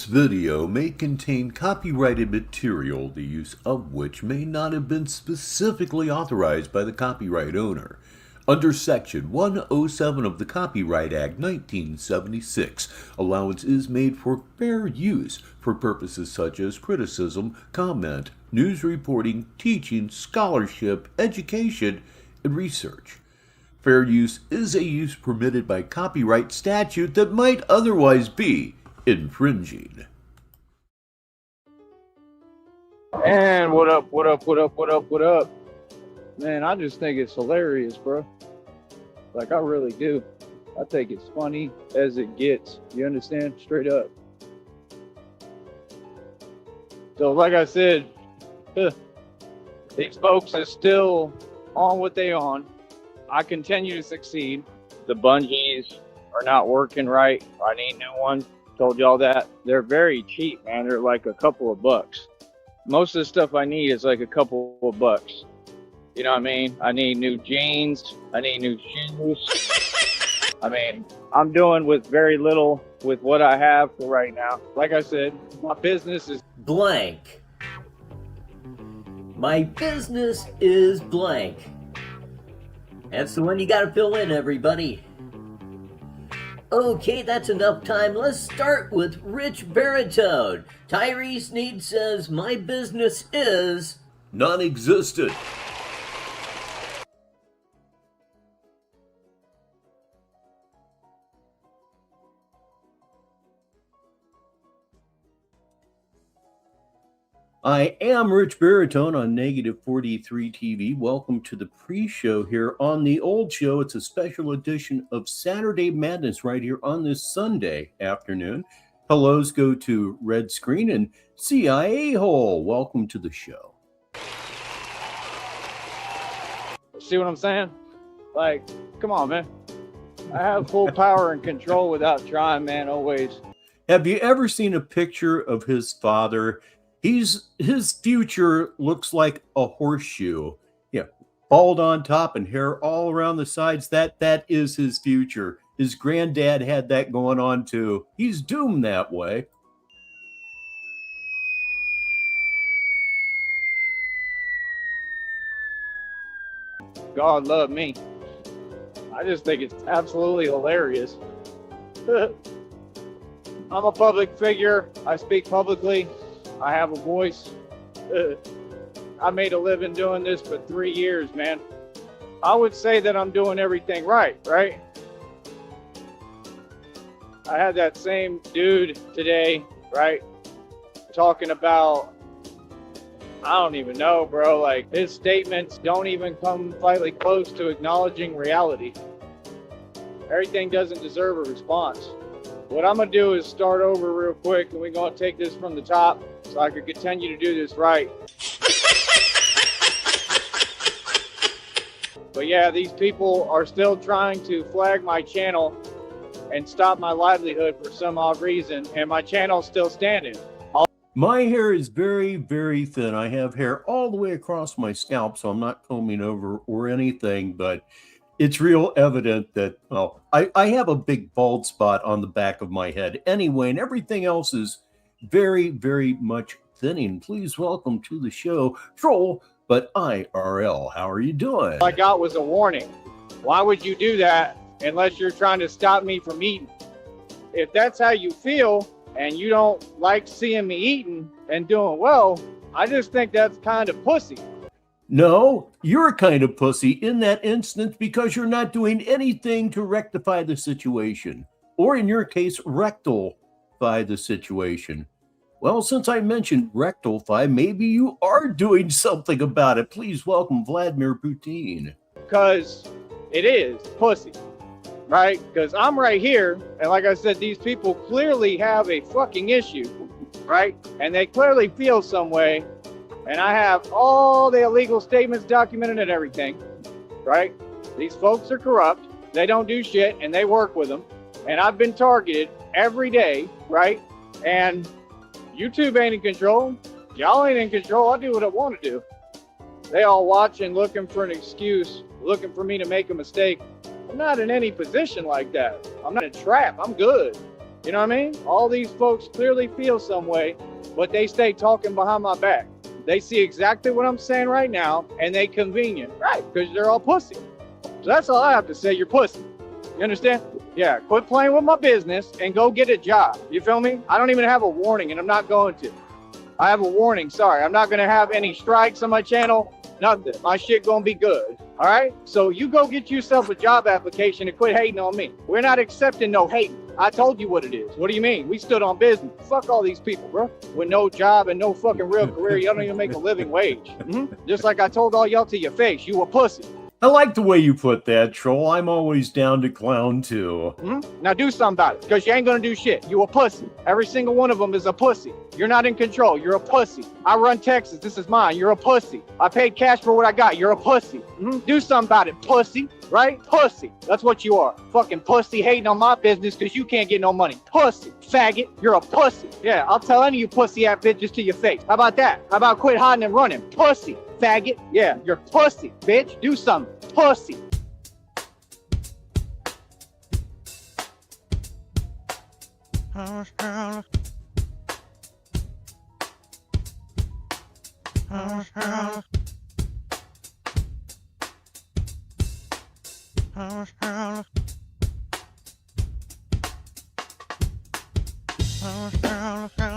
This video may contain copyrighted material, the use of which may not have been specifically authorized by the copyright owner. Under Section 107 of the Copyright Act 1976, allowance is made for fair use for purposes such as criticism, comment, news reporting, teaching, scholarship, education, and research. Fair use is a use permitted by copyright statute that might otherwise be infringing. And what up? Man, I just think it's hilarious, bro. Like, I really do. I think it's funny as it gets. You understand? Straight up. So, like I said, these folks are still on what they on. I continue to succeed. The bungees are not working right. I need new ones. Told y'all that. They're very cheap, man. They're like a couple of bucks. Most of the stuff I need is like a couple of bucks. You know what I mean? I need new jeans. I need new shoes. I mean, I'm doing with very little with what I have for right now. Like I said, my business is blank. My business is blank. That's the one you gotta fill in, everybody. Okay, that's enough time. Let's start with Rich Baritone. Tyree Sneed says, my business is non-existent. I am Rich Baritone on Negative 43 TV. Welcome to the pre-show here on the old show. It's a special edition of Saturday Madness right here on this Sunday afternoon. Hellos go to Red Screen and CIA Hole. Welcome to the show. see what I'm saying? Like, come on, man. I have full power and control without trying, man, always. Have you ever seen a picture of his father? His future looks like a horseshoe. Yeah, bald on top and hair all around the sides. That is his future. His granddad had that going on too. He's doomed that way. God love me. I just think it's absolutely hilarious. I'm a public figure. I speak publicly. I have a voice. I made a living doing this for 3 years, man. I would say that I'm doing everything right? I had that same dude today, right? Talking about, I don't even know, bro. Like, his statements don't even come slightly close to acknowledging reality. Everything doesn't deserve a response. What I'm gonna do is start over real quick, and we're gonna take this from the top so I can continue to do this right. But yeah, these people are still trying to flag my channel and stop my livelihood for some odd reason, and my channel's still standing. My hair is very, very thin. I have hair all the way across my scalp, so I'm not combing over or anything, but it's real evident that, well, I have a big bald spot on the back of my head anyway, and everything else is very, very much thinning. Please welcome to the show, Troll, but IRL. How are you doing? All I got was a warning. Why would you do that unless you're trying to stop me from eating? If that's how you feel and you don't like seeing me eating and doing well, I just think that's kind of pussy. No, you're kind of pussy in that instance because you're not doing anything to rectify the situation, or in your case, rectify the situation. Well, since I mentioned rectify, maybe you are doing something about it. Please welcome Vladimir Putin. Because it is pussy, right? Because I'm right here, and like I said, these people clearly have a fucking issue, right? And they clearly feel some way. And I have all the illegal statements documented and everything, right? These folks are corrupt. They don't do shit, and they work with them. And I've been targeted every day, right? And YouTube ain't in control. Y'all ain't in control. I do what I want to do. They all watching, looking for an excuse, looking for me to make a mistake. I'm not in any position like that. I'm not in a trap. I'm good. You know what I mean? All these folks clearly feel some way, but they stay talking behind my back. They see exactly what I'm saying right now, and they convenient, right? Because they're all pussy. So that's all I have to say. You're pussy. You understand? Yeah, quit playing with my business and go get a job. You feel me? I don't even have a warning, and I'm not going to. I have a warning. Sorry, I'm not going to have any strikes on my channel. Nothing. My shit going to be good. All right? So you go get yourself a job application and quit hating on me. We're not accepting no hating. I told you what it is. What do you mean? We stood on business. Fuck all these people, bro. With no job and no fucking real career, you don't even make a living wage. Just like I told all y'all to your face, you a pussy. I like the way you put that, Troll. I'm always down to clown, too. Now do something about it, because you ain't going to do shit. You a pussy. Every single one of them is a pussy. You're not in control. You're a pussy. I run Texas. This is mine. You're a pussy. I paid cash for what I got. You're a pussy. Do something about it, pussy. Right? Pussy. That's what you are. Fucking pussy hating on my business because you can't get no money. Pussy. Faggot. You're a pussy. Yeah, I'll tell any of you pussy ass bitches to your face. How about that? How about quit hiding and running? Pussy. Faggot. Yeah, you're pussy. Bitch, do something. Pussy.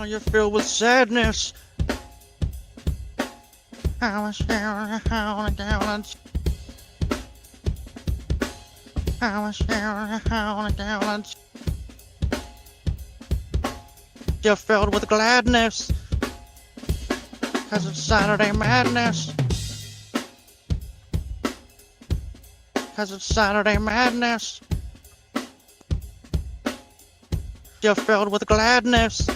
You're filled with sadness. You're filled with gladness, 'cause it's Saturday madness. 'Cause it's Saturday madness. You're filled with gladness.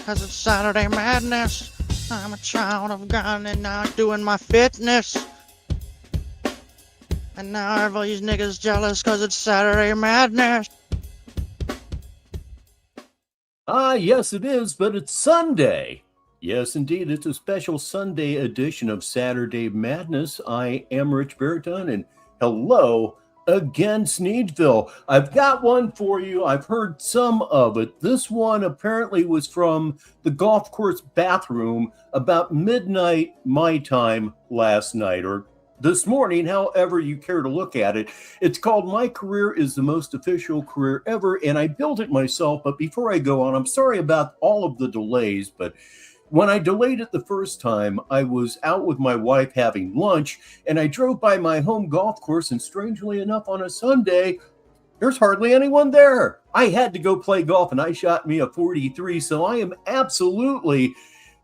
Cause it's Saturday madness. I'm a child of God and now doing my fitness. And now everybody's niggas jealous cause it's Saturday madness. Yes it is, but it's Sunday. Yes, indeed, it's a special Sunday edition of Saturday Madness. I am Rich Baritone, and hello again, Sneedville. I've got one for you. I've heard some of it. This one apparently was from the golf course bathroom about midnight my time last night, or this morning, however you care to look at it. It's called My Career is the Most Official Career Ever, and I built it myself. But before I go on, I'm sorry about all of the delays, but when I delayed it the first time, I was out with my wife having lunch, and I drove by my home golf course, and strangely enough, on a Sunday, there's hardly anyone there. I had to go play golf, and I shot me a 43, so I am absolutely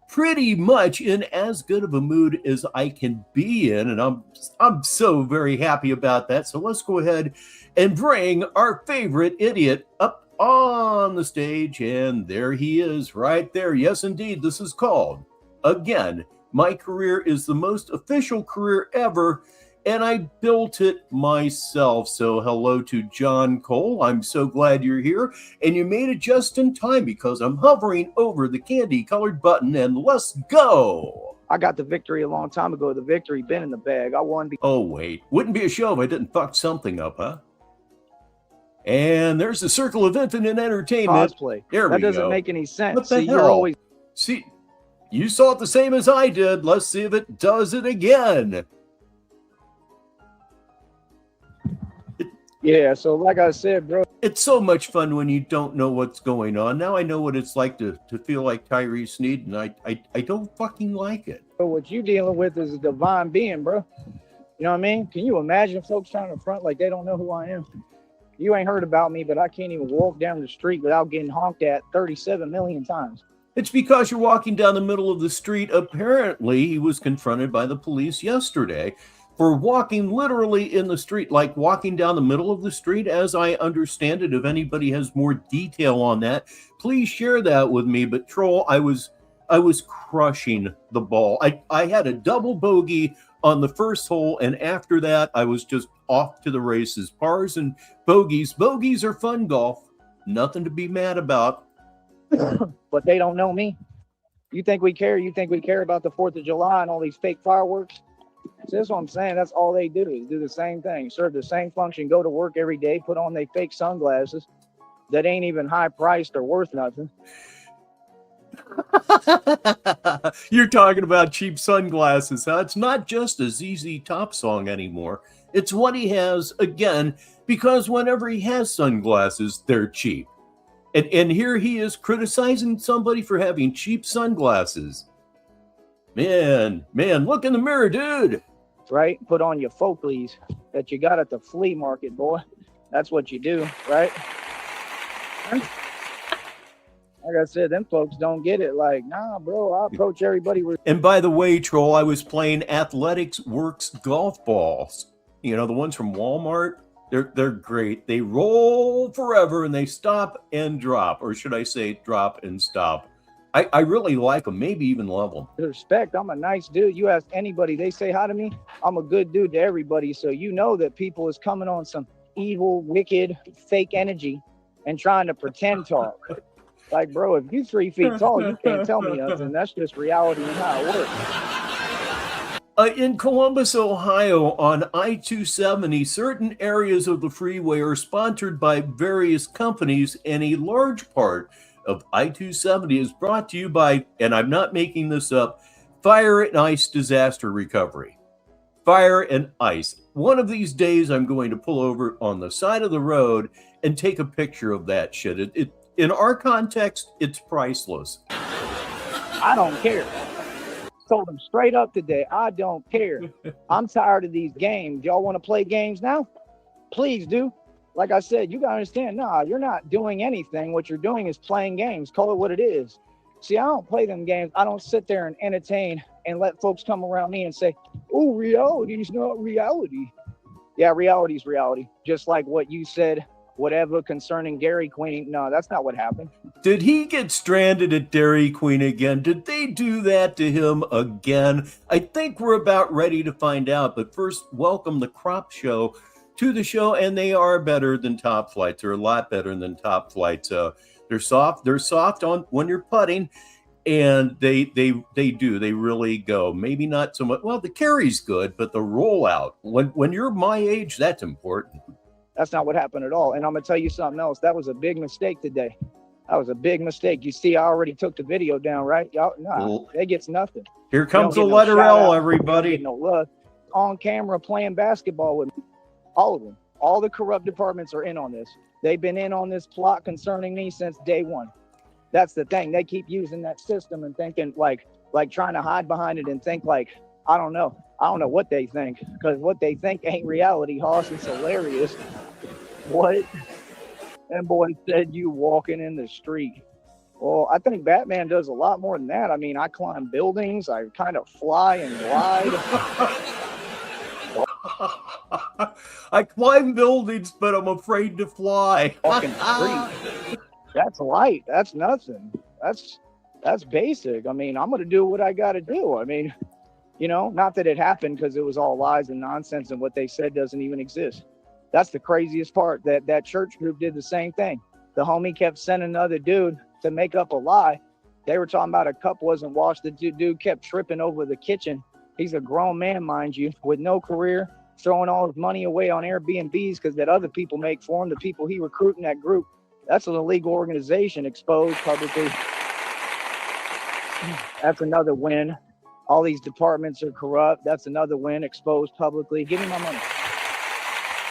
pretty much in as good of a mood as I can be in, and I'm so very happy about that. So let's go ahead and bring our favorite idiot up on the stage, and there he is right there. Yes, indeed, this is called, again, My Career is the Most Official Career Ever, and I built it myself. So hello to John Cole. I'm so glad you're here, and you made it just in time because I'm hovering over the candy-colored button, and let's go. I got the victory a long time ago. The victory been in the bag. I won. Oh, wait. Wouldn't be a show if I didn't fuck something up, huh? And there's the circle of infinite entertainment. Cosplay. There we go. That doesn't make any sense. What the See, hell? you're always... See, you saw it the same as I did. Let's see if it does it again. Yeah, so like I said, bro. It's so much fun when you don't know what's going on. Now I know what it's like to feel like Tyree Sneed, and I don't fucking like it. What you dealing with is a divine being, bro. You know what I mean? Can you imagine folks trying to front like they don't know who I am? You ain't heard about me, but I can't even walk down the street without getting honked at 37 million times. It's because you're walking down the middle of the street. Apparently, he was confronted by the police yesterday for walking literally in the street, like walking down the middle of the street, as I understand it. If anybody has more detail on that, please share that with me. But Troll, I was crushing the ball. I had a double bogey on the first hole, and after that, I was just off to the races. Pars and bogeys. Bogeys are fun golf. Nothing to be mad about. But they don't know me. You think we care? You think we care about the 4th of July and all these fake fireworks? So that's what I'm saying. That's all they do is do the same thing, serve the same function, go to work every day, put on their fake sunglasses that ain't even high priced or worth nothing. You're talking about cheap sunglasses, huh? It's not just a ZZ Top song anymore. It's what he has, again, because whenever he has sunglasses, they're cheap. And here he is criticizing somebody for having cheap sunglasses. Man, look in the mirror, dude. Right? Put on your Folkleys that you got at the flea market, boy. That's what you do, right? Like I said, them folks don't get it. Like, nah, bro, I approach everybody with... And by the way, Troll, I was playing Athletics Works golf balls. You know, the ones from Walmart. They're great. They roll forever and they stop and drop. Or should I say drop and stop? I really like them. Maybe even love them. Respect. I'm a nice dude. You ask anybody, they say hi to me. I'm a good dude to everybody. So you know that people is coming on some evil, wicked, fake energy and trying to pretend talk. Like, bro, if you 3 feet tall, you can't tell me nothing. That's just reality and how it works. In Columbus, Ohio, on I-270, certain areas of the freeway are sponsored by various companies, and a large part of I-270 is brought to you by, and I'm not making this up, Fire and Ice Disaster Recovery. Fire and Ice. One of these days, I'm going to pull over on the side of the road and take a picture of that shit. It in our context, it's priceless. I don't care. Told them straight up today, I don't care. I'm tired of these games. Y'all want to play games now? Please do. Like I said, you got to understand, nah, you're not doing anything. What you're doing is playing games. Call it what it is. See, I don't play them games. I don't sit there and entertain and let folks come around me and say, oh, reality is not reality. Yeah, reality is reality. Just like what you said, whatever concerning Dairy Queen. No, that's not what happened. Did he get stranded at Dairy Queen again? Did they do that to him again? I think we're about ready to find out. But first, welcome the Crop Show to the show, and they are better than Top Flights. They're a lot better than Top Flights. They're soft. They're soft on when you're putting, and they really go. Maybe not so much. Well, the carry's good, but the rollout when you're my age, that's important. That's not what happened at all. And I'm gonna tell you something else. That was a big mistake today. That was a big mistake. You see, I already took the video down, right? Y'all, nah, they gets nothing. Here comes the letter L, everybody. No love. On camera playing basketball with me. All of them. All the corrupt departments are in on this. They've been in on this plot concerning me since day one. That's the thing. They keep using that system and thinking like trying to hide behind it and think like, I don't know what they think, because what they think ain't reality, Hoss. It's hilarious. What? And boy said you walking in the street. Well, I think Batman does a lot more than that. I mean, I climb buildings. I kind of fly and glide. I climb buildings, but I'm afraid to fly. Walking street. That's light. That's nothing. That's basic. I mean, I'm going to do what I got to do. I mean, you know, not that it happened because it was all lies and nonsense and what they said doesn't even exist. That's the craziest part. That church group did the same thing. The homie kept sending another dude to make up a lie. They were talking about a cup wasn't washed. The dude kept tripping over the kitchen. He's a grown man, mind you, with no career, throwing all his money away on Airbnbs because that other people make for him, the people he recruit in that group. That's an illegal organization exposed publicly. That's another win. All these departments are corrupt. That's another win, exposed publicly. Give me my money.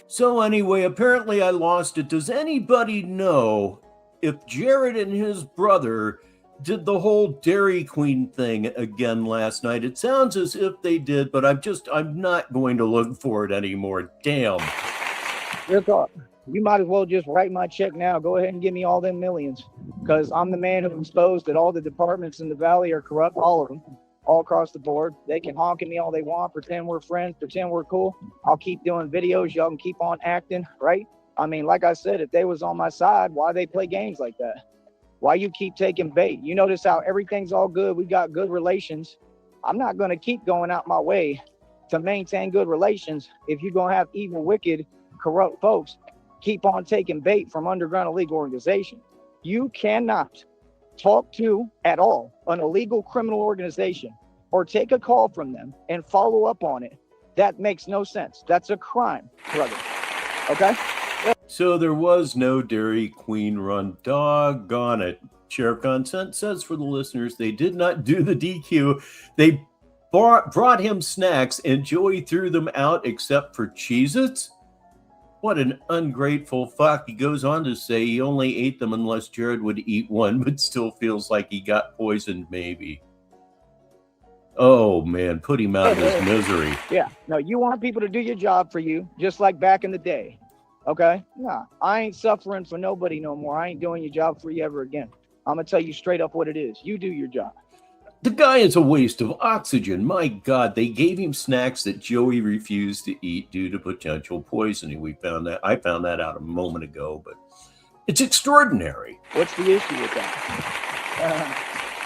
So anyway, apparently I lost it. Does anybody know if Jared and his brother did the whole Dairy Queen thing again last night? It sounds as if they did, but I'm not going to look for it anymore. Damn. Real talk. You might as well just write my check now. Go ahead and give me all them millions, because I'm the man who exposed that all the departments in the valley are corrupt, all of them, all across the board. They can honk at me all they want, pretend we're friends, pretend we're cool. I'll keep doing videos. Y'all can keep on acting, right? I mean, like I said, if they was on my side, why they play games like that? Why you keep taking bait? You notice how everything's all good. We got good relations. I'm not going to keep going out my way to maintain good relations if you're going to have evil, wicked, corrupt folks keep on taking bait from underground illegal organization. You cannot talk to at all an illegal criminal organization or take a call from them and follow up on it, that makes no sense. That's a crime, brother. Okay? So there was no Dairy Queen run. Doggone it. Sheriff Consent says for the listeners, they did not do the DQ. They brought him snacks and Joey threw them out except for Cheez-Its? What an ungrateful fuck. He goes on to say he only ate them unless Jared would eat one, but still feels like he got poisoned maybe. Oh, man, put him out of his misery. Yeah, no, you want people to do your job for you, just like back in the day, okay? Nah, I ain't suffering for nobody no more. I ain't doing your job for you ever again. I'm going to tell you straight up what it is. You do your job. The guy is a waste of oxygen. My God, they gave him snacks that Joey refused to eat due to potential poisoning. I found that out a moment ago, but it's extraordinary. What's the issue with that?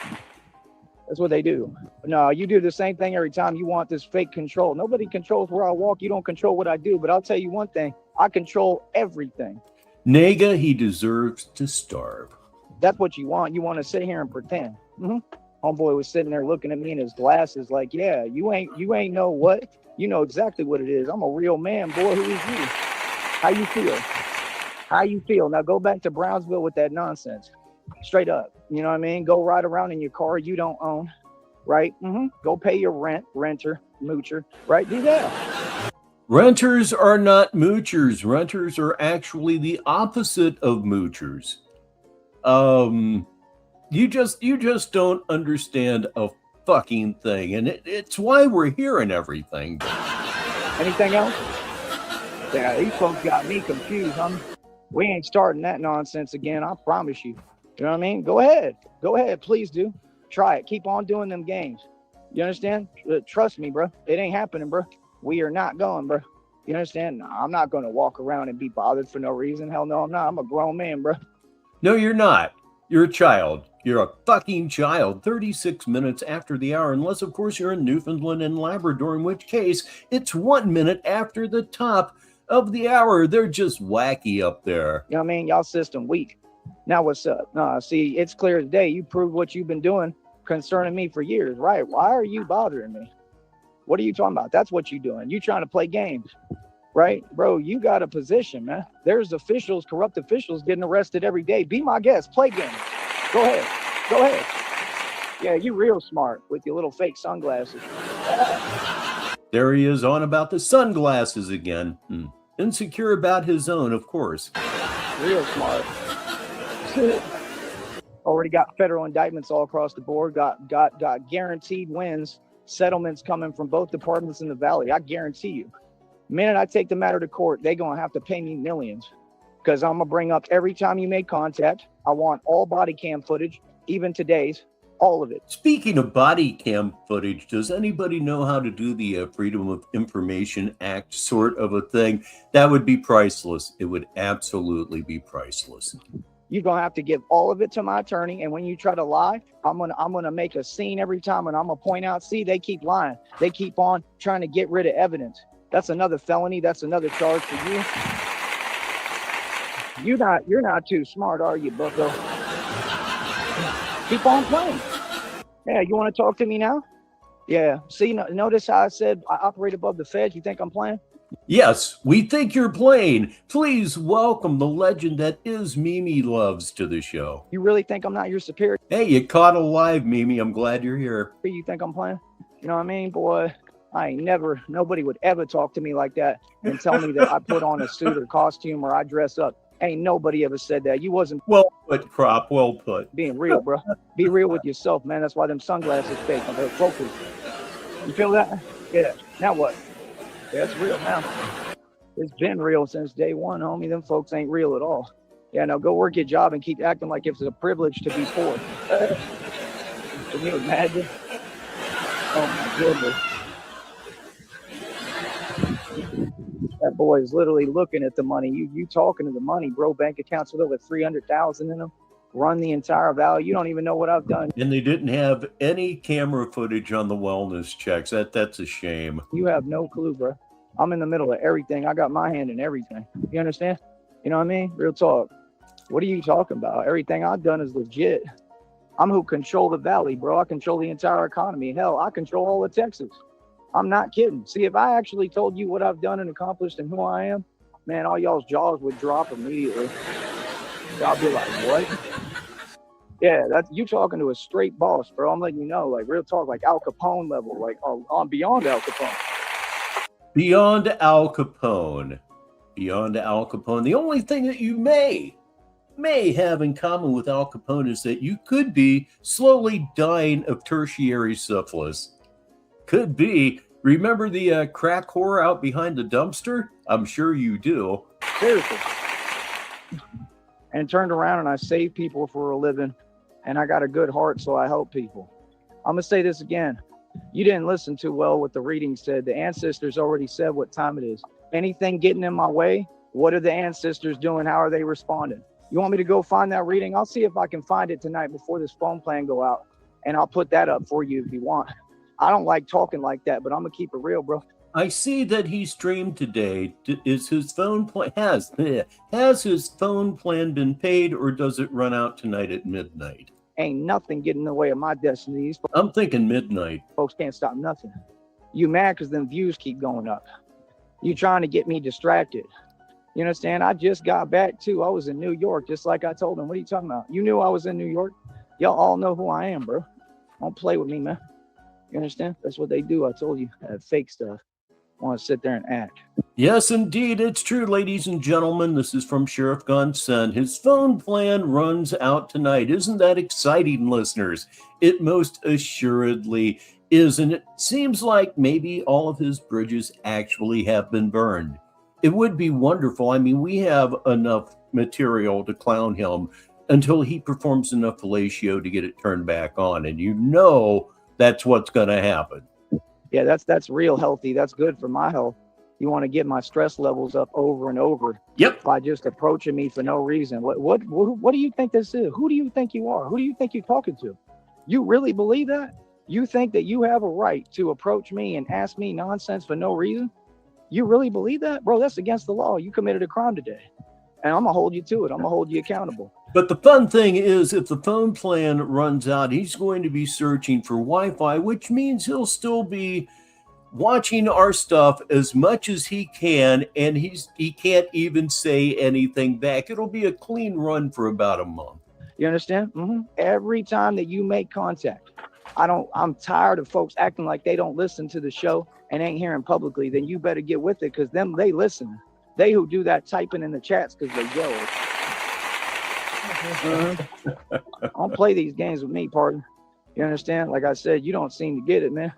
That's what they do. No, you do the same thing every time. You want this fake control. Nobody controls where I walk. You don't control what I do. But I'll tell you one thing. I control everything. Nega, he deserves to starve. That's what you want. You want to sit here and pretend. Homeboy was sitting there looking at me in his glasses like, yeah, you ain't know what. You know exactly what it is. I'm a real man, boy. Who is you? How you feel? How you feel? Now go back to Brownsville with that nonsense. Straight up. You know what I mean? Go ride around in your car you don't own, right? Go pay your renter, moocher, right? Do that. Renters are not moochers. Renters are actually the opposite of moochers. You just don't understand a fucking thing, and it's why we're hearing everything. Anything else? Yeah, these folks got me confused. We ain't starting that nonsense again. I promise you. You know what I mean? Go ahead. Please do. Try it. Keep on doing them games. You understand? Trust me, bro. It ain't happening, bro. We are not going, bro. You understand? No, I'm not going to walk around and be bothered for no reason. Hell no, I'm not. I'm a grown man, bro. No, you're not. You're a child. You're a fucking child. 36 minutes after the hour, unless, of course, you're in Newfoundland and Labrador, in which case it's 1 minute after the top of the hour. They're just wacky up there. You know what I mean? Y'all system weak. Now what's up? See, it's clear as day. You proved what you've been doing concerning me for years, right? Why are you bothering me? What are you talking about? That's what you're doing. You trying to play games, right? Bro, you got a position, man. There's officials, corrupt officials getting arrested every day. Be my guest. Play games. Go ahead. Yeah, you real smart with your little fake sunglasses. There he is on about the sunglasses again. Insecure about his own, of course. Real smart. Already got federal indictments all across the board. Got guaranteed wins, settlements coming from both departments in the valley. I guarantee you. The minute I take the matter to court, they're gonna have to pay me millions. Because I'm gonna bring up every time you make contact. I want all body cam footage, even today's, all of it. Speaking of body cam footage, does anybody know how to do the Freedom of Information Act sort of a thing? That would be priceless. It would absolutely be priceless. You're gonna have to give all of it to my attorney, and when you try to lie, I'm gonna make a scene every time, and I'm gonna point out, see, they keep lying. They keep on trying to get rid of evidence. That's another felony. That's another charge for you. You're not too smart, are you, bucko? Keep on playing. Yeah, you want to talk to me now? Yeah. See, notice how I said I operate above the feds. You think I'm playing? Yes, we think you're playing. Please welcome the legend that is Mimi Loves to the show. You really think I'm not your superior? Hey, you caught alive, Mimi. I'm glad you're here. You think I'm playing? You know what I mean, boy? Nobody would ever talk to me like that and tell me that I put on a suit or costume or I dress up. Ain't nobody ever said that. You wasn't. Well put, Crop. Well put. Being real, bro. Be real with yourself, man. That's why them sunglasses fake. They're focused. You feel that? Yeah. Now what? Yeah, it's real now. It's been real since day one, homie. Them folks ain't real at all. Yeah, now go work your job and keep acting like it's a privilege to be poor. Can you imagine? Oh, my goodness. That boy is literally looking at the money. You talking to the money, bro. Bank accounts with over 300,000 in them. Run the entire valley. You don't even know what I've done. And they didn't have any camera footage on the wellness checks. That's a shame. You have no clue, bro. I'm in the middle of everything. I got my hand in everything. You understand? You know what I mean? Real talk. What are you talking about? Everything I've done is legit. I'm who control the valley, bro. I control the entire economy. Hell, I control all of Texas. I'm not kidding. See, if I actually told you what I've done and accomplished and who I am, man, all y'all's jaws would drop immediately. Y'all be like, what? Yeah, that's you talking to a straight boss, bro. I'm letting you know, like real talk, like Al Capone level, like on beyond Al Capone. Beyond Al Capone. Beyond Al Capone. The only thing that you may have in common with Al Capone is that you could be slowly dying of tertiary syphilis. Could be. Remember the crack whore out behind the dumpster? I'm sure you do. Seriously. And turned around and I saved people for a living. And I got a good heart, so I help people. I'm going to say this again. You didn't listen too well what the reading said. The ancestors already said what time it is. Anything getting in my way, what are the ancestors doing? How are they responding? You want me to go find that reading? I'll see if I can find it tonight before this phone plan go out. And I'll put that up for you if you want. I don't like talking like that, but I'm going to keep it real, bro. I see that he streamed today. Is his phone plan has his phone plan been paid, or does it run out tonight at midnight? Ain't nothing getting in the way of my destiny. These I'm thinking midnight. folks can't stop nothing. You mad because them views keep going up. You trying to get me distracted. You understand? I just got back too. I was in New York, just like I told them. What are you talking about? You knew I was in New York. Y'all all know who I am, bro. Don't play with me, man. You understand? That's what they do. I told you, that fake stuff. Want to sit there and act. Yes, indeed, it's true, ladies and gentlemen. This is from Sheriff Gunn's son. His phone plan runs out tonight. Isn't that exciting, listeners? It most assuredly is, and it seems like maybe all of his bridges actually have been burned. It would be wonderful. I mean, we have enough material to clown him until he performs enough fellatio to get it turned back on, and you know that's what's going to happen. Yeah, that's real healthy. That's good for my health. You want to get my stress levels up over and over. Yep. By just approaching me for no reason. What do you think this is? Who do you think you are? Who do you think you're talking to? You really believe that? You think that you have a right to approach me and ask me nonsense for no reason? You really believe that? Bro, that's against the law. You committed a crime today. And I'm going to hold you to it. I'm going to hold you accountable. But the fun thing is, if the phone plan runs out, he's going to be searching for Wi-Fi, which means he'll still be watching our stuff as much as he can, and he can't even say anything back. It'll be a clean run for about a month. You understand? Mm-hmm. Every time that you make contact, I'm tired of folks acting like they don't listen to the show and ain't hearing publicly. Then you better get with it, because they listen. They who do that typing in the chats because they yell. Don't play these games with me, partner. You understand? Like I said, you don't seem to get it, man.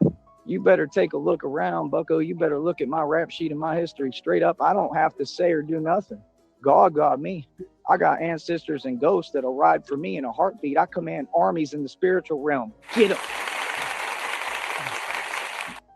You better take a look around, bucko. You better look at my rap sheet and my history straight up. I don't have to say or do nothing. God got me. I got ancestors and ghosts that'll ride for me in a heartbeat. I command armies in the spiritual realm. Get them.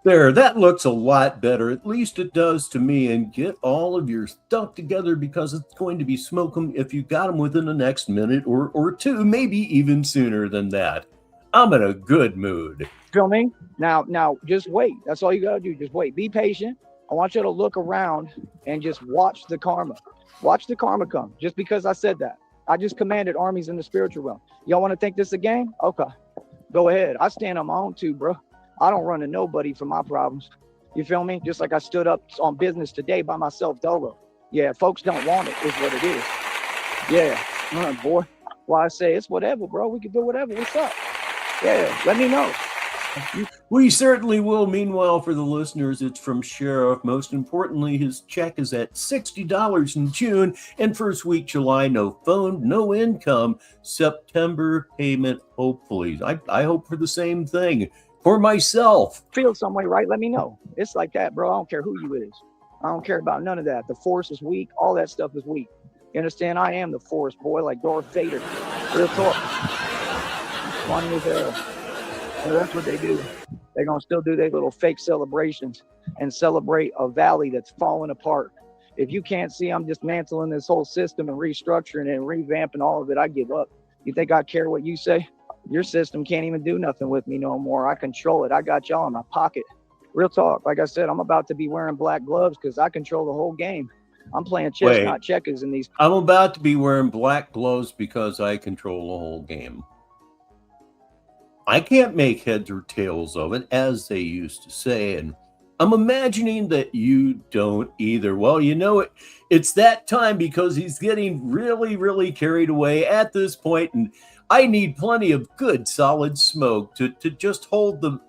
There, that looks a lot better. At least it does to me. And get all of your stuff together, because it's going to be smoking if you got them within the next minute or two, maybe even sooner than that. I'm in a good mood. Feel me? Now, just wait. That's all you got to do. Just wait. Be patient. I want you to look around and just watch the karma. Watch the karma come. Just because I said that. I just commanded armies in the spiritual realm. Y'all want to think this a game? Okay. Go ahead. I stand on my own too, bro. I don't run to nobody for my problems. You feel me? Just like I stood up on business today by myself dolo. Yeah, folks don't want it, is what it is. Yeah, boy. Why I say it's whatever, bro. We can do whatever. What's up? Yeah, let me know. We certainly will. Meanwhile, for the listeners, it's from Sheriff. Most importantly, his check is at $60 in June, and first week July, no phone, no income. September payment, hopefully. I hope for the same thing for myself. Feel some way, right? Let me know. It's like that, bro. I don't care who you is. I don't care about none of that. The force is weak. All that stuff is weak. You understand? I am the force, boy, like Darth Vader. Real talk. Funny as hell. So that's what they do. They're going to still do their little fake celebrations and celebrate a valley that's falling apart. If you can't see I'm dismantling this whole system and restructuring it and revamping all of it, I give up. You think I care what you say? Your system can't even do nothing with me no more. I control it. I got y'all in my pocket. Real talk. Like I said, I'm about to be wearing black gloves because I control the whole game. I'm playing chess, not checkers in these. I'm about to be wearing black gloves because I control the whole game. I can't make heads or tails of it, as they used to say, and I'm imagining that you don't either. Well, you know it. It's that time because he's getting really, really carried away at this point, and I need plenty of good, solid smoke to just hold the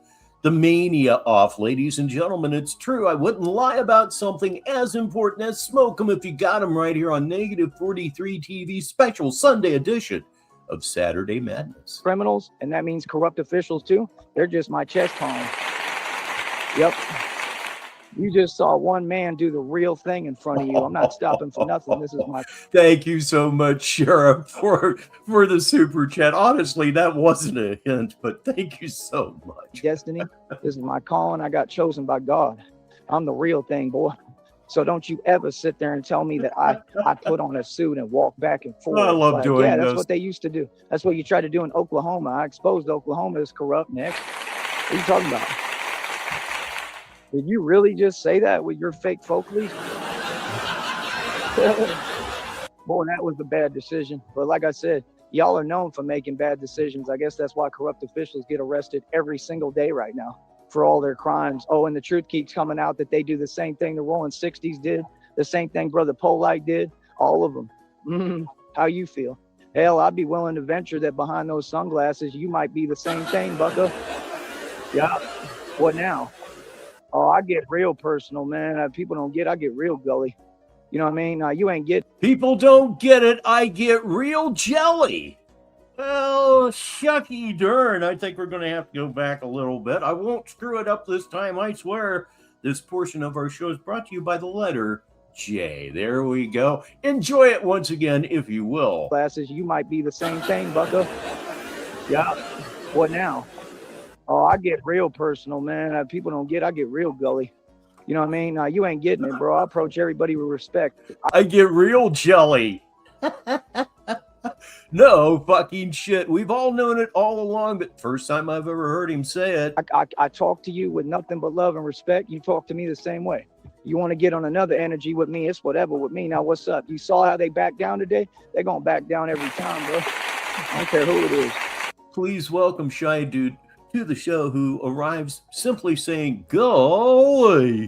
mania off, ladies and gentlemen. It's true. I wouldn't lie about something as important as smoke 'em if you got 'em right here on Negative 43 TV special Sunday edition of Saturday Madness. Criminals, and that means corrupt officials too. They're just my chest palm. Yep. You just saw one man do the real thing in front of you. I'm not stopping for nothing. This is my... Thank you so much, Sheriff, for the super chat. Honestly, that wasn't a hint, but thank you so much. Destiny. This is my calling. I got chosen by God. I'm the real thing, boy. So don't you ever sit there and tell me that I put on a suit and walk back and forth. I love doing yeah, that's those. what they used to do. That's what you tried to do in Oklahoma. I exposed Oklahoma as corrupt next. What are you talking about? Did you really just say that with your fake folklies? Boy, that was a bad decision. But like I said, y'all are known for making bad decisions. I guess that's why corrupt officials get arrested every single day right now for all their crimes. Oh, and the truth keeps coming out that they do the same thing the Rolling 60s did, the same thing Brother Polite did, all of them. How you feel? Hell, I'd be willing to venture that behind those sunglasses, you might be the same thing, bucko. Yeah. What now? Oh, I get real personal, man. People don't get, I get real gully. You know what I mean? You ain't get... People don't get it. I get real jelly. Well, shucky darn. I think we're going to have to go back a little bit. I won't screw it up this time, I swear. This portion of our show is brought to you by the letter J. There we go. Enjoy it once again, if you will. Glasses, you might be the same thing, bucko. Yeah. What now? Oh, I get real personal, man. People don't get, I get real gully. You know what I mean? You ain't getting it, bro. I approach everybody with respect. I get real jelly. No fucking shit. We've all known it all along, but first time I've ever heard him say it. I talk to you with nothing but love and respect. You talk to me the same way. You want to get on another energy with me, it's whatever with me. Now, what's up? You saw how they backed down today? They're going to back down every time, bro. I don't care who it is. Please welcome Shy Dude to the show, who arrives simply saying, "Go!"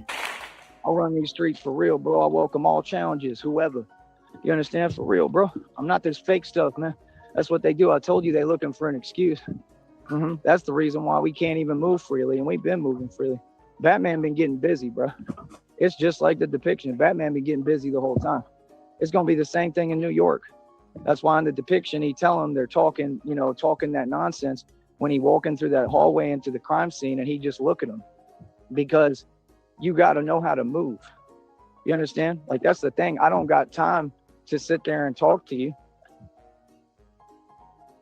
I'll run these streets for real, bro. I welcome all challenges, whoever. You understand? For real, bro. I'm not this fake stuff, man. That's what they do. I told you they're looking for an excuse. That's the reason why we can't even move freely, and we've been moving freely. Batman been getting busy, bro. It's just like the depiction. Batman been getting busy the whole time. It's going to be the same thing in New York. That's why in the depiction, he tell them they're talking, talking that nonsense when he walking through that hallway into the crime scene, and he just look at them, because you got to know how to move. You understand? Like, that's the thing. I don't got time to sit there and talk to you.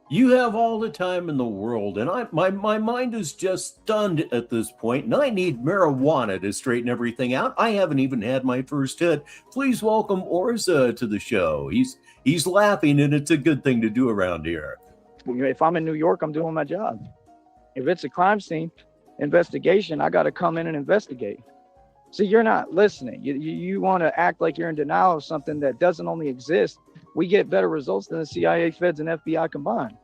You have all the time in the world, and my mind is just stunned at this point, and I need marijuana to straighten everything out. I haven't even had my first hit. Please welcome Orza to the show. He's laughing, and it's a good thing to do around here. If I'm in New York, I'm doing my job. If it's a crime scene investigation, I got to come in and investigate. See, you're not listening. You want to act like you're in denial of something that doesn't only exist. We get better results than the CIA, Feds, and FBI combined.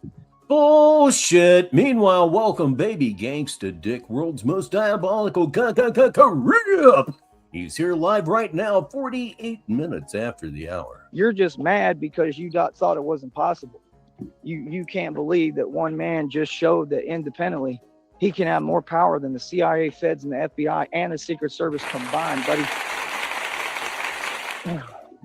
Bullshit. Meanwhile, welcome baby gangsta dick, world's most diabolical rip. He's here live right now, 48 minutes after the hour. You're just mad because you thought it wasn't possible. You can't believe that one man just showed that independently he can have more power than the CIA, Feds, and the FBI and the Secret Service combined, buddy.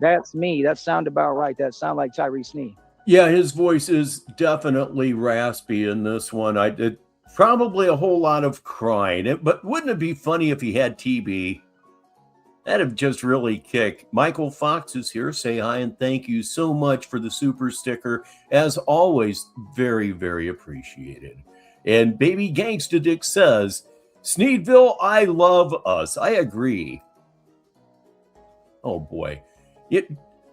That's me. That sound about right. That sound like Tyree Sneed. Yeah, his voice is definitely raspy in this one. I did probably a whole lot of crying. But wouldn't it be funny if he had TB? That'd have just really kicked. Michael Fox is here. Say hi and thank you so much for the super sticker. As always, very, very appreciated. And Baby Gangsta Dick says, Sneedville, I love us. I agree. Oh boy.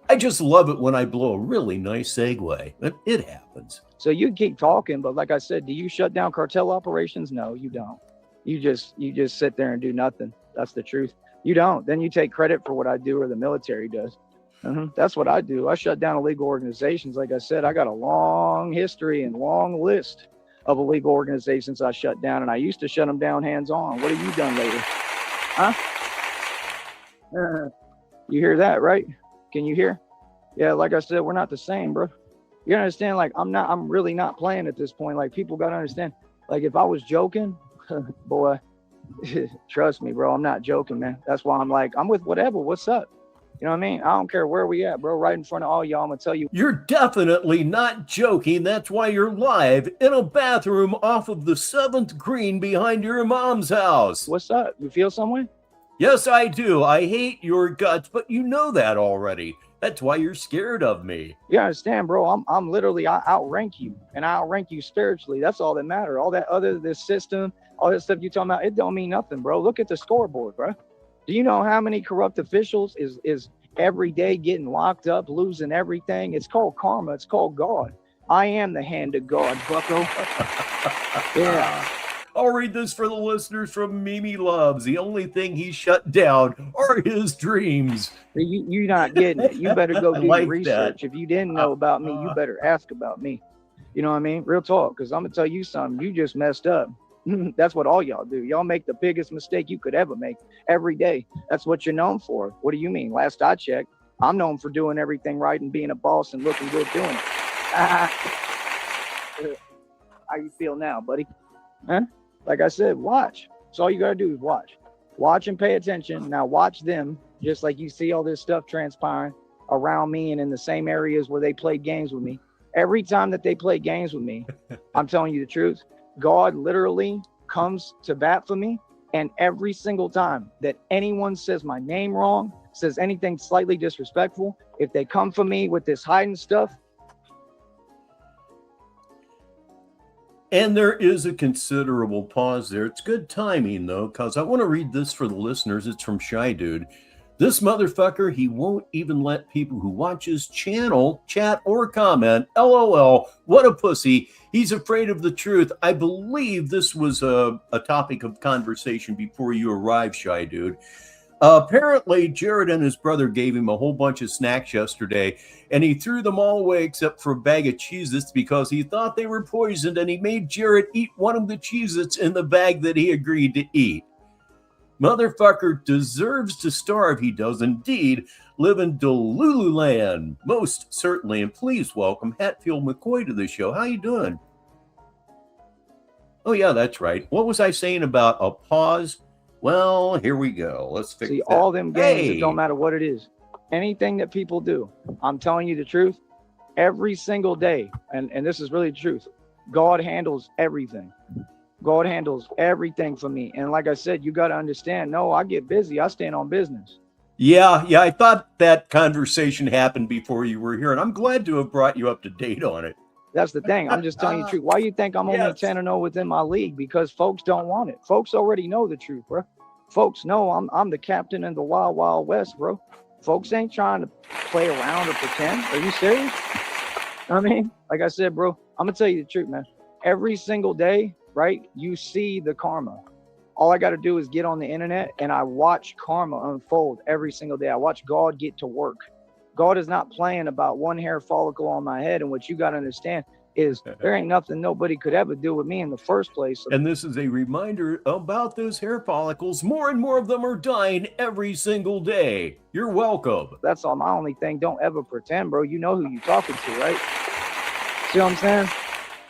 I just love it when I blow a really nice segue. It happens. So you keep talking, but like I said, do you shut down cartel operations? No, you don't. You just sit there and do nothing. That's the truth. You don't. Then you take credit for what I do or the military does. That's what I do. I shut down illegal organizations. Like I said, I got a long history and long list of illegal organizations I shut down, and I used to shut them down hands-on. What have you done lately? Huh? You hear that, right? Can you hear? Yeah, like I said, we're not the same, bro. You understand? Like, I'm really not playing at this point. Like, people got to understand. Like, if I was joking, boy, trust me, bro, I'm not joking, man. That's why I'm like, I'm with whatever. What's up? You know what I mean? I don't care where we at, bro. Right in front of all y'all, I'm going to tell you. You're definitely not joking. That's why you're live in a bathroom off of the 7th green behind your mom's house. What's up? You feel some way? Yes, I do. I hate your guts, but you know that already. That's why you're scared of me. You understand, bro? I'm literally, I outrank you, and I outrank you spiritually. That's all that matters. All that other, this system, all that stuff you talking about, it don't mean nothing, bro. Look at the scoreboard, bro. Do you know how many corrupt officials is every day getting locked up, losing everything? It's called karma. It's called God. I am the hand of God, bucko. Yeah. I'll read this for the listeners from Mimi Loves. The only thing he shut down are his dreams. You're not getting it. You better go do like your research. that. If you didn't know about me, you better ask about me. You know what I mean? Real talk, because I'm going to tell you something. You just messed up. That's what all y'all do. Y'all make the biggest mistake you could ever make every day. That's what you're known for. What do you mean? Last I checked, I'm known for doing everything right and being a boss and looking good doing it. How you feel now, buddy? Huh? Like I said, watch. That's all you got to do is watch. Watch and pay attention. Now watch them, just like you see all this stuff transpiring around me and in the same areas where they played games with me. Every time that they play games with me, I'm telling you the truth, God literally comes to bat for me. And every single time that anyone says my name wrong, says anything slightly disrespectful, if they come for me with this hiding stuff. And there is a considerable pause there. It's good timing, though, because I want to read this for the listeners. It's from Shy Dude. This motherfucker, he won't even let people who watch his channel chat or comment. LOL, what a pussy. He's afraid of the truth. I believe this was a topic of conversation before you arrived, Shy Dude. Apparently, Jared and his brother gave him a whole bunch of snacks yesterday, and he threw them all away except for a bag of Cheez-Its because he thought they were poisoned, and he made Jared eat one of the Cheez-Its in the bag that he agreed to eat. Motherfucker deserves to starve. He does indeed live in Delululand. Most certainly, and please welcome Hatfield McCoy to the show. How you doing? Oh, yeah, that's right. What was I saying about a pause? Well, here we go. Let's fix See, that. all them games, Hey. it don't matter what it is. Anything that people do, I'm telling you the truth, every single day, and this is really the truth, God handles everything. God handles everything for me. And like I said, you got to understand, no, I get busy. I stand on business. Yeah, I thought that conversation happened before you were here, and I'm glad to have brought you up to date on it. That's the thing. I'm just telling you the truth. Why you think I'm only Yes. 10-0 within my league? Because folks don't want it. Folks already know the truth, bro. Folks know I'm the captain in the wild, wild west, bro. Folks ain't trying to play around or pretend. Are you serious? I mean, like I said, bro, I'm going to tell you the truth, man. Every single day, right, you see the karma. All I got to do is get on the internet and I watch karma unfold every single day. I watch God get to work. God is not playing about one hair follicle on my head. And what you got to understand is there ain't nothing nobody could ever do with me in the first place. And this is a reminder about those hair follicles. More and more of them are dying every single day. You're welcome. That's all my only thing. Don't ever pretend, bro. You know who you talking to, right? See what I'm saying?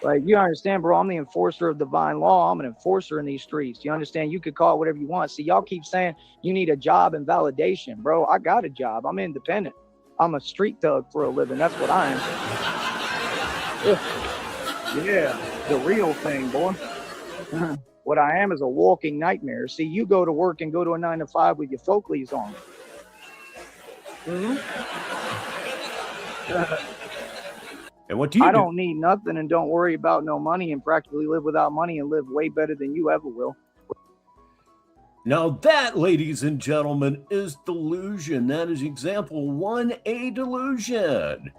Like, you understand, bro, I'm the enforcer of divine law. I'm an enforcer in these streets. You understand? You could call it whatever you want. See, y'all keep saying you need a job and validation. Bro, I got a job. I'm independent. I'm a street thug for a living. That's what I am. Yeah, the real thing, boy. What I am is a walking nightmare. See, you go to work and go to a 9-to-5 with your Folkleys on. And what do you I do? don't need nothing and don't worry about no money and practically live without money and live way better than you ever will. Now that, ladies and gentlemen, is delusion. That is example 1A delusion.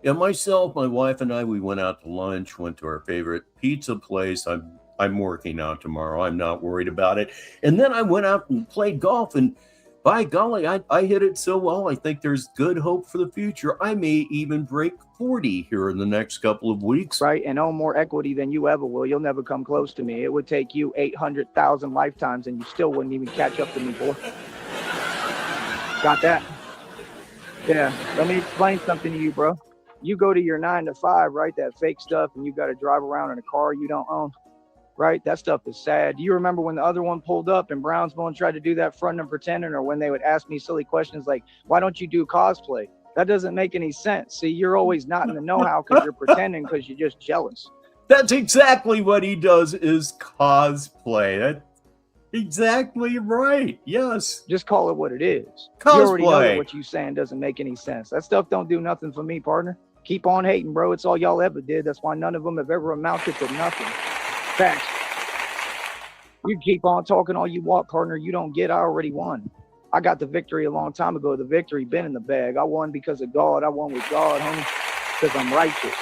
Yeah, myself, my wife, and I, we went out to lunch, went to our favorite pizza place. I'm working out tomorrow. I'm not worried about it. And then I went out and played golf, and by golly, I hit it so well. I think there's good hope for the future. I may even break 40 here in the next couple of weeks. Right, and own more equity than you ever will. You'll never come close to me. It would take you 800,000 lifetimes, and you still wouldn't even catch up to me, boy. Got that? Yeah, let me explain something to you, bro. You go to your 9 to 5, right? That fake stuff, and you got to drive around in a car you don't own, right? That stuff is sad. Do you remember when the other one pulled up and Brownsville and tried to do that front and pretending, or when they would ask me silly questions like, why don't you do cosplay? That doesn't make any sense. See, you're always not in the know-how because you're pretending because you're just jealous. That's exactly what he does, is cosplay. That's exactly right. Yes. Just call it what it is. Cosplay. You already know that what you saying doesn't make any sense. That stuff don't do nothing for me, partner. Keep on hating, bro. It's all y'all ever did. That's why none of them have ever amounted to nothing. Facts. You keep on talking all you want, partner. You don't get. I already won. I got the victory a long time ago. The victory been in the bag. I won because of God. I won with God, homie, because I'm righteous.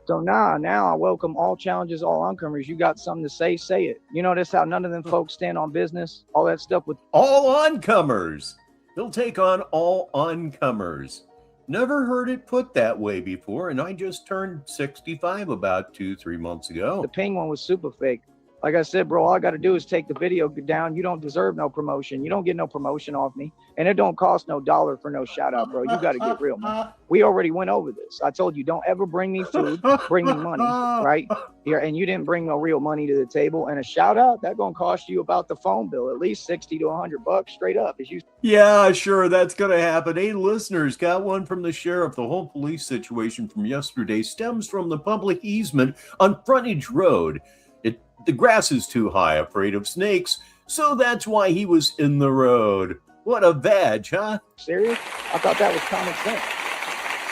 So now I welcome all challenges, all oncomers. You got something to say it. You notice how none of them folks stand on business? All that stuff with all oncomers. He'll take on all oncomers. Never heard it put that way before, and I just turned 65 about 2-3 months ago. The ping one was super fake. Like I said, bro, all I got to do is take the video down. You don't deserve no promotion. You don't get no promotion off me. And it don't cost no dollar for no shout out, bro. You got to get real, man. We already went over this. I told you, don't ever bring me food, bring me money, right? Here, and you didn't bring no real money to the table. And a shout out, that going to cost you about the phone bill, at least 60 to 100 bucks straight up. As you. Yeah, sure, that's going to happen. Hey, listeners, got one from the sheriff. The whole police situation from yesterday stems from the public easement on Frontage Road. The grass is too high, afraid of snakes, so that's why he was in the road. What a vag, huh? Serious? I thought that was common sense.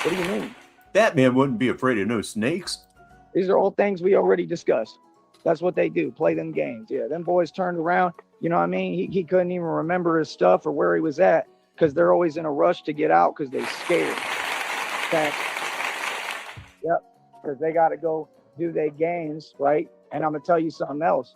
What do you mean? That man wouldn't be afraid of no snakes. These are all things we already discussed. That's what they do, play them games. Yeah, them boys turned around. You know what I mean? He couldn't even remember his stuff or where he was at because they're always in a rush to get out because they're scared. Thanks. Yep, because they got to go do their games, right? And I'm going to tell you something else,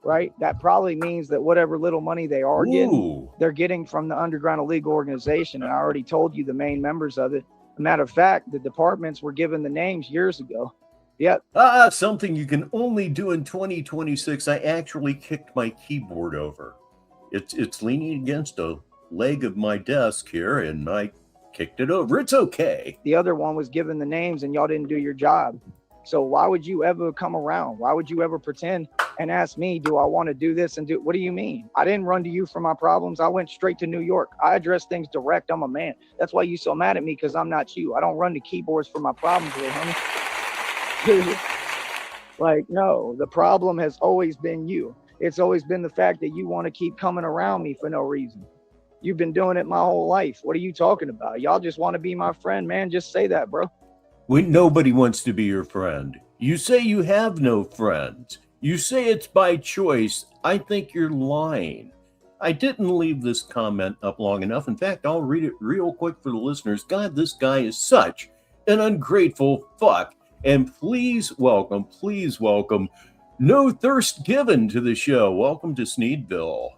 right? That probably means that whatever little money they are getting, they're getting from the underground illegal organization. And I already told you the main members of it. As a matter of fact, the departments were given the names years ago. Yep. Something you can only do in 2026. I actually kicked my keyboard over. It's leaning against a leg of my desk here, and I kicked it over. It's okay. The other one was given the names, and y'all didn't do your job. So why would you ever come around? Why would you ever pretend and ask me, do I want to do this and do? What do you mean? I didn't run to you for my problems. I went straight to New York. I address things direct. I'm a man. That's why you so mad at me, because I'm not you. I don't run to keyboards for my problems, little homie. Like, no, the problem has always been you. It's always been the fact that you want to keep coming around me for no reason. You've been doing it my whole life. What are you talking about? Y'all just want to be my friend, man. Just say that, bro. Nobody wants to be your friend. You say you have no friends. You say it's by choice. I think you're lying. I didn't leave this comment up long enough. In fact, I'll read it real quick for the listeners. God, this guy is such an ungrateful fuck. And please welcome, No Thirst Given to the show. Welcome to Sneedville.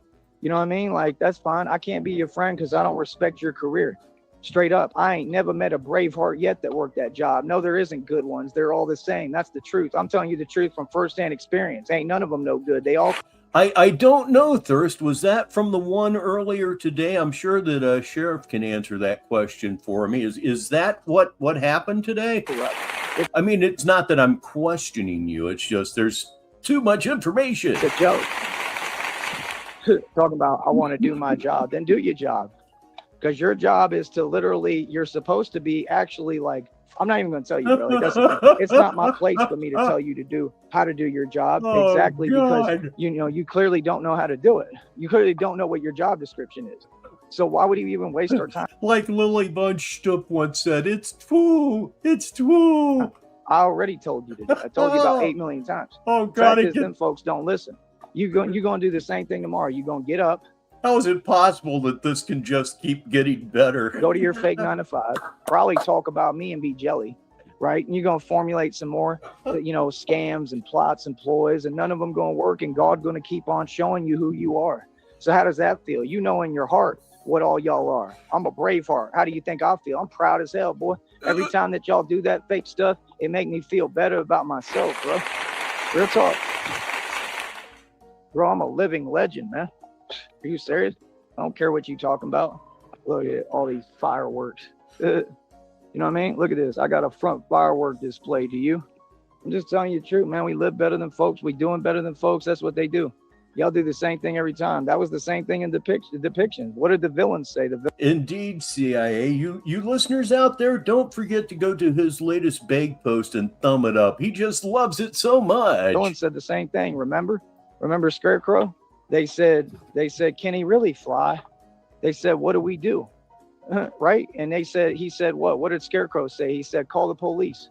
You know what I mean? Like, that's fine. I can't be your friend because I don't respect your career. Straight up, I ain't never met a brave heart yet that worked that job. No, there isn't good ones. They're all the same. That's the truth. I'm telling you the truth from firsthand experience. Ain't none of them no good. They all... I don't know, Thirst. Was that from the one earlier today? I'm sure that Sheriff can answer that question for me. Is that what happened today? Correct. I mean, it's not that I'm questioning you. It's just there's too much information. It's a joke. Talking about, I want to do my job. Then do your job. Because your job is to literally, you're supposed to be actually like, I'm not even going to tell you, really. It's not my place for me to tell you how to do your job. Exactly, God. Because, you clearly don't know how to do it. You clearly don't know what your job description is. So why would you even waste our time? Like Lily von Stupp once said, it's true. I already told you that. I told you about 8 million times. Oh, God. Them folks don't listen. You're going to do the same thing tomorrow. You're going to get up. How is it possible that this can just keep getting better? Go to your fake 9 to 5, probably talk about me and be jelly, right? And you're going to formulate some more, scams and plots and ploys, and none of them going to work, and God going to keep on showing you who you are. So how does that feel? You know in your heart what all y'all are. I'm a brave heart. How do you think I feel? I'm proud as hell, boy. Every time that y'all do that fake stuff, it make me feel better about myself, bro. Real talk. Bro, I'm a living legend, man. Are you serious? I don't care what you talking about. Look at all these fireworks. You know what I mean? Look at this. I got a front firework display. Do you? I'm just telling you the truth, man. We live better than folks. We doing better than folks. That's what they do. Y'all do the same thing every time. That was the same thing in depictions. What did the villains say? Indeed, CIA. You listeners out there, don't forget to go to his latest bag post and thumb it up. He just loves it so much. Villain said the same thing. Remember Scarecrow? They said, can he really fly? They said, what do we do? Right? And he said, what? What did Scarecrow say? He said, call the police.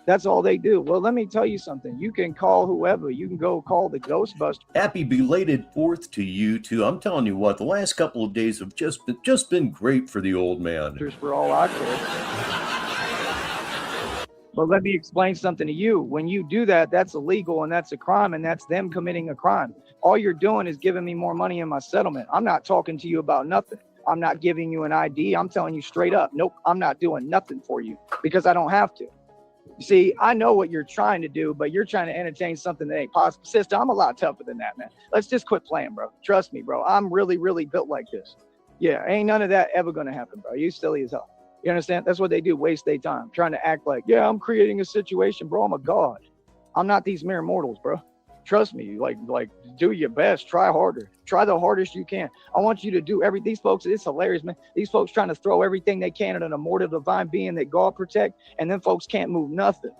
That's all they do. Well, let me tell you something. You can call whoever. You can go call the Ghostbusters. Happy belated 4th to you two. I'm telling you what, the last couple of days have just been great for the old man. For all I care. But let me explain something to you. When you do that, that's illegal and that's a crime, and that's them committing a crime. All you're doing is giving me more money in my settlement. I'm not talking to you about nothing. I'm not giving you an ID. I'm telling you straight up. Nope, I'm not doing nothing for you because I don't have to. You see, I know what you're trying to do, but you're trying to entertain something that ain't possible. Sister, I'm a lot tougher than that, man. Let's just quit playing, bro. Trust me, bro. I'm really, really built like this. Yeah, ain't none of that ever going to happen, bro. You silly as hell. You understand? That's what they do, waste their time. Trying to act like, yeah, I'm creating a situation, bro. I'm a god. I'm not these mere mortals, bro. Trust me, like do your best, try harder, try the hardest you can. I want you to do everything. These folks, it's hilarious, man. These folks trying to throw everything they can at an immortal divine being that God protect, and then folks can't move nothing.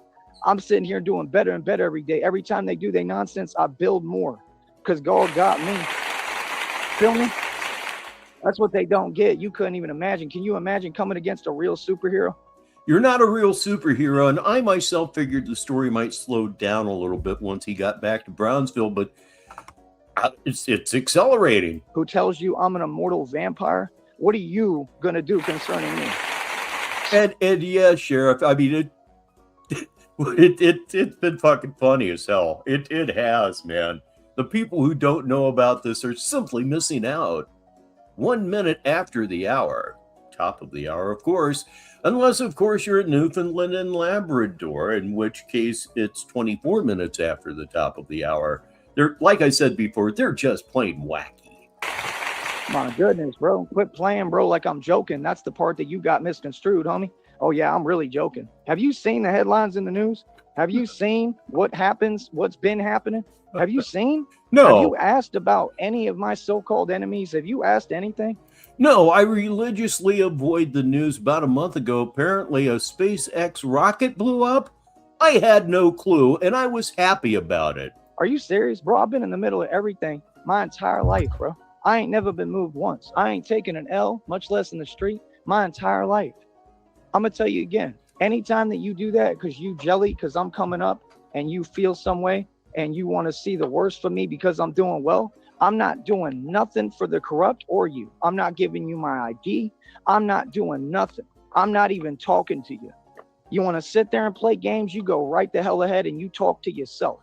I'm sitting here doing better and better every day. Every time they do their nonsense, I build more because God got me. Feel me? That's what they don't get. You couldn't even imagine. Can you imagine coming against a real superhero? You're not a real superhero, and I myself figured the story might slow down a little bit once he got back to Brownsville, but it's accelerating. Who tells you I'm an immortal vampire? What are you going to do concerning me? And yeah, Sheriff, I mean, it's been fucking funny as hell. It has, man. The people who don't know about this are simply missing out. 1 minute after the hour. Top of the hour, of course, unless, of course, you're at Newfoundland and Labrador, in which case it's 24 minutes after the top of the hour. They're, like I said before, they're just plain wacky. My goodness, bro. Quit playing, bro, like I'm joking. That's the part that you got misconstrued, homie. Oh, yeah, I'm really joking. Have you seen the headlines in the news? Have you seen what happens, what's been happening? Have you seen? No. Have you asked about any of my so-called enemies? Have you asked anything? No, I religiously avoid the news. About a month ago, apparently a SpaceX rocket blew up. I had no clue, and I was happy about it. Are you serious, bro? I've been in the middle of everything my entire life, bro. I ain't never been moved once. I ain't taken an L, much less in the street, my entire life. I'm going to tell you again, anytime that you do that because you jelly, because I'm coming up and you feel some way and you want to see the worst for me because I'm doing well, I'm not doing nothing for the corrupt or you. I'm not giving you my ID. I'm not doing nothing. I'm not even talking to you. You want to sit there and play games? You go right the hell ahead and you talk to yourself.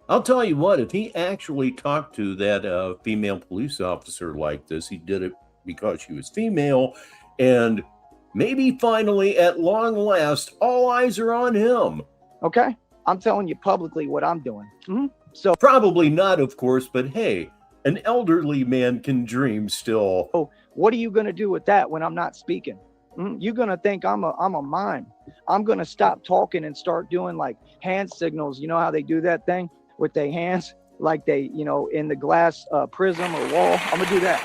I'll tell you what, if he actually talked to that female police officer like this, he did it because she was female, and maybe finally, at long last, all eyes are on him. Okay? I'm telling you publicly what I'm doing. So probably not, of course, but hey, an elderly man can dream still. Oh, what are you going to do with that when I'm not speaking? You're going to think I'm a mime. I'm going to stop talking and start doing like hand signals. You know how they do that thing with their hands? Like they, you know, in the glass prism or wall. I'm going to do that.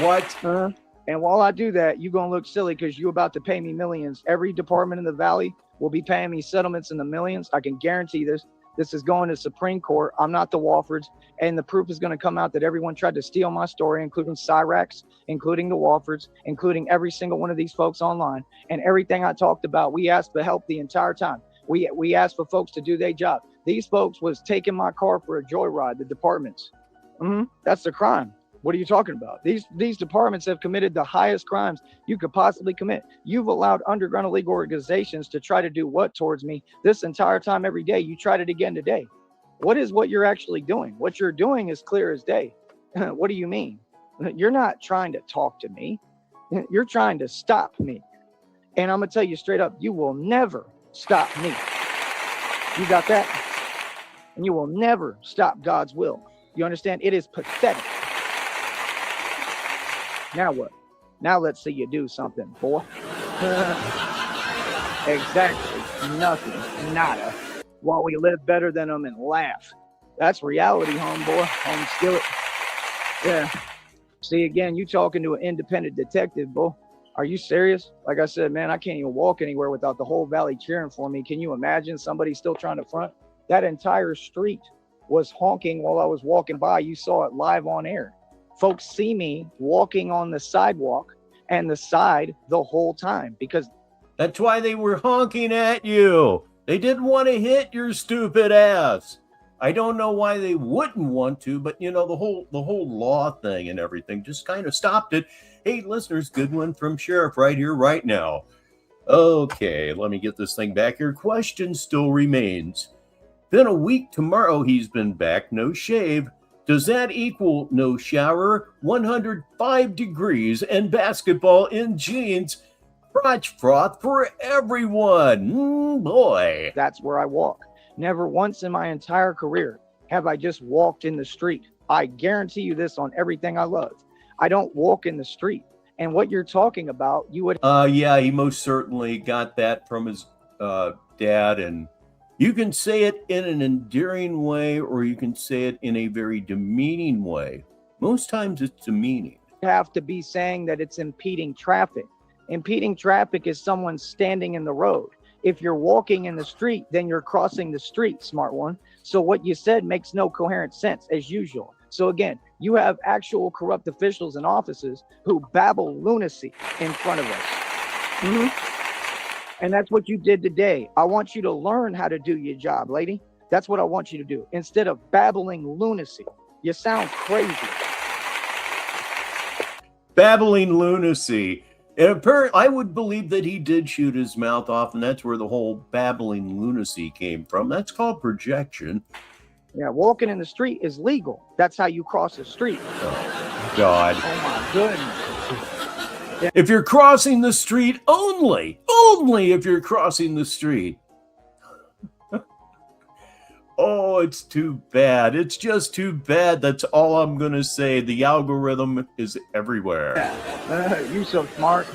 What? And while I do that, you're going to look silly because you're about to pay me millions. Every department in the Valley will be paying me settlements in the millions. I can guarantee this. This is going to Supreme Court. I'm not the Wofford's. And the proof is going to come out that everyone tried to steal my story, including Cyrax, including the Wofford's, including every single one of these folks online. And everything I talked about, we asked for help the entire time. We asked for folks to do their job. These folks was taking my car for a joyride, the departments. That's the crime. What are you talking about? These departments have committed the highest crimes you could possibly commit. You've allowed underground illegal organizations to try to do what towards me this entire time every day. You tried it again today. What is what you're actually doing? What you're doing is clear as day. What do you mean? You're not trying to talk to me. You're trying to stop me. And I'm going to tell you straight up, you will never stop me. You got that? And you will never stop God's will. You understand? It is pathetic. Now what? Now let's see you do something, boy. Exactly. Nothing. Nada. While we live better than them and laugh. That's reality, homeboy. Home skillet. Yeah. See, again, you talking to an independent detective, boy. Are you serious? Like I said, man, I can't even walk anywhere without the whole valley cheering for me. Can you imagine somebody still trying to front? That entire street was honking while I was walking by. You saw it live on air. Folks see me walking on the sidewalk and the side the whole time because That's why they were honking at you. They didn't want to hit your stupid ass. I don't know why they wouldn't want to, but you know, the whole law thing and everything just kind of stopped it. Hey, listeners, good one from Sheriff right here, right now. Okay, let me get this thing back here. Question still remains. Been a week tomorrow he's been back, no shave. Does that equal no shower, 105 degrees, and basketball in jeans? Crotch froth for everyone. Boy. that's where I walk. Never once in my entire career have I just walked in the street. I guarantee you this on everything I love. I don't walk in the street. And what you're talking about, you would Yeah, he most certainly got that from his dad, and you can say it in an endearing way or you can say it in a very demeaning way. Most times it's demeaning. have to be saying that it's impeding traffic. Impeding traffic is someone standing in the road. If you're walking in the street, then you're crossing the street, smart one. So what you said makes no coherent sense as usual. So again, you have actual corrupt officials in offices who babble lunacy in front of us. And that's what you did today. I want you to learn how to do your job, lady. That's what I want you to do. Instead of babbling lunacy. You sound crazy. Babbling lunacy. And apparently, I would believe that he did shoot his mouth off, and that's where the whole babbling lunacy came from. That's called projection. Yeah, walking in the street is legal. That's how you cross the street. Oh, God. Oh, my goodness. If you're crossing the street, only if you're crossing the street. Oh, it's too bad. It's just too bad. That's all I'm going to say. The algorithm is everywhere. You so smart.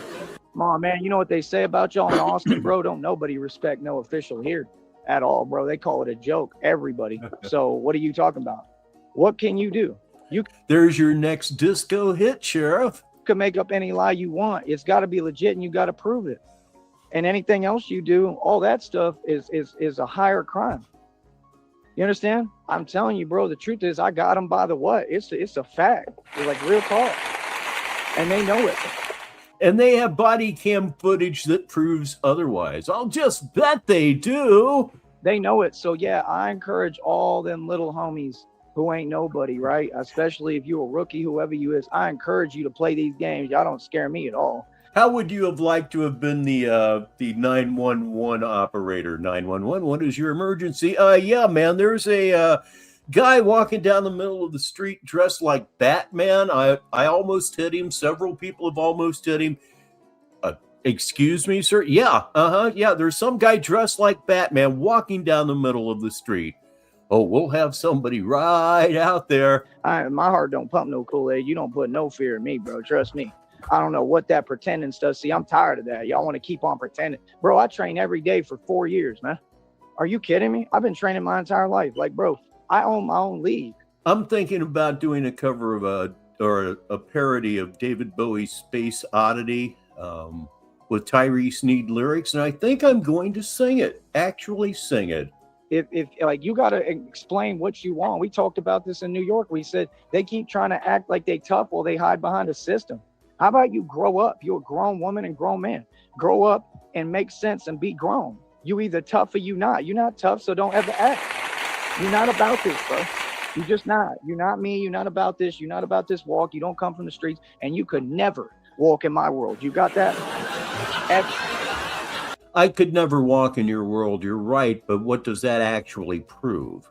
Come on, man. You know what they say about y'all in Austin, bro? Don't nobody respect no official here at all, bro. They call it a joke, everybody. So what are you talking about? What can you do? There's your next disco hit, Sheriff. You can make up any lie you want. It's got to be legit and you got to prove it. And anything else you do, all that stuff is a higher crime. You understand? I'm telling you, bro, the truth is I got them by the what? It's a fact. It's like real talk. And they know it. And they have body cam footage that proves otherwise. I'll just bet they do. They know it. So yeah, I encourage all them little homies who ain't nobody, right? Especially if you're a rookie, whoever you is, I encourage you to play these games. Y'all don't scare me at all. How would you have liked to have been the 911 operator? 911, what is your emergency? Yeah, man, there's a guy walking down the middle of the street dressed like Batman. I almost hit him. Several people have almost hit him. Excuse me, sir? Yeah, yeah, there's some guy dressed like Batman walking down the middle of the street. Oh, we'll have somebody right out there. My heart don't pump no Kool-Aid. You don't put no fear in me, bro. Trust me. I don't know what that pretending stuff. See, I'm tired of that. Y'all want to keep on pretending. Bro, I train every day for 4 years, man. Are you kidding me? I've been training my entire life. Like, bro, I own my own league. I'm thinking about doing a cover of a parody of David Bowie's Space Oddity with Tyree Sneed lyrics, and I think I'm going to sing it. Actually sing it. If like you got to explain what you want. We talked about this in New York. We said they keep trying to act like they tough while they hide behind a system. How about you grow up? You're a grown woman and grown man. Grow up and make sense and be grown. You either tough or you not. You're not tough, so don't ever act. You're not about this, bro. You're just not. You're not me. You're not about this. You're not about this walk. You don't come from the streets, and you could never walk in my world. You got that? I could never walk in your world. You're right, but what does that actually prove?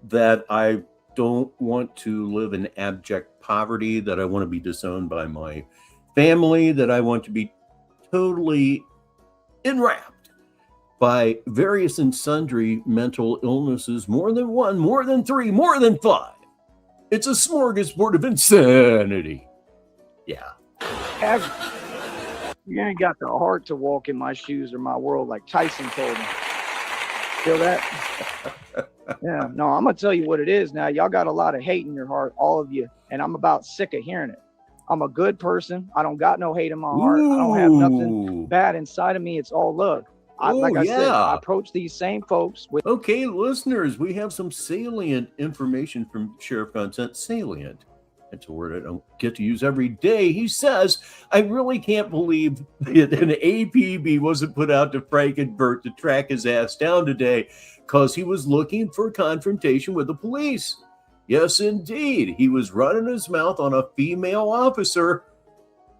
That I don't want to live in abject poverty, that I want to be disowned by my family, that I want to be totally enwrapped by various and sundry mental illnesses, more than one, more than three, more than five. It's a smorgasbord of insanity. Yeah. You ain't got the heart to walk in my shoes or my world like Tyson told me. Feel that? Yeah. No, I'm going to tell you what it is now. Y'all got a lot of hate in your heart, all of you. And I'm about sick of hearing it. I'm a good person. I don't got no hate in my heart. I don't have nothing bad inside of me. It's all love. Like I said, I approach these same folks with... Okay, listeners, we have some salient information from Sheriff Consent. Salient. That's a word I don't get to use every day. He says, I really can't believe that an APB wasn't put out to Frankenbert to track his ass down today because he was looking for confrontation with the police. Yes, indeed. He was running his mouth on a female officer.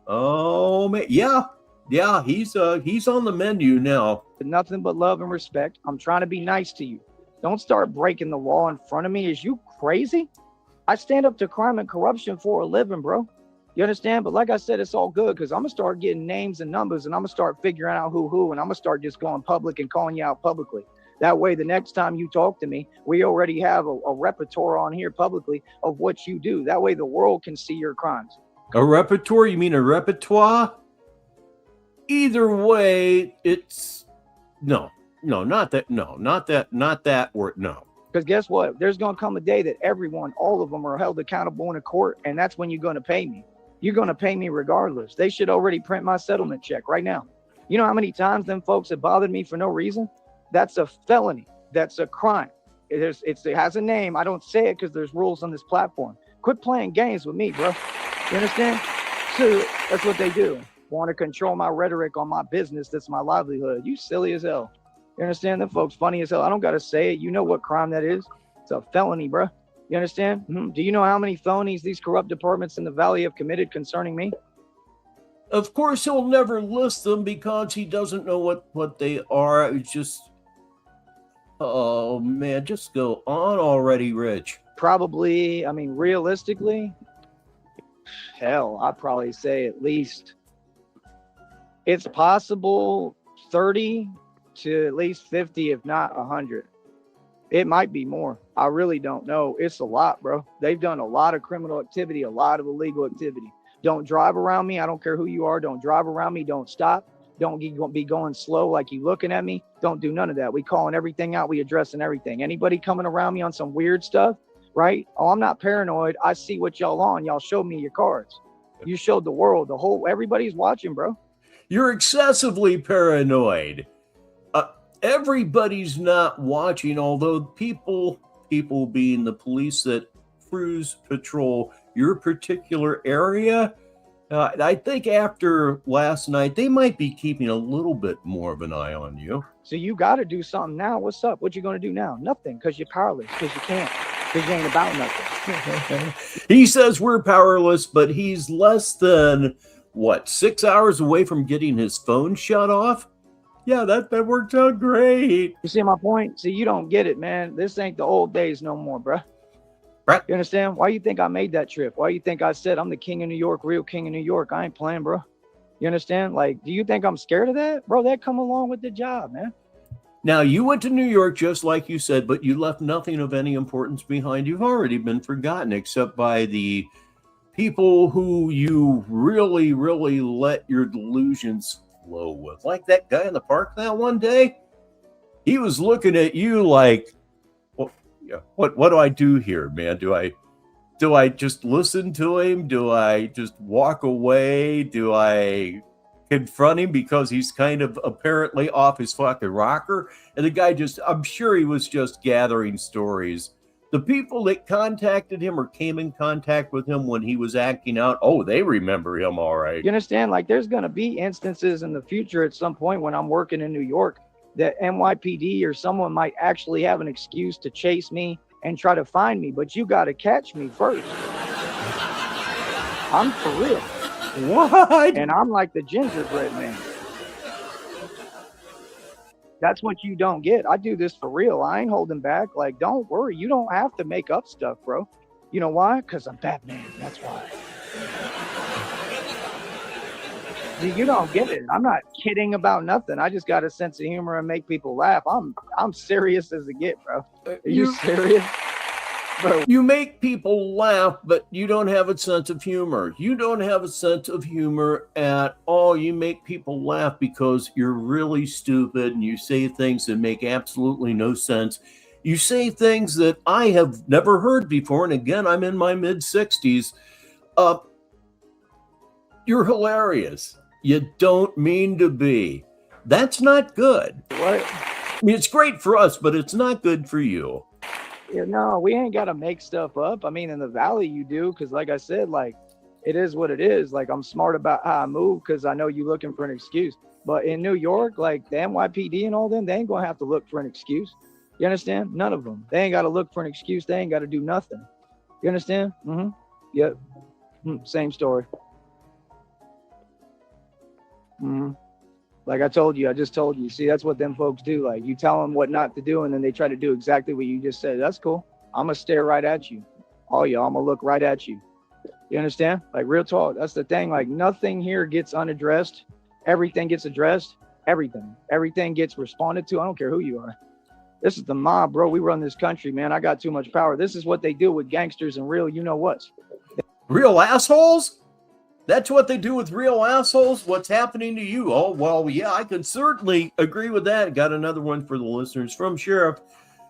Oh, man. Yeah, he's on the menu now. Nothing but love and respect. I'm trying to be nice to you. Don't start breaking the law in front of me. Is you crazy? I stand up to crime and corruption for a living, bro. You understand? But like I said, it's all good because I'm going to start getting names and numbers and I'm going to start figuring out who, and I'm going to start just going public and calling you out publicly. That way, the next time you talk to me, we already have a repertoire on here publicly of what you do. That way, the world can see your crimes. A repertoire? You mean a repertoire? Either way, it's not that word. No. Because guess what? There's going to come a day that everyone, all of them are held accountable in a court. And that's when you're going to pay me. You're going to pay me regardless. They should already print my settlement check right now. You know how many times them folks have bothered me for no reason? That's a felony. That's a crime. It has a name. I don't say it because there's rules on this platform. Quit playing games with me, bro. You understand? So that's what they do. Want to control my rhetoric on my business. That's my livelihood. You silly as hell. You understand? Them folks funny as hell. I don't got to say it. You know what crime that is. It's a felony, bro. You understand? Do you know how many felonies these corrupt departments in the valley have committed concerning me? Of course, he'll never list them because he doesn't know what they are. It's just, oh, man, just go on already, Rich. Probably, I mean, realistically, hell, I'd probably say at least it's possible 30 to at least 50, if not 100. It might be more. I really don't know. It's a lot, bro. They've done a lot of criminal activity, a lot of illegal activity. Don't drive around me. I don't care who you are. Don't drive around me. Don't stop. Don't be going slow like you looking at me. Don't do none of that. We calling everything out. We addressing everything. Anybody coming around me on some weird stuff, right? Oh, I'm not paranoid. I see what y'all on. Y'all showed me your cards. You showed the world, everybody's watching, bro. You're excessively paranoid. Everybody's not watching, although people being the police that cruise patrol your particular area, I think after last night, they might be keeping a little bit more of an eye on you. So you got to do something now. What's up? What you going to do now? Nothing, because you're powerless, because you can't, because you ain't about nothing. He says we're powerless, but he's less than, 6 hours away from getting his phone shut off? Yeah, that worked out great. You see my point? See, you don't get it, man. This ain't the old days no more, bro. Right. You understand? Why you think I made that trip? Why you think I said I'm the king of New York, real king of New York? I ain't playing, bro. You understand? Like, do you think I'm scared of that? Bro, that come along with the job, man. Now, you went to New York just like you said, but you left nothing of any importance behind. You've already been forgotten except by the people who you really, really let your delusions flow with. Like that guy in the park that one day. He was looking at you like, what do I do here, man? Do I just listen to him? Do I just walk away? Do I confront him because he's kind of apparently off his fucking rocker? And the guy I'm sure he was just gathering stories. The people that contacted him or came in contact with him when he was acting out, they remember him all right. You understand? Like, there's going to be instances in the future at some point when I'm working in New York that NYPD or someone might actually have an excuse to chase me and try to find me, but you got to catch me first. I'm for real. What? And I'm like the gingerbread man. That's what you don't get. I do this for real. I ain't holding back. Like, don't worry. You don't have to make up stuff, bro. You know why? Because I'm Batman. That's why. You don't get it. I'm not kidding about nothing. I just got a sense of humor and make people laugh. I'm serious as it get, bro. Are you serious? Bro. You make people laugh, but you don't have a sense of humor. You don't have a sense of humor at all. You make people laugh because you're really stupid and you say things that make absolutely no sense. You say things that I have never heard before. And again, I'm in my mid-60s. You're hilarious. You don't mean to be. That's not good. What? I mean, it's great for us, but it's not good for you. Yeah, no, we ain't got to make stuff up. I mean, in the Valley, you do, because like I said, like, it is what it is. Like, I'm smart about how I move because I know you looking for an excuse. But in New York, like, the NYPD and all them, they ain't going to have to look for an excuse. You understand? None of them. They ain't got to look for an excuse. They ain't got to do nothing. You understand? Mm-hmm. Yep. Same story. Mm-hmm. Like I told you, I just told you. See, that's what them folks do. Like, you tell them what not to do, and then they try to do exactly what you just said. That's cool. I'm going to stare right at you. All y'all, I'm going to look right at you. You understand? Like, real talk. That's the thing. Like, nothing here gets unaddressed. Everything gets addressed. Everything. Everything gets responded to. I don't care who you are. This is the mob, bro. We run this country, man. I got too much power. This is what they do with gangsters and real you-know-whats. Real assholes? That's what they do with real assholes? What's happening to you? Oh, well, yeah, I can certainly agree with that. Got another one for the listeners from Sheriff.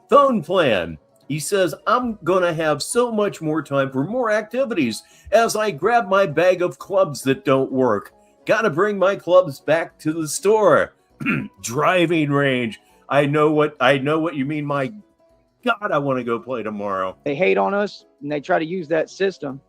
Phone plan. He says, I'm going to have so much more time for more activities as I grab my bag of clubs that don't work. Got to bring my clubs back to the store. Driving range. I know what you mean. My God, I want to go play tomorrow. They hate on us, and they try to use that system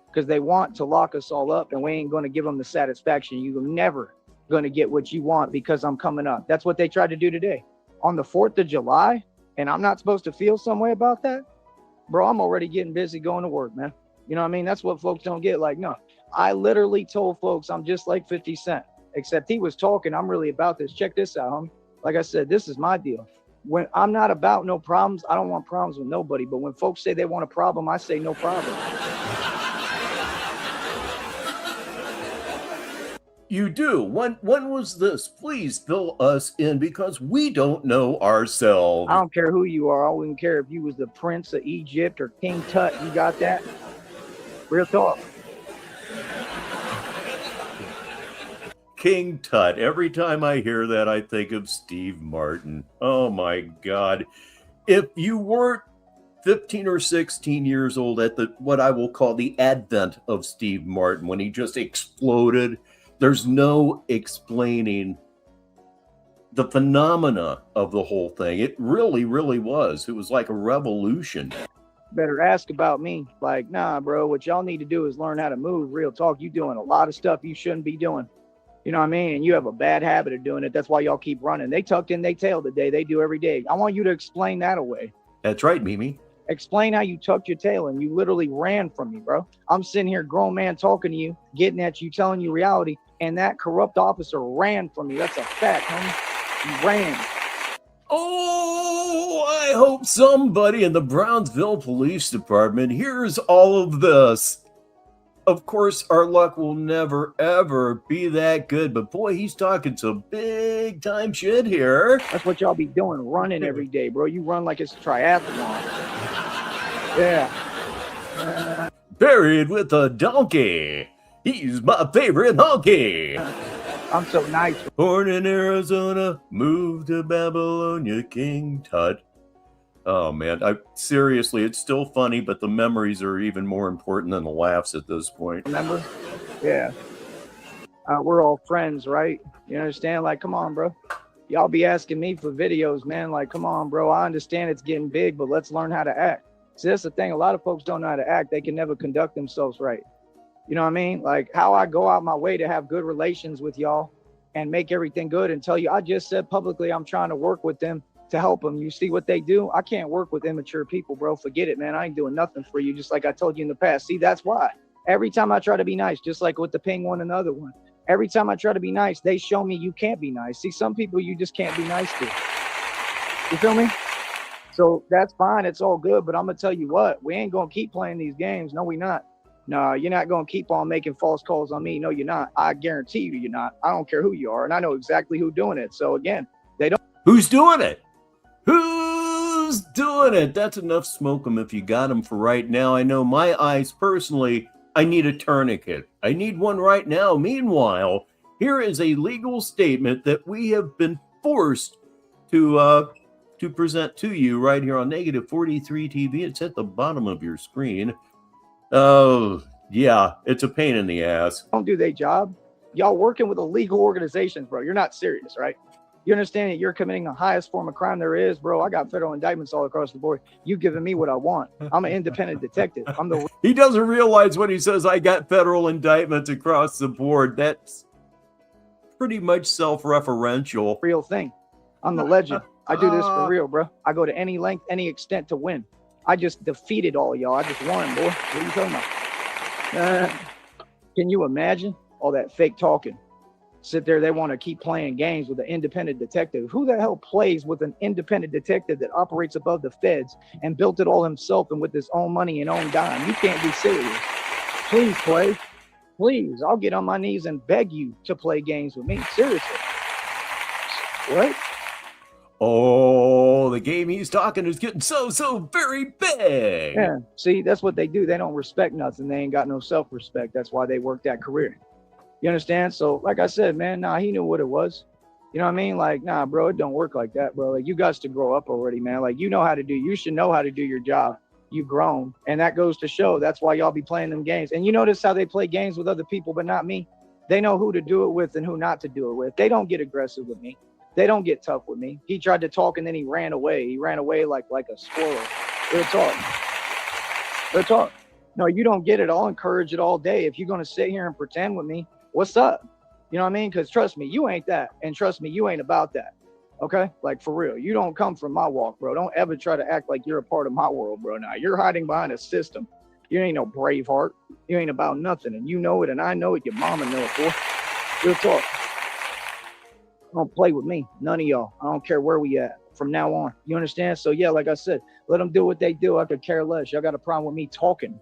because they want to lock us all up, and we ain't going to give them the satisfaction. You're never going to get what you want because I'm coming up. That's what they tried to do today. On the 4th of July, and I'm not supposed to feel some way about that? Bro, I'm already getting busy going to work, man. You know what I mean? That's what folks don't get. Like, no, I literally told folks I'm just like 50 Cent, except he was talking. I'm really about this. Check this out, homie. Like I said, this is my deal. When I'm not about no problems, I don't want problems with nobody. But when folks say they want a problem, I say no problem. You do. When was this? Please fill us in because we don't know ourselves. I don't care who you are. I wouldn't care if you was the Prince of Egypt or King Tut. You got that? Real talk. King Tut. Every time I hear that, I think of Steve Martin. Oh my God. If you weren't 15 or 16 years old at the what I will call the advent of Steve Martin, when he just exploded, there's no explaining the phenomena of the whole thing. It really, really was. It was like a revolution. Better ask about me. Like, nah, bro, what y'all need to do is learn how to move. Real talk. You doing a lot of stuff you shouldn't be doing. You know what I mean? And you have a bad habit of doing it. That's why y'all keep running. They tucked in their tail today. They do every day. I want you to explain that away. That's right, Mimi. Explain how you tucked your tail and you literally ran from me, bro. I'm sitting here, grown man, talking to you, getting at you, telling you reality, and that corrupt officer ran from me. That's a fact, homie. He ran. Oh, I hope somebody in the Brownsville Police Department hears all of this. Of course, our luck will never, ever be that good. But boy, he's talking some big time shit here. That's what y'all be doing, running every day, bro. You run like it's a triathlon. Yeah. Buried with a donkey. He's my favorite honky. I'm so nice. Born in Arizona, moved to Babylonia, King Tut. Oh man, seriously, it's still funny, but the memories are even more important than the laughs at this point. Remember? Yeah. We're all friends, right? You understand? Like, come on, bro. Y'all be asking me for videos, man. Like, come on, bro. I understand it's getting big, but let's learn how to act. See, that's the thing. A lot of folks don't know how to act. They can never conduct themselves right. You know what I mean? Like, how I go out my way to have good relations with y'all and make everything good and tell you, I just said publicly I'm trying to work with them to help them. You see what they do? I can't work with immature people, bro. Forget it, man. I ain't doing nothing for you, just like I told you in the past. See, that's why. Every time I try to be nice, just like with the ping one and the other one, every time I try to be nice, they show me you can't be nice. See, some people you just can't be nice to. You feel me? So that's fine. It's all good. But I'm going to tell you what, we ain't going to keep playing these games. No, we not. No, you're not going to keep on making false calls on me. No, you're not. I guarantee you're not. I don't care who you are. And I know exactly who's doing it. So again, they don't. Who's doing it? Who's doing it? That's enough smoke 'em if you got 'em for right now. I know my eyes personally, I need a tourniquet. I need one right now. Meanwhile, here is a legal statement that we have been forced to present to you right here on Negative 43 TV. It's at the bottom of your screen. Oh, yeah, it's a pain in the ass. Don't do their job. Y'all working with illegal organizations, bro. You're not serious, right? You understand that you're committing the highest form of crime there is, bro. I got federal indictments all across the board. You giving me what I want. I'm an independent detective. I'm the. He doesn't realize when he says I got federal indictments across the board. That's pretty much self-referential. Real thing. I'm the legend. I do this for real, bro. I go to any length, any extent to win. I just defeated all y'all. I just won, boy. What are you talking about? Can you imagine all that fake talking? Sit there, they want to keep playing games with an independent detective. Who the hell plays with an independent detective that operates above the feds and built it all himself and with his own money and own dime? You can't be serious. Please play. Please, I'll get on my knees and beg you to play games with me. Seriously. What? Oh, the game he's talking is getting so very big. Yeah, see, that's what they do. They don't respect nothing. They ain't got no self-respect. That's why they work that career. You understand? So, like I said, man, nah, he knew what it was. You know what I mean? Like, nah, bro, it don't work like that, bro. Like, you got to grow up already, man. Like, you know how to do. You should know how to do your job. You've grown, and that goes to show. That's why y'all be playing them games. And you notice how they play games with other people, but not me. They know who to do it with and who not to do it with. They don't get aggressive with me. They don't get tough with me. He tried to talk and then he ran away. He ran away like a squirrel. Real talk. Real talk. No, you don't get it. I'll encourage it all day. If you're going to sit here and pretend with me, what's up? You know what I mean? Because trust me, you ain't that. And trust me, you ain't about that. Okay? Like, for real. You don't come from my walk, bro. Don't ever try to act like you're a part of my world, bro. Now, you're hiding behind a system. You ain't no Braveheart. You ain't about nothing. And you know it, and I know it. Your mama know it, boy. Real talk. Don't play with me. None of y'all. I don't care where we at from now on. You understand? So, yeah, like I said, let them do what they do. I could care less. Y'all got a problem with me talking.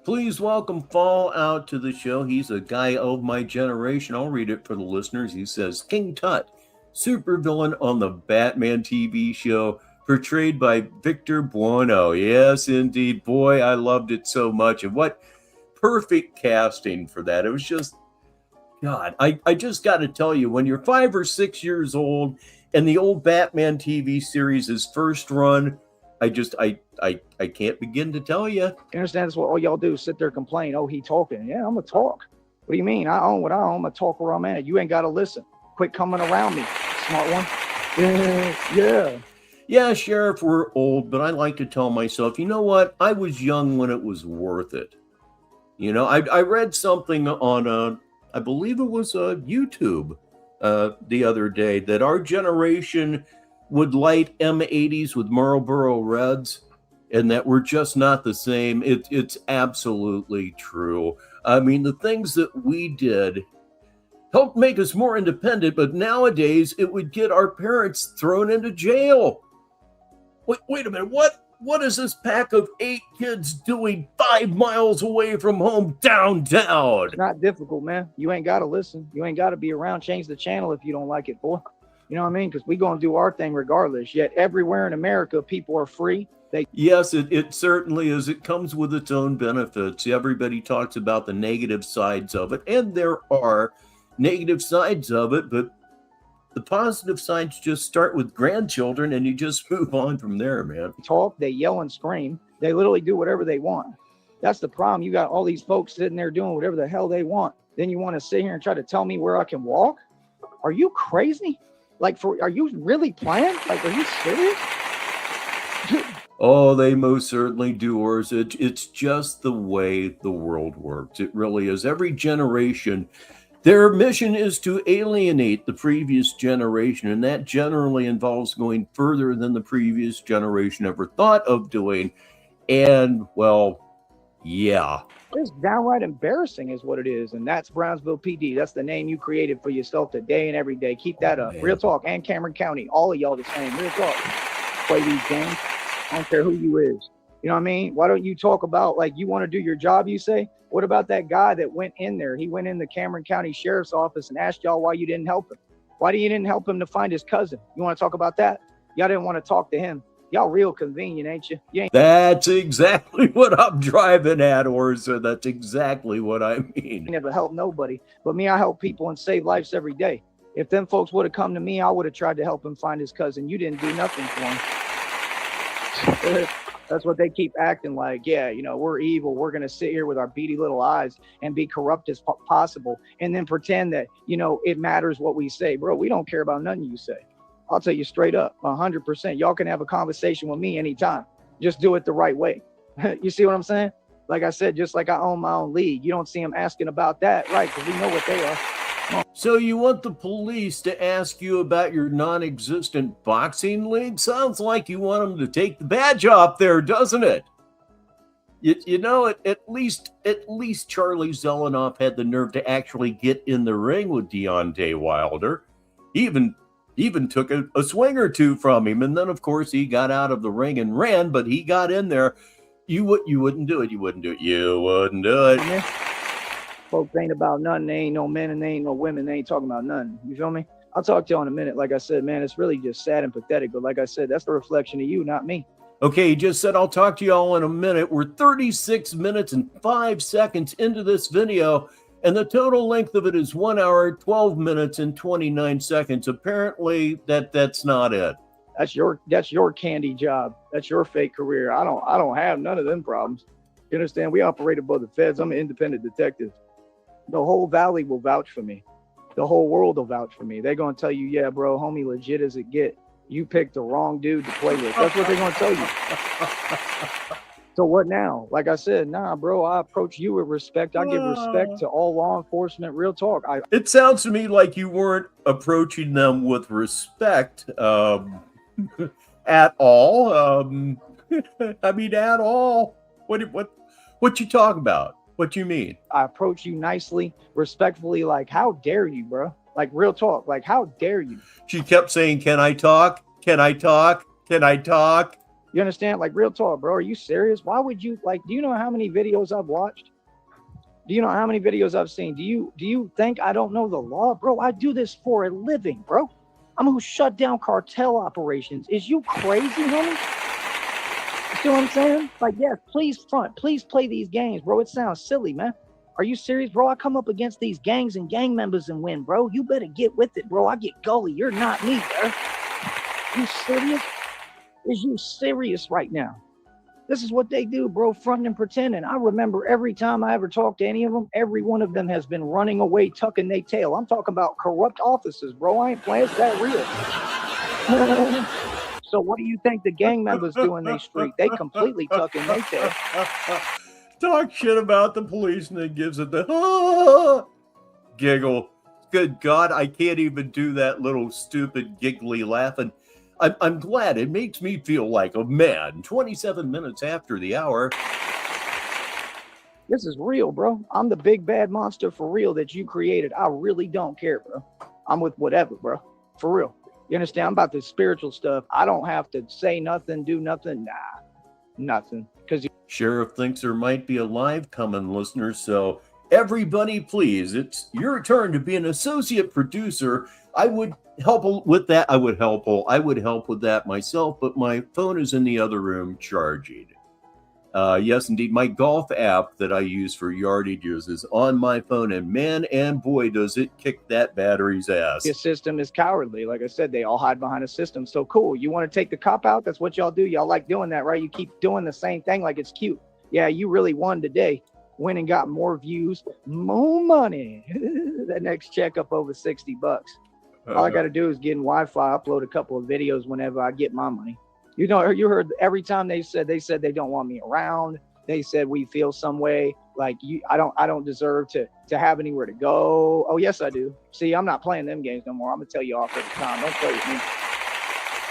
Please welcome Fallout to the show. He's a guy of my generation. I'll read it for the listeners. He says, King Tut, supervillain on the Batman TV show, portrayed by Victor Buono. Yes, indeed. Boy, I loved it so much. And what perfect casting for that. It was just, God, I just got to tell you, when you're 5 or 6 years old and the old Batman TV series is first run, I can't begin to tell you. You understand? That's what all y'all do. Sit there, complain. Oh, he talking. Yeah, I'm going to talk. What do you mean? I own what I own. I'm going to talk where I'm at. You ain't got to listen. Quit coming around me. Smart one. Yeah. Yeah, Sheriff, we're old, but I like to tell myself, you know what? I was young when it was worth it. You know, I read something on I believe it was YouTube the other day, that our generation would light M80s with Marlboro Reds, and that we're just not the same. It's absolutely true. I mean, the things that we did helped make us more independent, but nowadays it would get our parents thrown into jail. Wait a minute, what is this pack of 8 kids doing 5 miles away from home downtown? It's not difficult, man. You ain't got to listen. You ain't got to be around. Change the channel if you don't like it, boy. You know what I mean? Because we're going to do our thing regardless. Yet everywhere in America, people are free. Yes, it certainly is. It comes with its own benefits. Everybody talks about the negative sides of it, and there are negative sides of it, but the positive sides just start with grandchildren, and you just move on from there, man. Talk, they yell and scream. They literally do whatever they want. That's the problem. You got all these folks sitting there doing whatever the hell they want. Then you want to sit here and try to tell me where I can walk? Are you crazy? Like, are you really playing? Like, are you serious? Oh, they most certainly do, or it's just the way the world works. It really is. Every generation, their mission is to alienate the previous generation, and that generally involves going further than the previous generation ever thought of doing. And, well, yeah. It's downright embarrassing is what it is, and that's Brownsville PD. That's the name you created for yourself today and every day. Keep that up. Man. Real talk. And Cameron County. All of y'all the same. Real talk. play these games. I don't care who you is. You know what I mean? Why don't you talk about, like, you want to do your job, you say? What about that guy that went in there? He went in the Cameron County Sheriff's Office and asked y'all why you didn't help him. Why you didn't help him to find his cousin? You want to talk about that? Y'all didn't want to talk to him. Y'all real convenient, ain't you? That's exactly what I'm driving at, Orza. That's exactly what I mean. You never help nobody. But me, I help people and save lives every day. If them folks would have come to me, I would have tried to help him find his cousin. You didn't do nothing for him. That's what they keep acting like. Yeah, you know, we're evil. We're going to sit here with our beady little eyes and be corrupt as possible and then pretend that, you know, it matters what we say. Bro, we don't care about nothing you say. I'll tell you straight up, 100%. Y'all can have a conversation with me anytime. Just do it the right way. You see what I'm saying? Like I said, just like I own my own league. You don't see them asking about that, right? Because we know what they are. So you want the police to ask you about your non-existent boxing league? Sounds like you want them to take the badge off there, doesn't it? You know, at least Charlie Zelenoff had the nerve to actually get in the ring with Deontay Wilder. He even took a swing or two from him, and then of course he got out of the ring and ran. But he got in there. You wouldn't do it. You wouldn't do it. You wouldn't do it. Yeah. Folks ain't about nothing. They ain't no men and they ain't no women. They ain't talking about nothing. You feel me? I'll talk to you in a minute. Like I said, man, it's really just sad and pathetic. But like I said, that's a reflection of you, not me. Okay, he just said, I'll talk to you all in a minute. We're 36 minutes and 5 seconds into this video, and the total length of it is 1 hour, 12 minutes, and 29 seconds. Apparently, that's not it. That's your candy job. That's your fake career. I don't have none of them problems. You understand? We operate above the feds. I'm an independent detective. The whole valley will vouch for me. The whole world will vouch for me. They're going to tell you, yeah, bro, homie, legit as it get. You picked the wrong dude to play with. That's what they're going to tell you. So what now? Like I said, nah, bro, I approach you with respect. I give respect to all law enforcement. Real talk. It sounds to me like you weren't approaching them with respect at all. I mean, at all. What you talk about? What you mean? I approach you nicely, respectfully, like, how dare you, bro? Like, real talk. Like, how dare you? She kept saying, can I talk? Can I talk? Can I talk? You understand? Like, real talk, bro. Are you serious? Why would you, like, do you know how many videos I've watched? Do you know how many videos I've seen? Do you think I don't know the law? Bro, I do this for a living, bro. I'm who shut down cartel operations. Is you crazy, homie? You see what I'm saying? Like, yes, please front. Please play these games, bro. It sounds silly, man. Are you serious, bro? I come up against these gangs and gang members and win, bro. You better get with it, bro. I get gully. You're not me, bro. You serious? Is you serious right now? This is what they do, bro, fronting and pretending. I remember every time I ever talked to any of them, every one of them has been running away, tucking their tail. I'm talking about corrupt officers, bro. I ain't playing. It's that real. So what do you think the gang members do in their street? They completely tucking their tail. Talk shit about the police and then gives it the giggle. Good God, I can't even do that little stupid giggly laughing. I'm glad. It makes me feel like a man. 27 minutes after the hour. This is real, bro. I'm the big bad monster for real that you created. I really don't care, bro. I'm with whatever, bro. For real. You understand? I'm about the spiritual stuff. I don't have to say nothing, do nothing. Nah, nothing. Because Sheriff thinks there might be a live coming, listeners. So everybody, please, it's your turn to be an associate producer. I would help with that. I would help with that myself, but my phone is in the other room charging. Yes, indeed. My golf app that I use for yardages is on my phone, and man and boy, does it kick that battery's ass. your system is cowardly. Like I said, they all hide behind a system. So cool. You want to take the cop out? That's what y'all do. Y'all like doing that, right? You keep doing the same thing like it's cute. Yeah, you really won today. Went and got more views, more money. That next check up over $60. All I got to do is get in Wi-Fi, upload a couple of videos whenever I get my money. You know, you heard every time they said they don't want me around. They said we feel some way like I don't deserve to have anywhere to go. Oh yes, I do. See, I'm not playing them games no more. I'm gonna tell you off at the time. Don't play with me.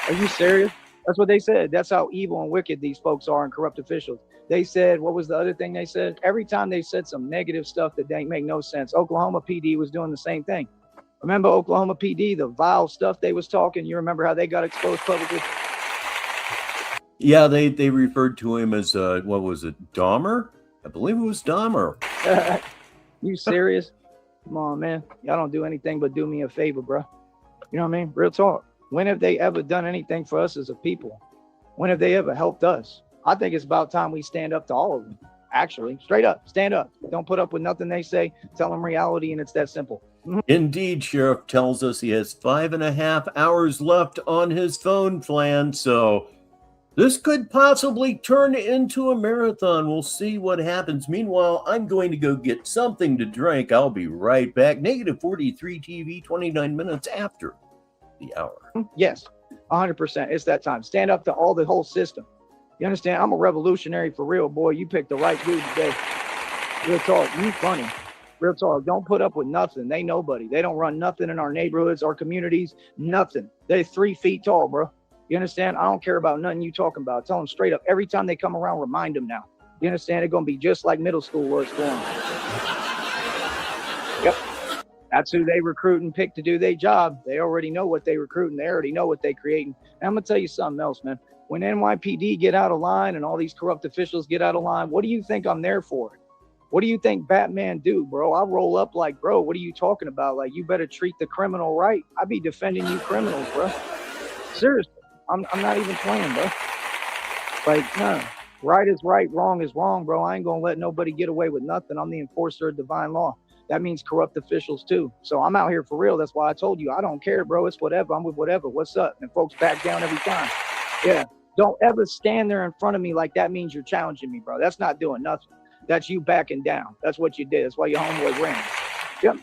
Are you serious? That's what they said. That's how evil and wicked these folks are and corrupt officials. They said, what was the other thing they said? Every time they said some negative stuff that didn't make no sense. Oklahoma PD was doing the same thing. Remember Oklahoma PD, the vile stuff they was talking? You remember how they got exposed publicly? Yeah, they referred to him as what was it, Dahmer? I believe it was Dahmer. You serious? Come on, man. Y'all don't do anything but do me a favor, bro. You know what I mean? Real talk. When have they ever done anything for us as a people? When have they ever helped us? I think it's about time we stand up to all of them. Actually, straight up, stand up. Don't put up with nothing they say. Tell them reality, and it's that simple. Indeed, Sheriff tells us he has 5.5 hours left on his phone plan, so this could possibly turn into a marathon. We'll see what happens. Meanwhile, I'm going to go get something to drink. I'll be right back. Negative 43 TV, 29 minutes after the hour. Yes, 100%. It's that time. Stand up to the whole system. You understand? I'm a revolutionary for real, boy. You picked the right dude today. Real talk. You funny. Real talk. Don't put up with nothing. They nobody. They don't run nothing in our neighborhoods, our communities. Nothing. They're 3 feet tall, bro. You understand? I don't care about nothing you talking about. Tell them straight up. Every time they come around, remind them now. You understand? It's going to be just like middle school was going. Yep. That's who they recruit and pick to do their job. They already know what they recruiting. They already know what they creating. And I'm going to tell you something else, man. When NYPD get out of line and all these corrupt officials get out of line, what do you think I'm there for? What do you think Batman do, bro? I roll up like, bro, what are you talking about? Like, you better treat the criminal right. I be defending you criminals, bro. Seriously. I'm not even playing, bro. Like, no. Right is right, wrong is wrong, bro. I ain't gonna let nobody get away with nothing. I'm the enforcer of divine law. That means corrupt officials too. So I'm out here for real. That's why I told you, I don't care, bro. It's whatever. I'm with whatever. What's up? And folks back down every time. Yeah. Don't ever stand there in front of me like that means you're challenging me, bro. That's not doing nothing. That's you backing down. That's what you did. That's why your homeboy ran. Yep.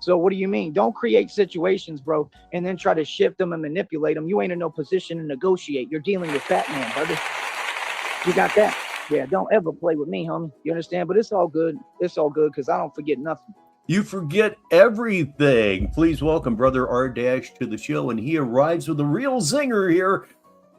So what do you mean? Don't create situations, bro, and then try to shift them and manipulate them. You ain't in no position to negotiate. You're dealing with Batman, brother. You got that? Yeah, don't ever play with me, homie. You understand? But it's all good. It's all good because I don't forget nothing. You forget everything. Please welcome Brother R Dash to the show, and he arrives with a real zinger here.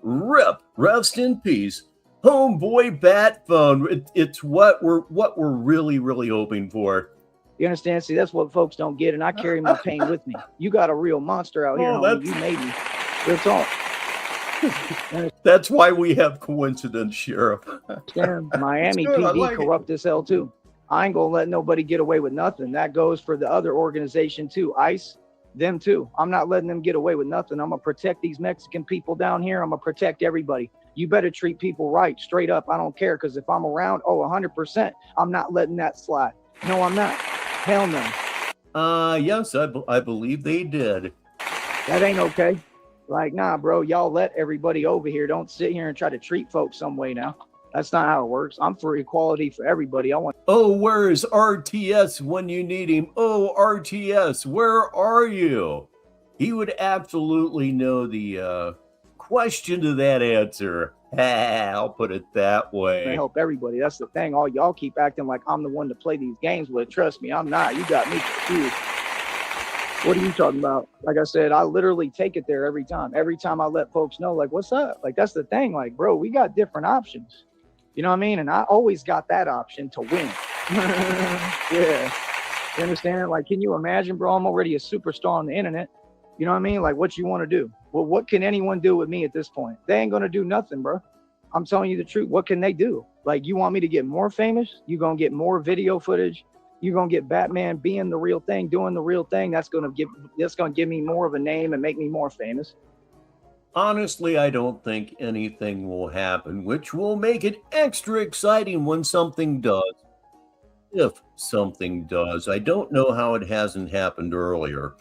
Rip, rest in peace, homeboy Bat Phone. It's what we're really hoping for. You understand? See, that's what folks don't get, and I carry my pain with me. You got a real monster out here, homie. You made me. Real talk. That's why we have coincidence, Sheriff. Miami PD like corrupt as hell too. I ain't gonna let nobody get away with nothing. That goes for the other organization too. ICE, them too. I'm not letting them get away with nothing. I'm gonna protect these Mexican people down here. I'm gonna protect everybody. You better treat people right, straight up. I don't care, because if I'm around, 100%, I'm not letting that slide. No, I'm not. Hell no. Yes, I believe they did. That ain't okay. Like, nah, bro, y'all let everybody over here. Don't sit here and try to treat folks some way now. That's not how it works. I'm for equality for everybody. I want. Oh, where is RTS when you need him? Oh, RTS, where are you? He would absolutely know the question to that answer. I'll put it that way. I help everybody. That's the thing. All y'all keep acting like I'm the one to play these games with. Trust me, I'm not. You got me confused. What are you talking about? Like I said, I literally take it there every time. Every time I let folks know, like, what's up? Like, that's the thing. Like, bro, we got different options. You know what I mean? And I always got that option to win. Yeah. You understand? Like, can you imagine, bro? I'm already a superstar on the internet. You know what I mean? Like, what you want to do? Well, what can anyone do with me at this point? They ain't going to do nothing, bro. I'm telling you the truth. What can they do? Like, you want me to get more famous? You're going to get more video footage. You're going to get Batman being the real thing, doing the real thing. That's going to give me more of a name and make me more famous. Honestly, I don't think anything will happen, which will make it extra exciting when something does. If something does. I don't know how it hasn't happened earlier.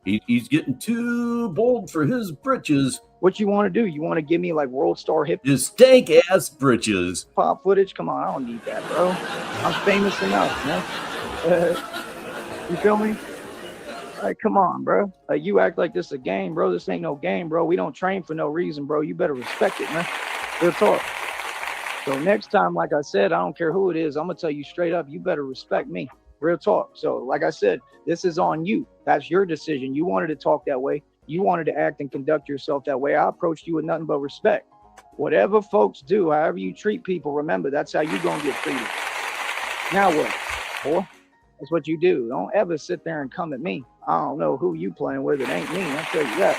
He's getting too bold for his britches. What you want to do? You want to give me like world star hip? His stank ass britches. Pop footage? Come on, I don't need that, bro. I'm famous enough, man. You feel me? Like, come on, bro. Like, you act like this a game, bro. This ain't no game, bro. We don't train for no reason, bro. You better respect it, man. Real talk. So next time, like I said, I don't care who it is. I'm going to tell you straight up, you better respect me. Real talk. So like I said, this is on you. That's your decision. You wanted to talk that way. You wanted to act and conduct yourself that way. I approached you with nothing but respect. Whatever folks do, however you treat people, remember, that's how you going to get treated. Now what, boy? That's what you do. Don't ever sit there and come at me. I don't know who you playing with. It ain't me. I'll tell you that.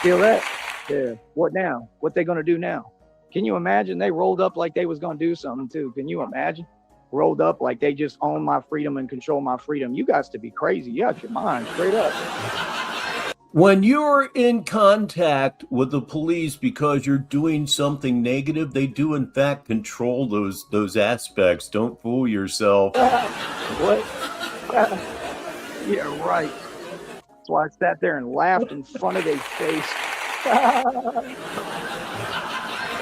Feel that? Yeah. What now? What they going to do now? Can you imagine? They rolled up like they was gonna do something too. Can you imagine? Rolled up like they just own my freedom and control my freedom. You guys to be crazy. You out your mind, straight up. When you're in contact with the police because you're doing something negative, they do in fact control those aspects. Don't fool yourself. What? Yeah, right. That's why I sat there and laughed in front of their face.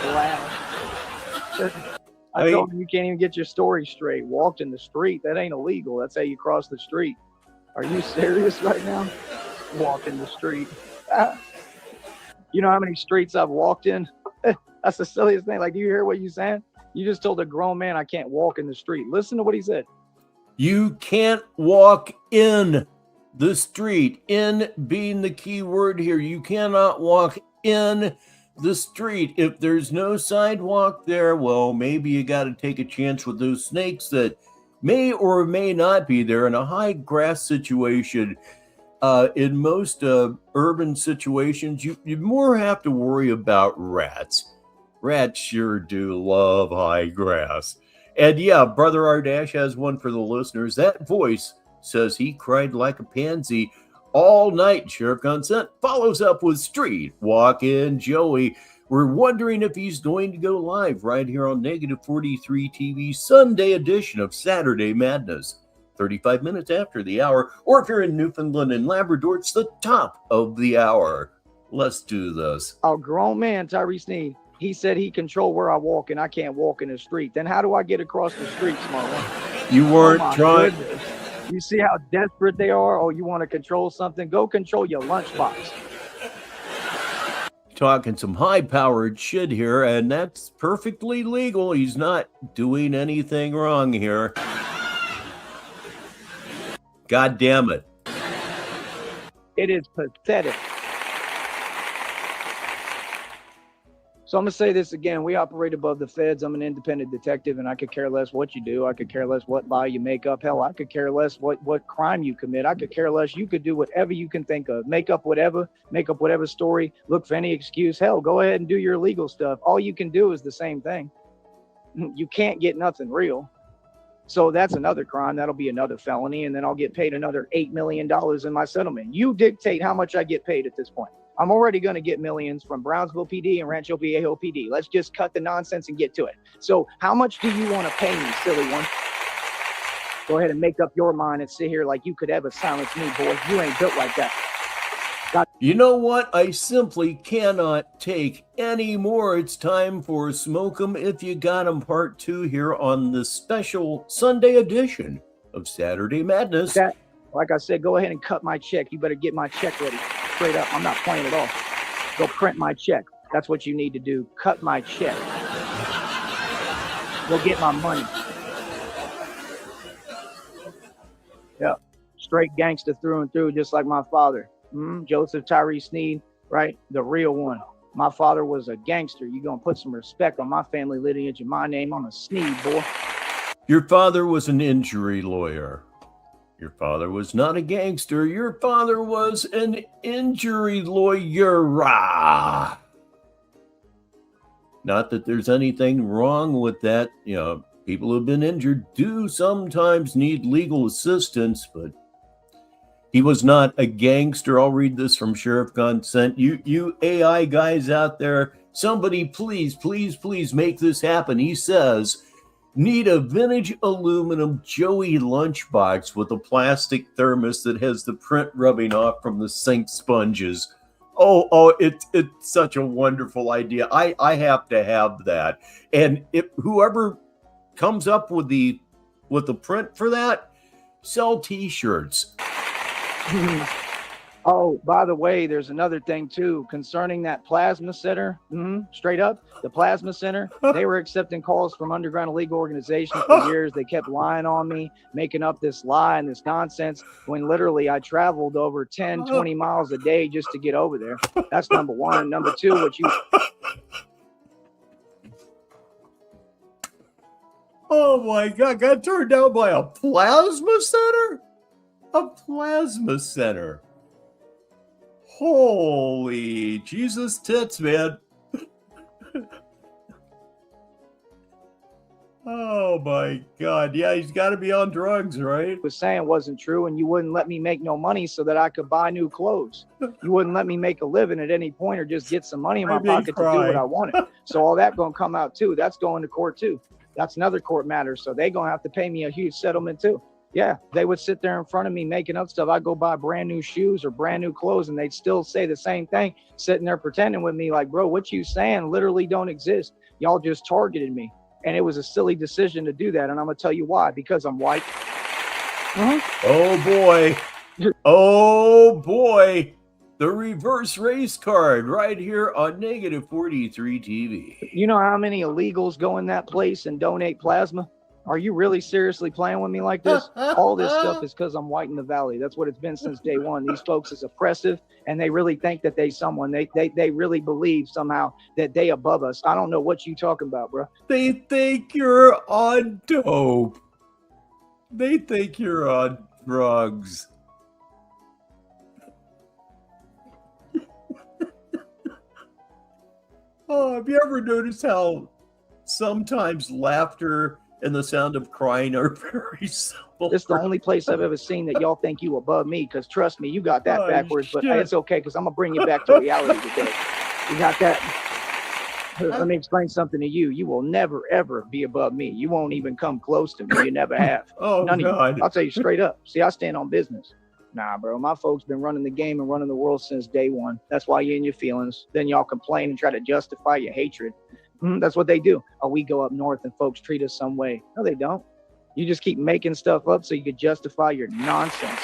Laughed. I told him, you can't even get your story straight. Walked in the street. That ain't illegal. That's how you cross the street. Are you serious right now? Walk in the street. You know how many streets I've walked in? That's the silliest thing. Like, do you hear what you saying? You just told a grown man I can't walk in the street. Listen to what he said. You can't walk in the street. In being the key word here. You cannot walk in the street. If there's no sidewalk there, well, maybe you got to take a chance with those snakes that may or may not be there in a high grass situation. In most urban situations, you more have to worry about rats. Rats sure do love high grass. And yeah, Brother Ardash has one for the listeners. That voice says he cried like a pansy all night. Sheriff Consent follows up with Street Walk-In Joey. We're wondering if he's going to go live right here on Negative 43 TV Sunday edition of Saturday Madness. 35 minutes after the hour, or if you're in Newfoundland and Labrador, it's the top of the hour. Let's do this. A grown man, Tyree Sneed, he said he control where I walk and I can't walk in the street. Then how do I get across the street, smart one? You weren't trying. Goodness. You see how desperate they are? Oh, you want to control something? Go control your lunchbox. Talking some high-powered shit here, and that's perfectly legal. He's not doing anything wrong here. God damn it. It is pathetic. So I'm going to say this again. We operate above the feds. I'm an independent detective, and I could care less what you do. I could care less what lie you make up. Hell, I could care less what crime you commit. I could care less. You could do whatever you can think of. Make up whatever story. Look for any excuse. Hell, go ahead and do your legal stuff. All you can do is the same thing. You can't get nothing real. So that's another crime. That'll be another felony. And then I'll get paid another $8 million in my settlement. You dictate how much I get paid at this point. I'm already going to get millions from Brownsville PD and Rancho Viejo PD. Let's just cut the nonsense and get to it. So how much do you want to pay me, silly one? Go ahead and make up your mind and sit here like you could ever silence me, boy. You ain't built like that. You know what? I simply cannot take any more. It's time for Smoke 'em If You Got 'em Part 2 here on the special Sunday edition of Saturday Madness. Like I said, go ahead and cut my check. You better get my check ready. Straight up. I'm not playing at all. Go print my check. That's what you need to do. Cut my check. Go get my money. Yeah. Straight gangster through and through, just like my father. Joseph Tyree Sneed, right? The real one. My father was a gangster. You're going to put some respect on my family lineage and my name. I'm a Sneed, boy. Your father was an injury lawyer. Your father was not a gangster. Your father was an injury lawyer. Not that there's anything wrong with that. You know, people who have been injured do sometimes need legal assistance, but he was not a gangster. I'll read this from Sheriff Consent. You AI guys out there, somebody please make this happen. He says, need a vintage aluminum Joey lunchbox with a plastic thermos that has the print rubbing off from the sink sponges. Oh, it's such a wonderful idea. I have to have that. And if whoever comes up with the print for that, sell t-shirts. Oh, by the way, there's another thing too concerning that plasma center. Straight up, the plasma center, they were accepting calls from underground illegal organizations for years. They kept lying on me, making up this lie and this nonsense when literally I traveled over 10, 20 miles a day just to get over there. That's number one. Number two, Oh my God, got turned down by a plasma center? A plasma center. Holy Jesus tits, man. Oh my God. Yeah, he's got to be on drugs, right? Was saying wasn't true, and you wouldn't let me make no money so that I could buy new clothes. You wouldn't let me make a living at any point or just get some money in my pocket to do what I wanted. So all that gonna come out too. That's going to court too. That's another court matter. So they gonna have to pay me a huge settlement too. Yeah, they would sit there in front of me making up stuff. I'd go buy brand new shoes or brand new clothes, and they'd still say the same thing, sitting there pretending with me like, bro, what you saying literally don't exist. Y'all just targeted me. And it was a silly decision to do that. And I'm going to tell you why. Because I'm white. Oh, boy. Oh, boy. The reverse race card right here on Negative 43 TV. You know how many illegals go in that place and donate plasma? Are you really seriously playing with me like this? All this stuff is because I'm white in the valley. That's what it's been since day one. These folks is oppressive, and they really think that they someone. They really believe somehow that they above us. I don't know what you talking about, bro. They think you're on dope. They think you're on drugs. Oh, have you ever noticed how sometimes laughter and the sound of crying are very similar? This is the only place I've ever seen that y'all think you above me, because trust me, you got that backwards, but it's okay, because I'm going to bring you back to reality today. You got that. Let me explain something to you. You will never, ever be above me. You won't even come close to me. You never have. Oh, none God. of you. I'll tell you straight up. See, I stand on business. Nah, bro, my folks been running the game and running the world since day one. That's why you're in your feelings. Then y'all complain and try to justify your hatred. That's what they do. Oh, we go up north and folks treat us some way. No, they don't. You just keep making stuff up so you can justify your nonsense.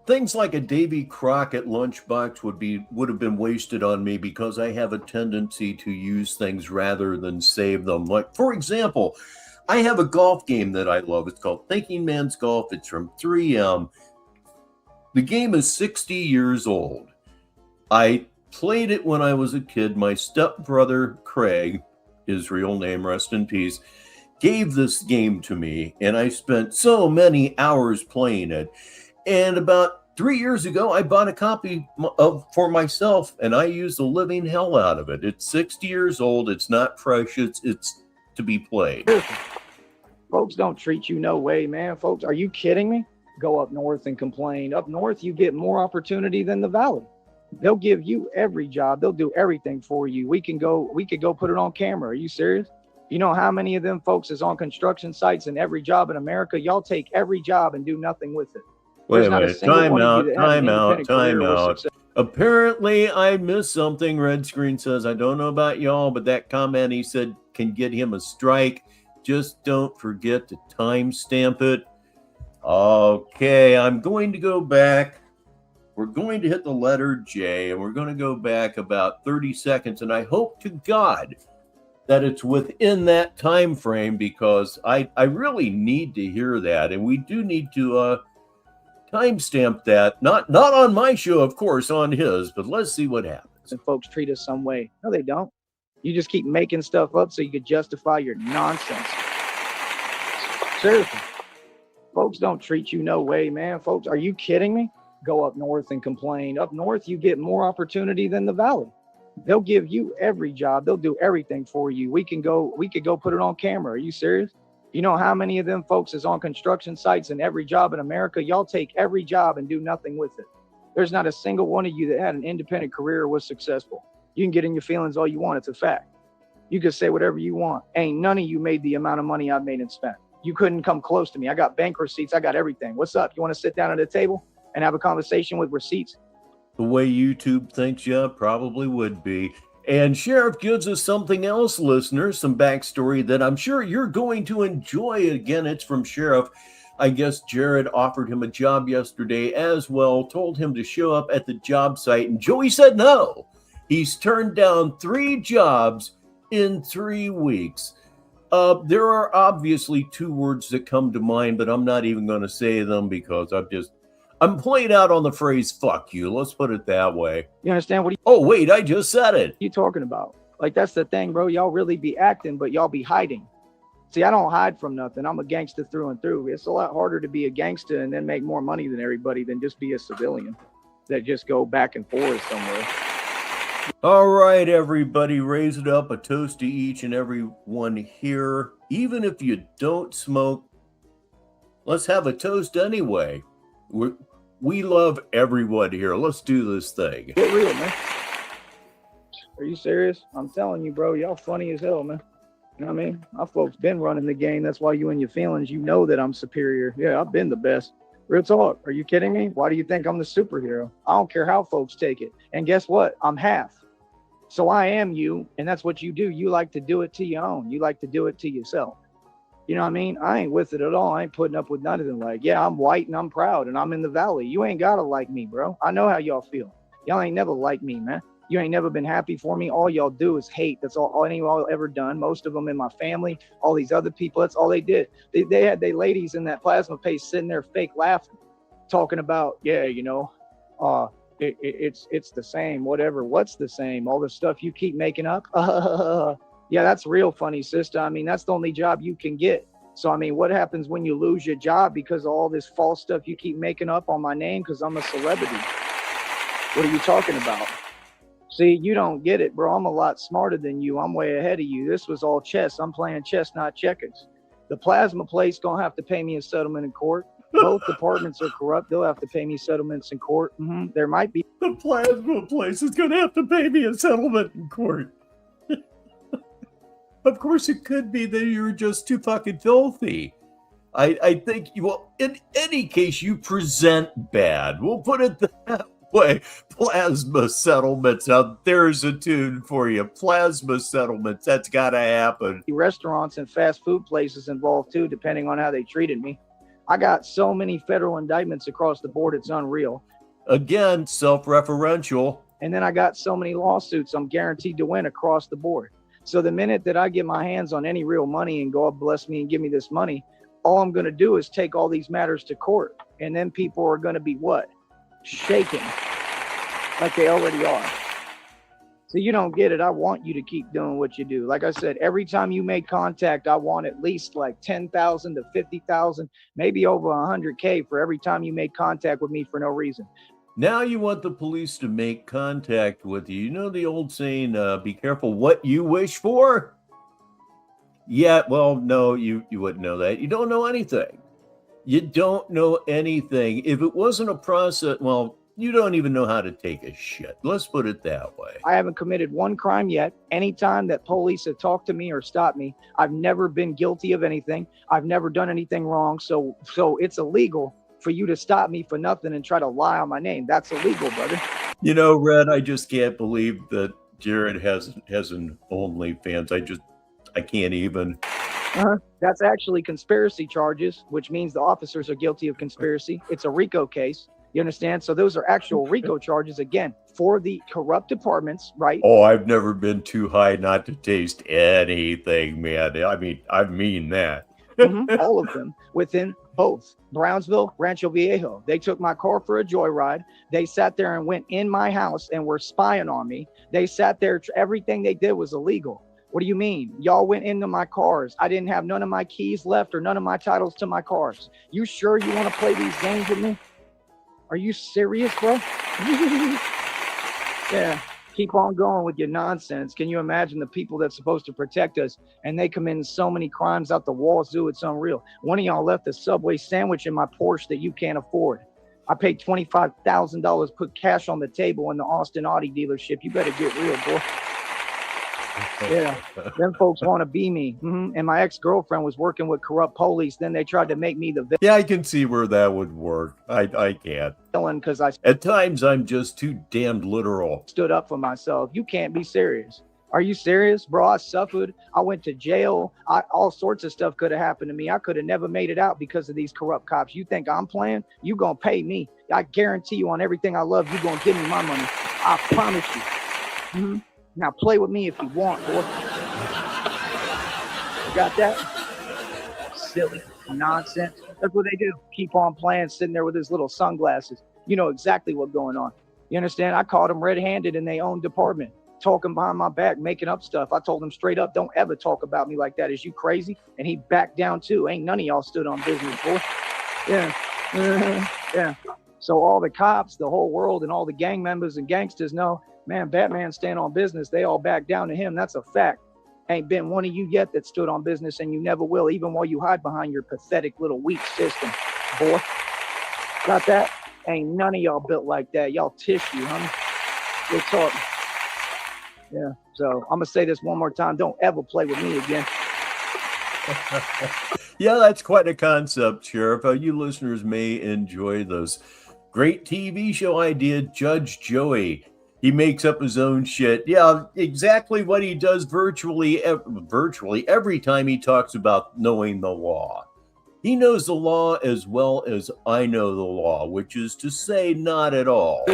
Things like a Davy Crockett lunchbox would have been wasted on me, because I have a tendency to use things rather than save them. Like, for example, I have a golf game that I love. It's called Thinking Man's Golf. It's from 3M. The game is 60 years old. I played it when I was a kid. My stepbrother, Craig, his real name, rest in peace, gave this game to me, and I spent so many hours playing it. And about 3 years ago, I bought a copy for myself, and I used the living hell out of it. It's 60 years old. It's not fresh. It's to be played. Folks don't treat you no way, man. Folks, are you kidding me? Go up north and complain. Up north, you get more opportunity than the valley. They'll give you every job. They'll do everything for you. We could go put it on camera. Are you serious? You know how many of them folks is on construction sites and every job in America? Y'all take every job and do nothing with it. Wait a minute. Time out. Apparently, I missed something. Red Screen says, I don't know about y'all, but that comment he said can get him a strike. Just don't forget to timestamp it. Okay, I'm going to go back. We're going to hit the letter J, and we're going to go back about 30 seconds. And I hope to God that it's within that time frame, because I really need to hear that. And we do need to timestamp that. Not on my show, of course, on his, but let's see what happens. And folks treat us some way. No, they don't. You just keep making stuff up so you can justify your nonsense. Seriously. Folks don't treat you no way, man. Folks, are you kidding me? Go up north and complain. Up north, you get more opportunity than the valley. They'll give you every job. They'll do everything for you. We could go put it on camera. Are you serious? You know how many of them folks is on construction sites and every job in America? Y'all take every job and do nothing with it. There's not a single one of you that had an independent career or was successful. You can get in your feelings all you want. It's a fact. You can say whatever you want. Ain't none of you made the amount of money I've made and spent. You couldn't come close to me. I got bank receipts. I got everything. What's up? You want to sit down at a table and have a conversation with receipts? The way YouTube thinks, yeah, probably would be. And Sheriff gives us something else, listeners, some backstory that I'm sure you're going to enjoy. Again, it's from Sheriff. I guess Jared offered him a job yesterday as well, told him to show up at the job site, and Joey said no. He's turned down 3 jobs in 3 weeks. There are obviously 2 words that come to mind, but I'm not even going to say them because I'm playing out on the phrase, fuck you. Let's put it that way. You understand what Oh, wait, I just said it. you talking about? Like, that's the thing, bro. Y'all really be acting, but y'all be hiding. See, I don't hide from nothing. I'm a gangster through and through. It's a lot harder to be a gangster and then make more money than everybody than just be a civilian that just go back and forth somewhere. All right, everybody, raise it up. A toast to each and every one here. Even if you don't smoke, let's have a toast anyway. We love everyone here. Let's do this thing. Get real, man. Are you serious? I'm telling you, bro, y'all funny as hell, man. You know what I mean? My folks been running the game. That's why you in your feelings, you know that I'm superior. Yeah, I've been the best. Real talk. Are you kidding me? Why do you think I'm the superhero? I don't care how folks take it. And guess what? I'm half. So I am you, and that's what you do. You like to do it to your own. You like to do it to yourself. You know what I mean? I ain't with it at all. I ain't putting up with none of them. Like, yeah, I'm white and I'm proud and I'm in the valley. You ain't gotta like me, bro. I know how y'all feel. Y'all ain't never like me, man. You ain't never been happy for me. All y'all do is hate. That's all any of y'all ever done. Most of them in my family, all these other people, that's all they did. They had they ladies in that plasma paste sitting there fake laughing, talking about, yeah, you know, it's the same, whatever. What's the same? All the stuff you keep making up. Yeah, that's real funny, sister. I mean, that's the only job you can get. So, I mean, what happens when you lose your job because of all this false stuff you keep making up on my name because I'm a celebrity? What are you talking about? See, you don't get it, bro. I'm a lot smarter than you. I'm way ahead of you. This was all chess. I'm playing chess, not checkers. The plasma place gonna have to pay me a settlement in court. Both departments are corrupt. They'll have to pay me settlements in court. There might be. The plasma place is going to have to pay me a settlement in court. Of course, it could be that you're just too fucking filthy. I think you will. In any case, you present bad. We'll put it that way. Plasma settlements. Now, there's a tune for you. Plasma settlements. That's got to happen. Restaurants and fast food places involved too, depending on how they treated me. I got so many federal indictments across the board, it's unreal. Again, self-referential. And then I got so many lawsuits I'm guaranteed to win across the board. So the minute that I get my hands on any real money and God bless me and give me this money, all I'm going to do is take all these matters to court. And then people are going to be what? Shaken like they already are. So you don't get it. I want you to keep doing what you do. Like I said, every time you make contact, I want at least like 10,000 to 50,000, maybe over 100K for every time you make contact with me for no reason. Now you want the police to make contact with you. You know the old saying, be careful what you wish for? Yeah, well, no, you wouldn't know that. You don't know anything. You don't know anything. If it wasn't a process, well, you don't even know how to take a shit. Let's put it that way. I haven't committed one crime yet. Anytime that police have talked to me or stopped me, I've never been guilty of anything. I've never done anything wrong. So it's illegal for you to stop me for nothing and try to lie on my name. That's illegal, brother. You know, Red, I just can't believe that Jared has an OnlyFans. I can't even. That's actually conspiracy charges, which means the officers are guilty of conspiracy. It's a RICO case. You understand? So those are actual RICO charges, again, for the corrupt departments, right? Oh, I've never been too high not to taste anything, man. I mean that. All of them within both Brownsville, Rancho Viejo. They took my car for a joyride. They sat there and went in my house and were spying on me. They sat there. Everything they did was illegal. What do you mean? Y'all went into my cars. I didn't have none of my keys left or none of my titles to my cars. You sure you want to play these games with me? Are you serious, bro? Yeah, keep on going with your nonsense. Can you imagine the people that's supposed to protect us and they commit so many crimes out the wazoo? It's unreal. One of y'all left a Subway sandwich in my Porsche that you can't afford. I paid $25,000, put cash on the table in the Austin Audi dealership. You better get real, boy. Yeah, them folks want to be me. And my ex-girlfriend was working with corrupt police. Then they tried to make me the Yeah, I can see where that would work. I can't. villain because I At times, I'm just too damned literal. stood up for myself. You can't be serious. Are you serious, bro? I suffered. I went to jail. All sorts of stuff could have happened to me. I could have never made it out because of these corrupt cops. You think I'm playing? You gonna pay me. I guarantee you on everything I love, you gonna give me my money. I promise you. Now play with me if you want, boy. You got that? Silly nonsense. That's what they do. Keep on playing, sitting there with his little sunglasses. You know exactly what's going on. You understand? I caught them red-handed in their own department, talking behind my back, making up stuff. I told him straight up, don't ever talk about me like that. Is you crazy? And he backed down too. Ain't none of y'all stood on business, boy. Yeah. Yeah. So all the cops, the whole world, and all the gang members and gangsters know Man, Batman stand on business. They all back down to him. That's a fact. Ain't been one of you yet that stood on business, and you never will, even while you hide behind your pathetic little weak system, boy. Got that? Ain't none of y'all built like that. Y'all tissue, homie. We'll talk. Yeah, so I'm going to say this one more time. Don't ever play with me again. Yeah, that's quite a concept, Sheriff. You listeners may enjoy those great TV show idea, Judge Joey. He makes up his own shit. Yeah, exactly what he does virtually every time he talks about knowing the law. He knows the law as well as I know the law, which is to say not at all.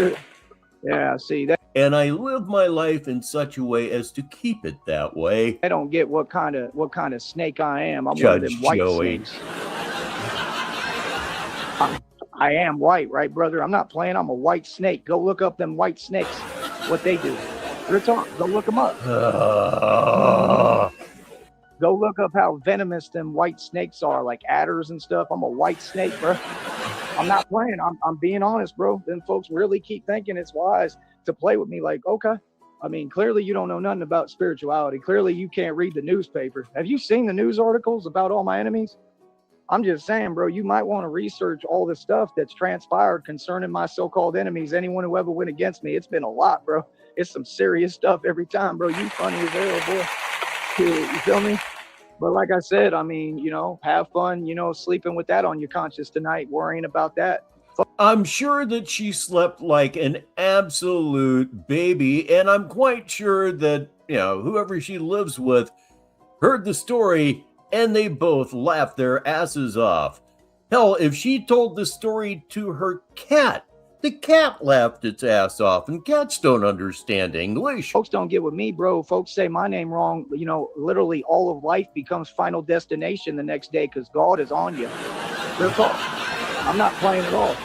Yeah, see that. And I live my life in such a way as to keep it that way. I don't get what kind of snake I am. I'm Judge one of them white Joey. snakes. I am white, right, brother? I'm not playing. I'm a white snake. Go look up them white snakes, what they do. Real talk. Go look them up. Go look up how venomous them white snakes are, like adders and stuff. I'm a white snake, bro. I'm not playing. I'm being honest, bro. Then folks really keep thinking it's wise to play with me. Like, okay. I mean, clearly you don't know nothing about spirituality. Clearly you can't read the newspaper. Have you seen the news articles about all my enemies? I'm just saying, bro, you might want to research all the stuff that's transpired concerning my so-called enemies. Anyone who ever went against me, it's been a lot, bro. It's some serious stuff every time, bro. You funny as hell, boy. You feel me? But like I said, I mean, you know, have fun, you know, sleeping with that on your conscience tonight, worrying about that. I'm sure that she slept like an absolute baby, and I'm quite sure that, you know, whoever she lives with heard the story and they both laughed their asses off. Hell, if she told the story to her cat, the cat laughed its ass off, and cats don't understand English. Folks don't get with me, bro. Folks say my name wrong. You know, literally all of life becomes Final Destination the next day because God is on you. Real talk. I'm not playing at all.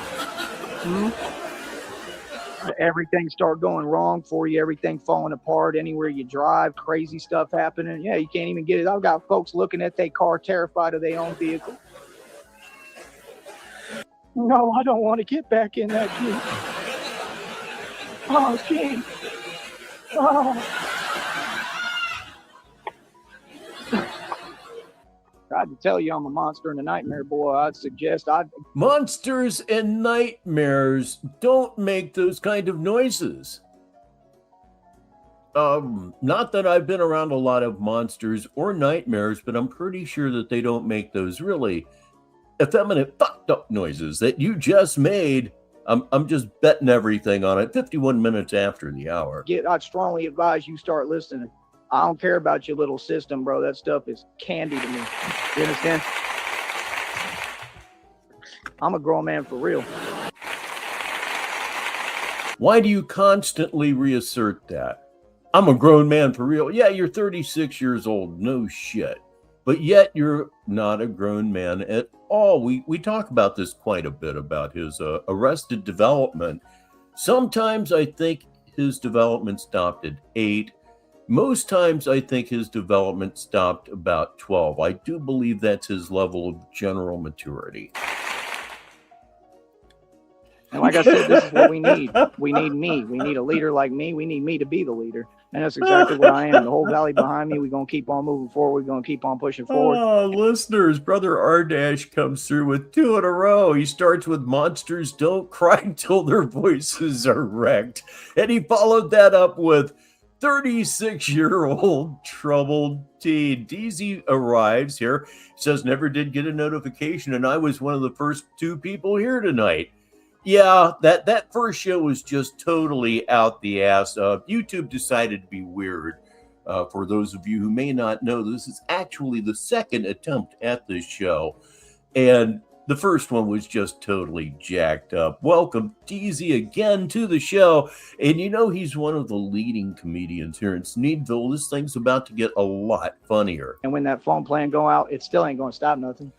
Everything start going wrong for you. Everything falling apart. Anywhere you drive, crazy stuff happening. Yeah, you can't even get it. I've got folks looking at their car terrified of their own vehicle. No, I don't want to get back in that Jeep. Oh, gee. Oh. Tried to tell you I'm a monster and a nightmare, boy. I'd suggest Monsters and nightmares don't make those kind of noises. Not that I've been around a lot of monsters or nightmares, but I'm pretty sure that they don't make those really effeminate fucked up noises that you just made. I'm just betting everything on it. 51 minutes after the hour. I'd strongly advise you start listening. I don't care about your little system, bro. That stuff is candy to me. You understand? I'm a grown man for real. Why do you constantly reassert that? I'm a grown man for real. Yeah, you're 36 years old. No shit. But yet you're not a grown man at all. We talk about this quite a bit about his arrested development. Sometimes I think his development stopped at 8. Most times I think his development stopped about 12. I do believe that's his level of general maturity. And like I said, this is what we need. We need me. We need a leader like me. We need me to be the leader. And that's exactly what I am. The whole valley behind me. We're going to keep on moving forward. We're going to keep on pushing forward. Oh, listeners, Brother R-Dash comes through with 2 in a row. He starts with monsters don't cry till their voices are wrecked. And he followed that up with 36-year-old troubled teen. DZ arrives here, says never did get a notification, and I was one of the first 2 people here tonight. Yeah, that first show was just totally out the ass. YouTube decided to be weird. For those of you who may not know, this is actually the second attempt at this show. And the first one was just totally jacked up. Welcome, DZ, again to the show. And you know he's one of the leading comedians here in Sneedville. This thing's about to get a lot funnier. And when that phone plan go out, it still ain't going to stop nothing.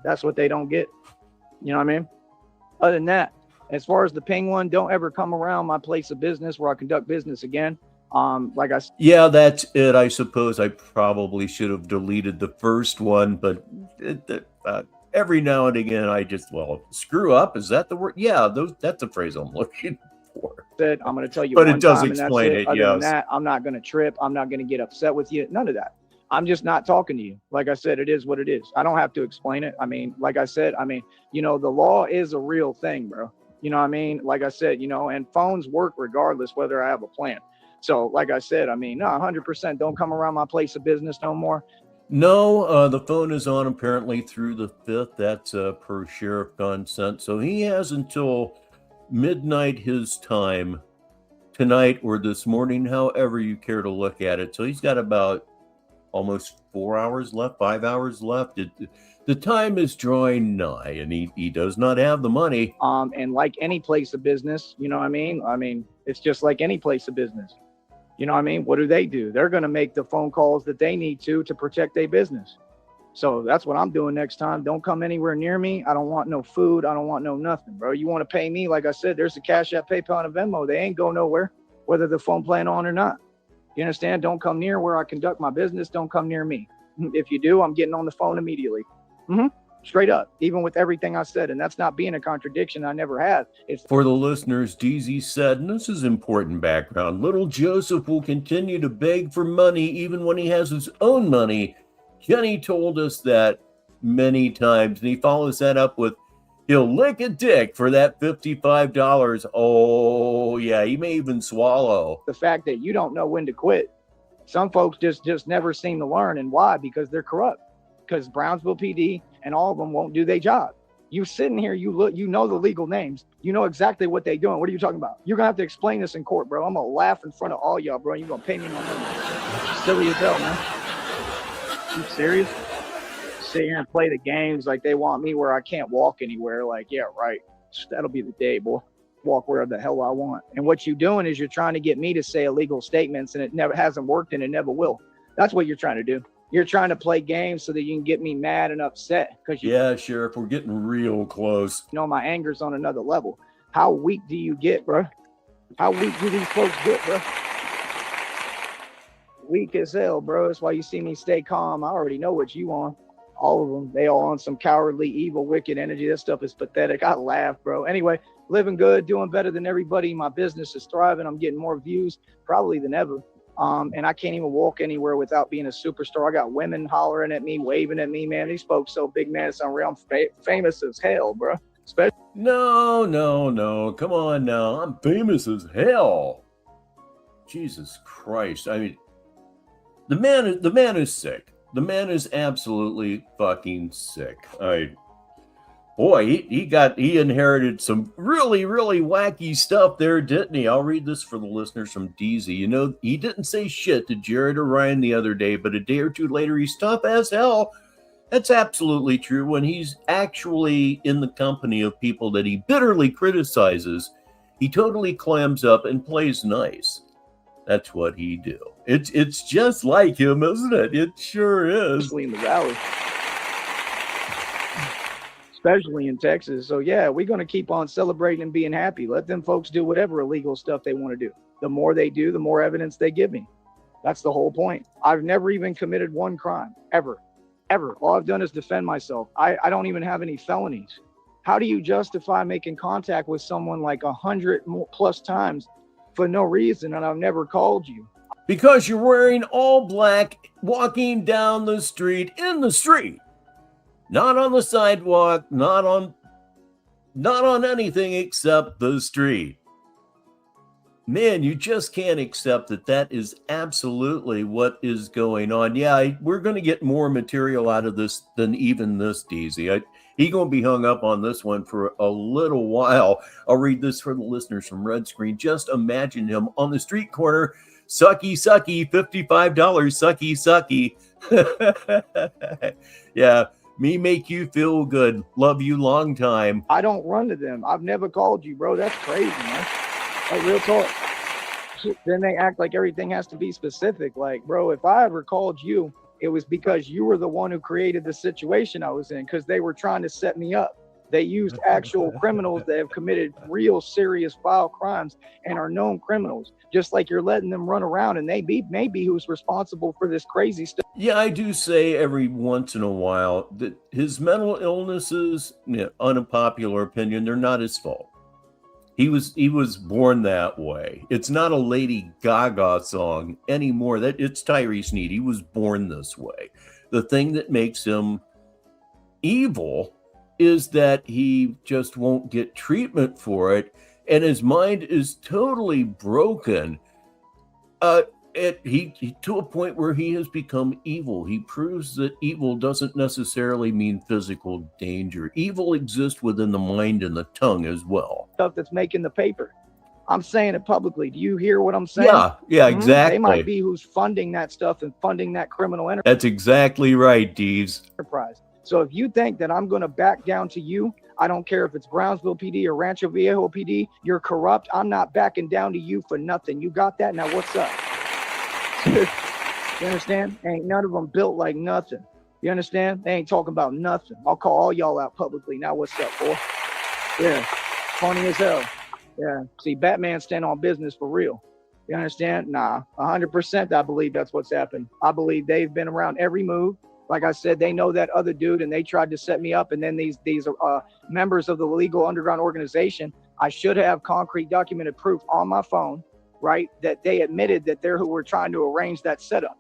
That's what they don't get. You know what I mean? Other than that, as far as the ping one, don't ever come around my place of business where I conduct business again. Like I said. Yeah, that's it. I suppose I probably should have deleted the first one, but every now and again, I just, screw up. Is that the word? Yeah, that's the phrase I'm looking for. said, I'm going to tell you But one it does time, and that's explain it. it, Other than yes. that, I'm not going to trip. I'm not going to get upset with you. None of that. I'm just not talking to you. Like I said, it is what it is. I don't have to explain it. I mean, like I said, you know, the law is a real thing, bro. You know what I mean? Like I said, you know, and phones work regardless whether I have a plan. So, like I said, I mean, no, 100% don't come around my place of business no more. No, the phone is on apparently through the 5th. That's per Sheriff consent. So he has until midnight his time tonight or this morning, however you care to look at it. So he's got about almost 4 hours left, 5 hours left. The time is drawing nigh, and he does not have the money. And like any place of business, you know what I mean? I mean, it's just like any place of business. You know what I mean? What do? They're going to make the phone calls that they need to protect their business. So that's what I'm doing next time. Don't come anywhere near me. I don't want no food. I don't want no nothing, bro. You want to pay me? Like I said, there's a Cash App, PayPal, and a Venmo. They ain't go nowhere, whether the phone plan on or not. You understand? Don't come near where I conduct my business. Don't come near me. If you do, I'm getting on the phone immediately. Straight up, even with everything I said. And that's not being a contradiction. I never have. It's For the listeners, DZ said, and this is important background, little Joseph will continue to beg for money even when he has his own money. Jenny told us that many times, and he follows that up with, he'll lick a dick for that $55. Oh, yeah, he may even swallow. the fact that you don't know when to quit. Some folks just never seem to learn. And why? Because they're corrupt. Because Brownsville PD and all of them won't do their job. You sitting here, you look, you know the legal names. You know exactly what they're doing. What are you talking about? You're going to have to explain this in court, bro. I'm going to laugh in front of all y'all, bro. You're going to pay me my money. Silly as hell, man. You serious? Sit here and play the games like they want me where I can't walk anywhere. Like, yeah, right. That'll be the day, boy. Walk where the hell I want. And what you're doing is you're trying to get me to say illegal statements, and it never hasn't worked, and it never will. That's what you're trying to do. You're trying to play games so that you can get me mad and upset. Because Yeah, Sheriff, we're getting real close. You know, my anger's on another level. How weak do you get, bro? How weak do these folks get, bro? Weak as hell, bro. That's why you see me stay calm. I already know what you on. All of them. They all on some cowardly, evil, wicked energy. That stuff is pathetic. I laugh, bro. Anyway, living good, doing better than everybody. My business is thriving. I'm getting more views probably than ever. And I can't even walk anywhere without being a superstar. I got women hollering at me, waving at me, man. These folks so big, man. It's unreal. I'm famous as hell, bro. No. Come on now. I'm famous as hell. Jesus Christ. I mean, the man is sick. The man is absolutely fucking sick. He inherited some really, really wacky stuff there, didn't he? I'll read this for the listeners from DZ. You know, he didn't say shit to Jared or Ryan the other day, but a day or two later, he's tough as hell. That's absolutely true. When he's actually in the company of people that he bitterly criticizes, he totally clams up and plays nice. That's what he do. It's just like him, isn't it? It sure is. Especially in the valley. Especially in Texas. So yeah, we're going to keep on celebrating and being happy. Let them folks do whatever illegal stuff they want to do. The more they do, the more evidence they give me. That's the whole point. I've never even committed one crime, ever. All I've done is defend myself. I don't even have any felonies. How do you justify making contact with someone like 100 plus times for no reason, and I've never called you? Because you're wearing all black, walking down the street, in the street. Not on the sidewalk, not on anything except the street. Man, you just can't accept that is absolutely what is going on. Yeah, we're going to get more material out of this than even this, DZ. He's going to be hung up on this one for a little while. I'll read this for the listeners from Red Screen. Just imagine him on the street corner. Sucky, $55, sucky. Yeah. Me make you feel good. Love you long time. I don't run to them. I've never called you, bro. That's crazy, man. Like, real talk. Then they act like everything has to be specific. Like, bro, if I ever called you, it was because you were the one who created the situation I was in, because they were trying to set me up. They used actual criminals that have committed real serious foul crimes and are known criminals, just like you're letting them run around and maybe who's responsible for this crazy stuff. Yeah, I do say every once in a while that his mental illnesses, unpopular opinion, they're not his fault. He was born that way. It's not a Lady Gaga song anymore. That it's Tyree Sneed. He was born this way. The thing that makes him evil is that he just won't get treatment for it, and his mind is totally broken. He to a point where he has become evil. He proves that evil doesn't necessarily mean physical danger. Evil exists within the mind and the tongue as well. Stuff that's making the paper. I'm saying it publicly. Do you hear what I'm saying? Yeah, exactly. They might be who's funding that stuff and funding that criminal enterprise. That's exactly right, Deeves. So if you think that I'm going to back down to you, I don't care if it's Brownsville PD or Rancho Viejo PD, you're corrupt. I'm not backing down to you for nothing. You got that? Now what's up? You understand? Ain't none of them built like nothing. You understand? They ain't talking about nothing. I'll call all y'all out publicly. Now what's up, boy? Yeah, funny as hell. Yeah, see, Batman stand on business for real. You understand? Nah, 100% I believe that's what's happened. I believe they've been around every move. Like I said, they know that other dude, and they tried to set me up. And then these members of the legal underground organization, I should have concrete documented proof on my phone, right, that they admitted that they're who were trying to arrange that setup,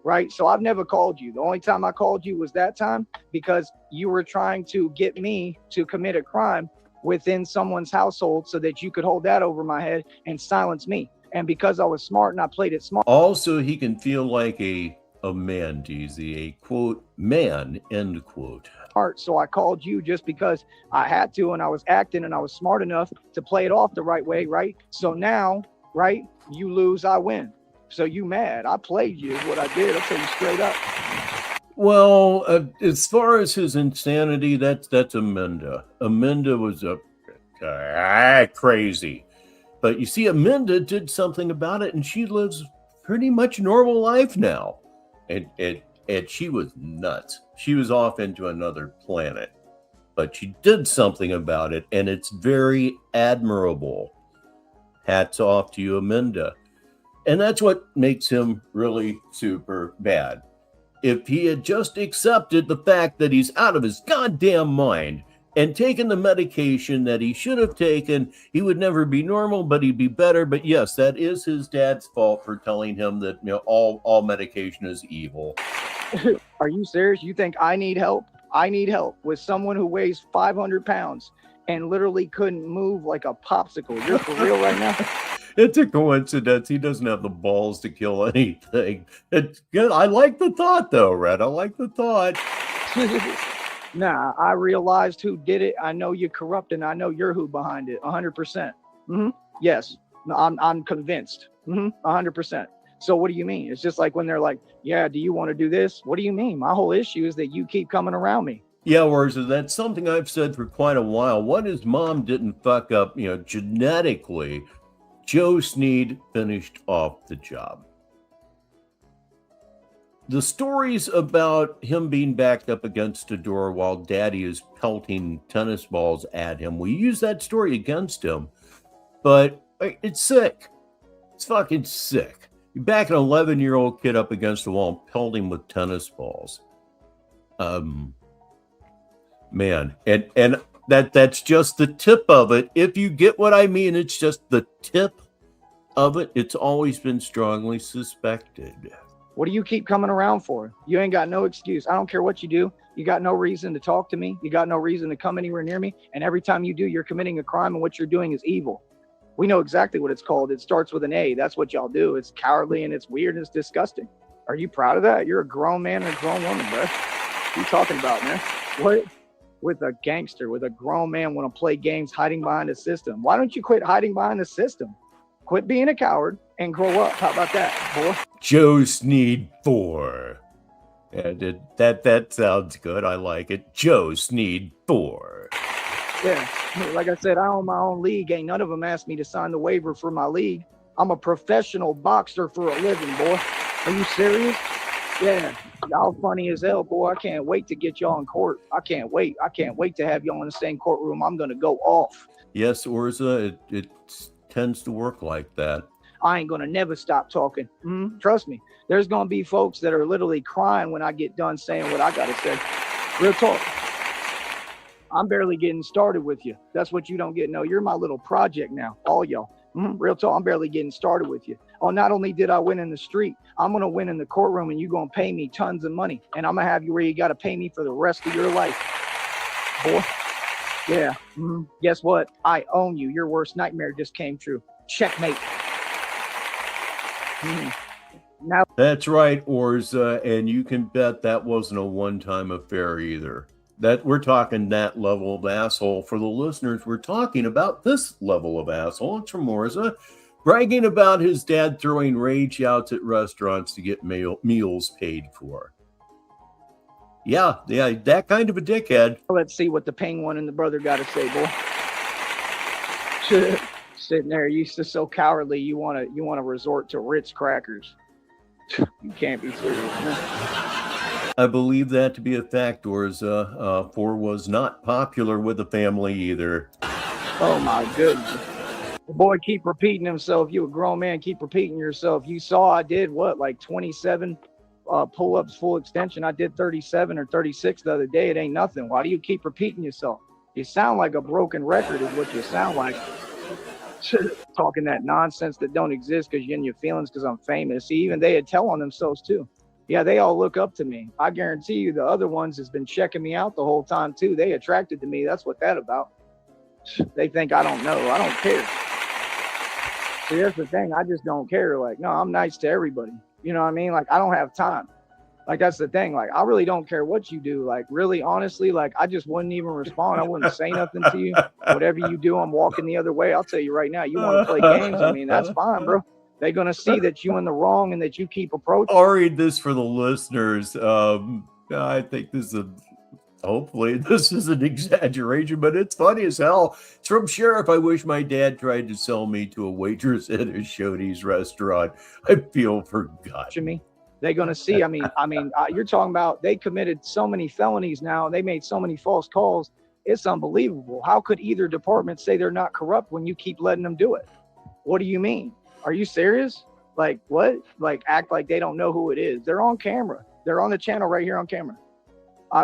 right? So I've never called you. The only time I called you was that time because you were trying to get me to commit a crime within someone's household so that you could hold that over my head and silence me. And because I was smart and I played it smart. Also, he can feel like a man, DZ, a quote, man, end quote. So I called you just because I had to, and I was acting and I was smart enough to play it off the right way, right? So now, right, you lose, I win. So you mad. I played you is what I did. I'll tell you straight up. Well, as far as his insanity, that's Amanda. Amanda was crazy. But you see, Amanda did something about it, and she lives pretty much normal life now. And she was nuts. She was off into another planet. But she did something about it, and it's very admirable. Hats off to you, Amanda. And that's what makes him really super bad. If he had just accepted the fact that he's out of his goddamn mind and taken the medication that he should have taken, he would never be normal, but he'd be better. But yes, that is his dad's fault for telling him that, you know, all medication is evil. Are you serious? You think I need help? I need help with someone who weighs 500 pounds and literally couldn't move like a popsicle. You're for real right now? It's a coincidence. He doesn't have the balls to kill anything. It's good. I like the thought, though, Red. I like the thought. Nah, I realized who did it. I know you're corrupt, and I know you're who behind it. 100%. Yes, no, I'm convinced. 100%. So what do you mean? It's just like when they're like, yeah, do you want to do this? What do you mean? My whole issue is that you keep coming around me. Yeah, whereas that's something I've said for quite a while. What his mom didn't fuck up, you know, genetically, Joe Sneed finished off the job. The stories about him being backed up against a door while daddy is pelting tennis balls at him, we use that story against him, but it's sick. It's fucking sick. You back an 11-year-old kid up against the wall and pelt him with tennis balls. Man, and that's just the tip of it. If you get what I mean, it's just the tip of it. It's always been strongly suspected. What do you keep coming around for? You ain't got no excuse. I don't care what you do. You got no reason to talk to me. You got no reason to come anywhere near me. And every time you do, you're committing a crime, and what you're doing is evil. We know exactly what it's called. It starts with an A. That's what y'all do. It's cowardly and it's weird and it's disgusting. Are you proud of that? You're a grown man and a grown woman, bro. What are you talking about, man? What? With a gangster, with a grown man want to play games hiding behind the system. Why don't you quit hiding behind the system? Quit being a coward and grow up. How about that, boy? Joe Sneed 4. And that sounds good. I like it. Joe Sneed 4. Yeah, like I said, I own my own league. Ain't none of them asked me to sign the waiver for my league. I'm a professional boxer for a living, boy. Are you serious? Yeah, y'all funny as hell, boy. I can't wait to get y'all in court. I can't wait. I can't wait to have y'all in the same courtroom. I'm going to go off. Yes, Orza, it tends to work like that. I ain't going to never stop talking. Trust me. There's going to be folks that are literally crying when I get done saying what I got to say. Real talk. I'm barely getting started with you. That's what you don't get. No, you're my little project now, all y'all. Real talk, I'm barely getting started with you. Oh, not only did I win in the street, I'm going to win in the courtroom, and you're going to pay me tons of money. And I'm going to have you where you got to pay me for the rest of your life. Boy, yeah. Guess what? I own you. Your worst nightmare just came true. Checkmate. Now, That's right, Orza, and you can bet that wasn't a one-time affair either. That we're talking that level of asshole. For the listeners, we're talking about this level of asshole. It's from Orza, bragging about his dad throwing rage outs at restaurants to get meals paid for. Yeah, that kind of a dickhead. let's see what the penguin and the brother got to say, boy. Sitting there, you so cowardly. You want to resort to Ritz crackers. You can't be serious. Man. I believe that to be a fact, Orza. For was not popular with the family either. Oh my goodness. The boy keep repeating himself. You a grown man, keep repeating yourself. You saw I did what, like 27 pull-ups full extension. I did 37 or 36 the other day. It ain't nothing. Why do you keep repeating yourself? You sound like a broken record is what you sound like. Talking that nonsense that don't exist because you're in your feelings because I'm famous. See, even they had tell on themselves too. Yeah, they all look up to me. I guarantee you the other ones has been checking me out the whole time too. They attracted to me. That's what that about. They think I don't know. I don't care. See, that's the thing. I just don't care. Like, no, I'm nice to everybody. You know what I mean? Like, I don't have time. Like, that's the thing. Like, I really don't care what you do. Like, really, honestly, like, I just wouldn't even respond. I wouldn't say nothing to you. Whatever you do, I'm walking the other way. I'll tell you right now, you want to play games? I mean, that's fine, bro. They're going to see that you in the wrong and that you keep approaching. I'll read this for the listeners. I think this is hopefully this is an exaggeration, but it's funny as hell. It's from Sheriff. I wish my dad tried to sell me to a waitress at a Shoney's restaurant. I feel forgotten. Me. They're going to see. I mean, you're talking about they committed so many felonies now. They made so many false calls. It's unbelievable. How could either department say they're not corrupt when you keep letting them do it? What do you mean? Are you serious? Like what? Like act like they don't know who it is. They're on camera. They're on the channel right here on camera.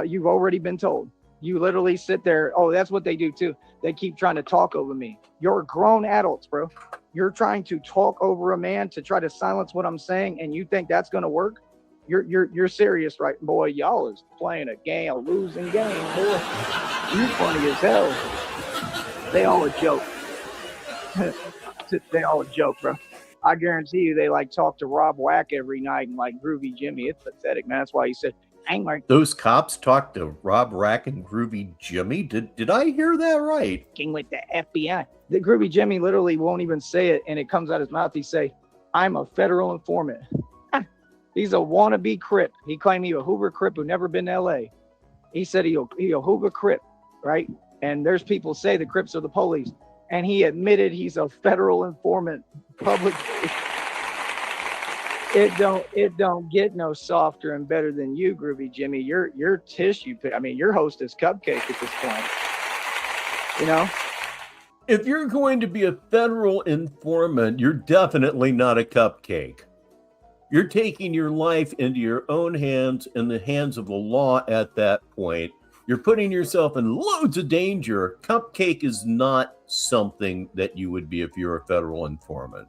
You've already been told. You literally sit there. Oh, that's what they do too. They keep trying to talk over me. You're grown adults, bro. You're trying to talk over a man to try to silence what I'm saying, and you think that's gonna work? You're serious, right, boy? Y'all is playing a game, a losing game, boy. You funny as hell. They all a joke. They all a joke, bro. I guarantee you they like talk to Rob Wack every night and like Groovy Jimmy. It's pathetic, man. That's why he said, angry. Those cops talked to Rob Rack and Groovy Jimmy? Did I hear that right? With the FBI. The Groovy Jimmy literally won't even say it, and it comes out his mouth. He say, I'm a federal informant. He's a wannabe Crip. He claimed he a Hoover Crip who never been to L.A. He said he a Hoover Crip, right? And there's people say the Crips are the police. And he admitted he's a federal informant. Public. It don't get no softer and better than you, Groovy Jimmy. You're tissue. I mean, your host is cupcake at this point. You know? If you're going to be a federal informant, you're definitely not a cupcake. You're taking your life into your own hands and the hands of the law at that point. You're putting yourself in loads of danger. Cupcake is not something that you would be if you're a federal informant.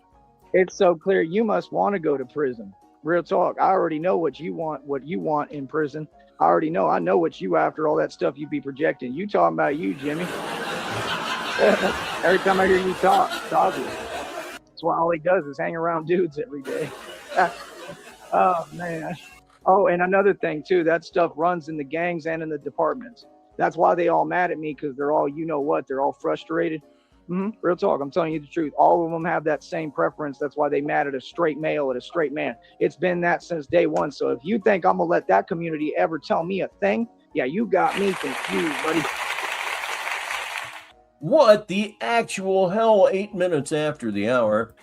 It's so clear. You must want to go to prison. Real talk. I already know what you want in prison. I already know. I know what you after all that stuff you be projecting. You talking about you, Jimmy. Every time I hear you talk, it's obvious. That's why all he does is hang around dudes every day. Oh, man. Oh, and another thing, too, that stuff runs in the gangs and in the departments. That's why they all mad at me, because they're all, you know what, they're all frustrated. Real talk, I'm telling you the truth. All of them have that same preference. That's why they mad at a straight male, at a straight man. It's been that since day one. So if you think I'm going to let that community ever tell me a thing, yeah, you got me confused, buddy. What the actual hell, 8 minutes after the hour?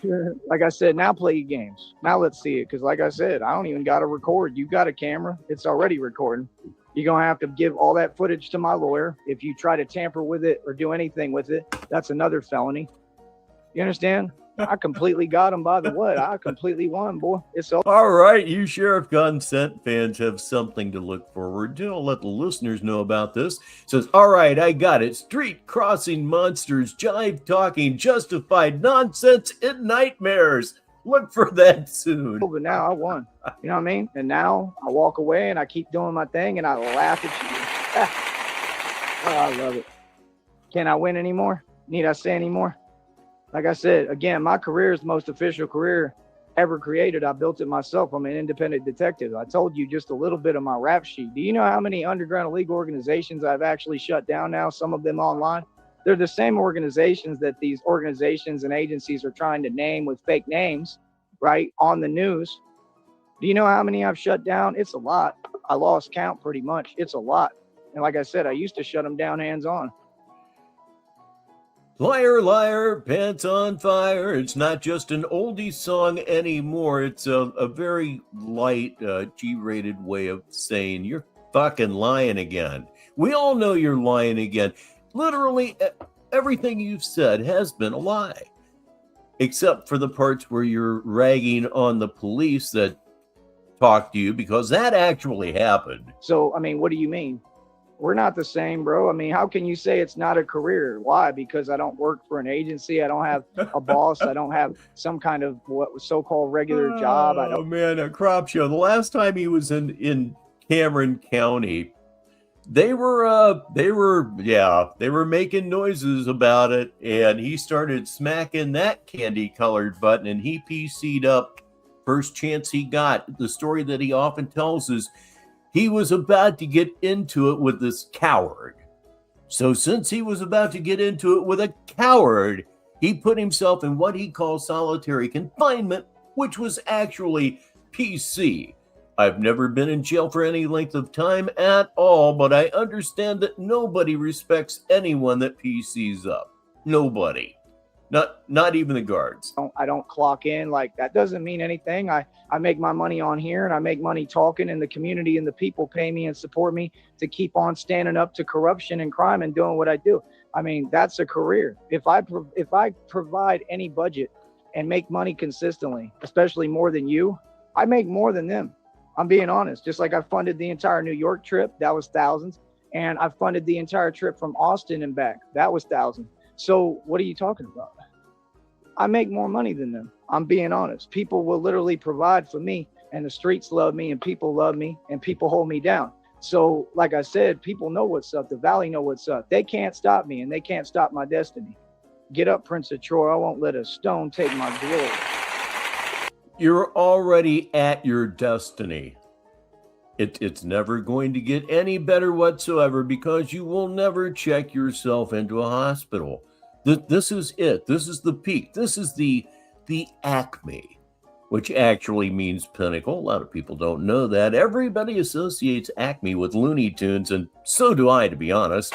Like I said, now play your games. Now let's see it. Because like I said, I don't even got to record. You got a camera. It's already recording. You're going to have to give all that footage to my lawyer. If you try to tamper with it or do anything with it, that's another felony. You understand? I completely got him by the what? I completely won, boy. It's over. All right, you Sheriff Consent fans have something to look forward to. I'll let the listeners know about this. It says, all right, I got it. Street crossing monsters, jive talking, justified nonsense and nightmares. Look for that soon. But now I won. You know what I mean? And now I walk away and I keep doing my thing and I laugh at you. Oh, I love it. Can I win anymore? Need I say anymore? Like I said, again, my career is the most official career ever created. I built it myself. I'm an independent detective. I told you just a little bit of my rap sheet. Do you know how many underground illegal organizations I've actually shut down now? Some of them online. They're the same organizations that these organizations and agencies are trying to name with fake names, right, on the news. Do you know how many I've shut down? It's a lot. I lost count pretty much. It's a lot. And like I said, I used to shut them down hands on. Liar, liar, pants on fire. It's not just an oldie song anymore. It's a very light, G-rated way of saying you're fucking lying again. We all know you're lying again. Literally everything you've said has been a lie, except for the parts where you're ragging on the police that talked to you, because that actually happened. So, I mean, what do you mean? We're not the same, bro. I mean, how can you say it's not a career? Why? Because I don't work for an agency. I don't have a boss. I don't have some kind of what was so-called regular job. I don't. Oh man, a crop show. The last time he was in Cameron County, they were making noises about it, and he started smacking that candy-colored button, and he PC'd up first chance he got. The story that he often tells is he was about to get into it with this coward. So since he was about to get into it with a coward, he put himself in what he calls solitary confinement, which was actually PC. I've never been in jail for any length of time at all, but I understand that nobody respects anyone that PCs up. Nobody. Not even the guards. I don't clock in. Like, that doesn't mean anything. I make my money on here, and I make money talking, and the community and the people pay me and support me to keep on standing up to corruption and crime and doing what I do. I mean, that's a career. If I provide any budget and make money consistently, especially more than you, I make more than them. I'm being honest. Just like I funded the entire New York trip, that was thousands. And I funded the entire trip from Austin and back. That was thousands. So what are you talking about? I make more money than them. I'm being honest. People will literally provide for me, and the streets love me, and people love me, and people hold me down. So like I said, people know what's up. The Valley know what's up. They can't stop me, and they can't stop my destiny. Get up, Prince of Troy. I won't let a stone take my glory. You're already at your destiny. It's never going to get any better whatsoever, because you will never check yourself into a hospital. This is it. This is the peak. This is the acme, which actually means pinnacle. A lot of people don't know that. Everybody associates Acme with Looney Tunes, and so do I, to be honest.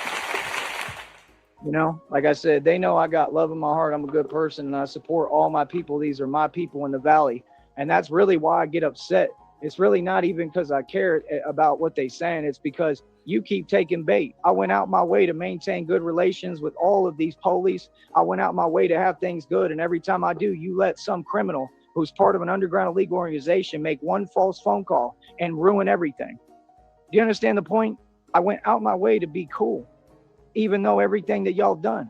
You know, like I said, they know I got love in my heart. I'm a good person, and I support all my people. These are my people in the Valley. And that's really why I get upset. It's really not even because I care about what they're saying. It's because you keep taking bait. I went out my way to maintain good relations with all of these police. I went out my way to have things good. And every time I do, you let some criminal who's part of an underground illegal organization make one false phone call and ruin everything. Do you understand the point? I went out my way to be cool, even though everything that y'all done.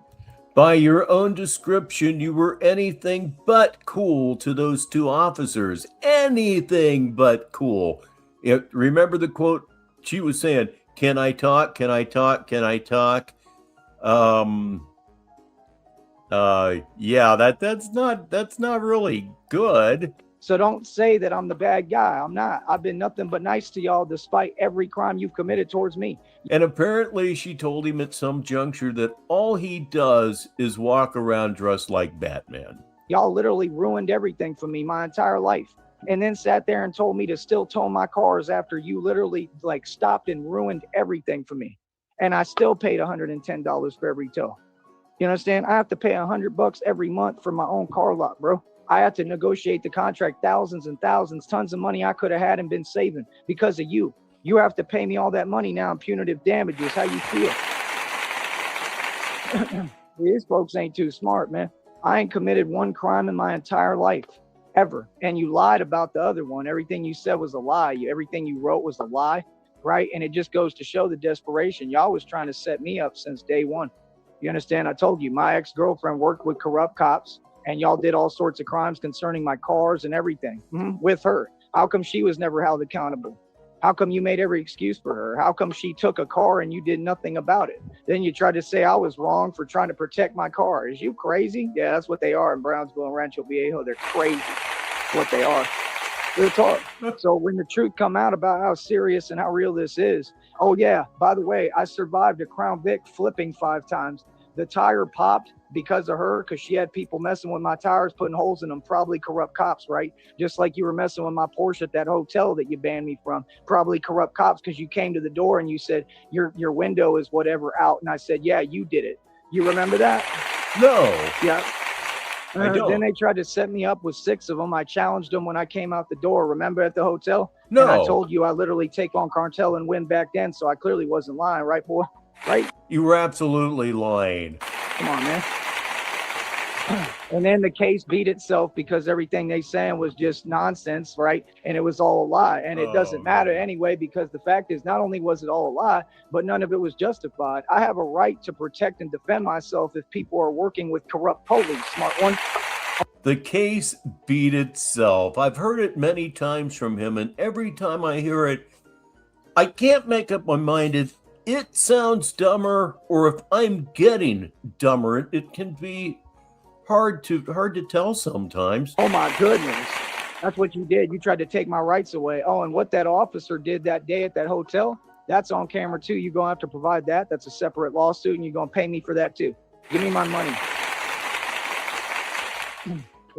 By your own description, you were anything but cool to those two officers. Anything but cool. Remember the quote she was saying, "Can I talk? Can I talk? Can I talk?" Yeah, that's not really good. So don't say that I'm the bad guy. I'm not. I've been nothing but nice to y'all despite every crime you've committed towards me. And apparently she told him at some juncture that all he does is walk around dressed like Batman. Y'all literally ruined everything for me my entire life. And then sat there and told me to still tow my cars after you literally like stopped and ruined everything for me. And I still paid $110 for every tow. You understand? I have to pay $100 every month for my own car lot, bro. I had to negotiate the contract, thousands and thousands, tons of money I could have had and been saving because of you. You have to pay me all that money now in punitive damages. How you feel? These folks ain't too smart, man. I ain't committed one crime in my entire life, ever. And you lied about the other one. Everything you said was a lie. Everything you wrote was a lie, right? And it just goes to show the desperation. Y'all was trying to set me up since day one. You understand? I told you, my ex-girlfriend worked with corrupt cops, and y'all did all sorts of crimes concerning my cars and everything with her. How come she was never held accountable? How come you made every excuse for her? How come she took a car and you did nothing about it? Then you tried to say I was wrong for trying to protect my car. Is you crazy? Yeah, that's what they are in Brownsville and Rancho Viejo. They're crazy. That's what they are. They're talk. So when the truth come out about how serious and how real this is, oh yeah, by the way, I survived a Crown Vic flipping 5 times. The tire popped because of her, because she had people messing with my tires, putting holes in them, probably corrupt cops, right? Just like you were messing with my Porsche at that hotel that you banned me from, probably corrupt cops, because you came to the door and you said, your window is whatever out. And I said, yeah, you did it. You remember that? No. Yeah. I don't. Then they tried to set me up with 6 of them. I challenged them when I came out the door. Remember at the hotel? No. And I told you I literally take on cartel and win back then. So I clearly wasn't lying, right, boy? Right? You were absolutely lying. Come on, man. And then the case beat itself because everything they saying was just nonsense, right? And it was all a lie. And it doesn't matter anyway, because the fact is, not only was it all a lie, but none of it was justified. I have a right to protect and defend myself if people are working with corrupt police. Smart one. The case beat itself. I've heard it many times from him, and every time I hear it, I can't make up my mind if it sounds dumber or if I'm getting dumber. It can be hard to tell sometimes. Oh my goodness. That's what you did. You tried to take my rights away. Oh, and what that officer did that day at that hotel, that's on camera too. You're going to have to provide that. That's a separate lawsuit, and you're going to pay me for that too. Give me my money.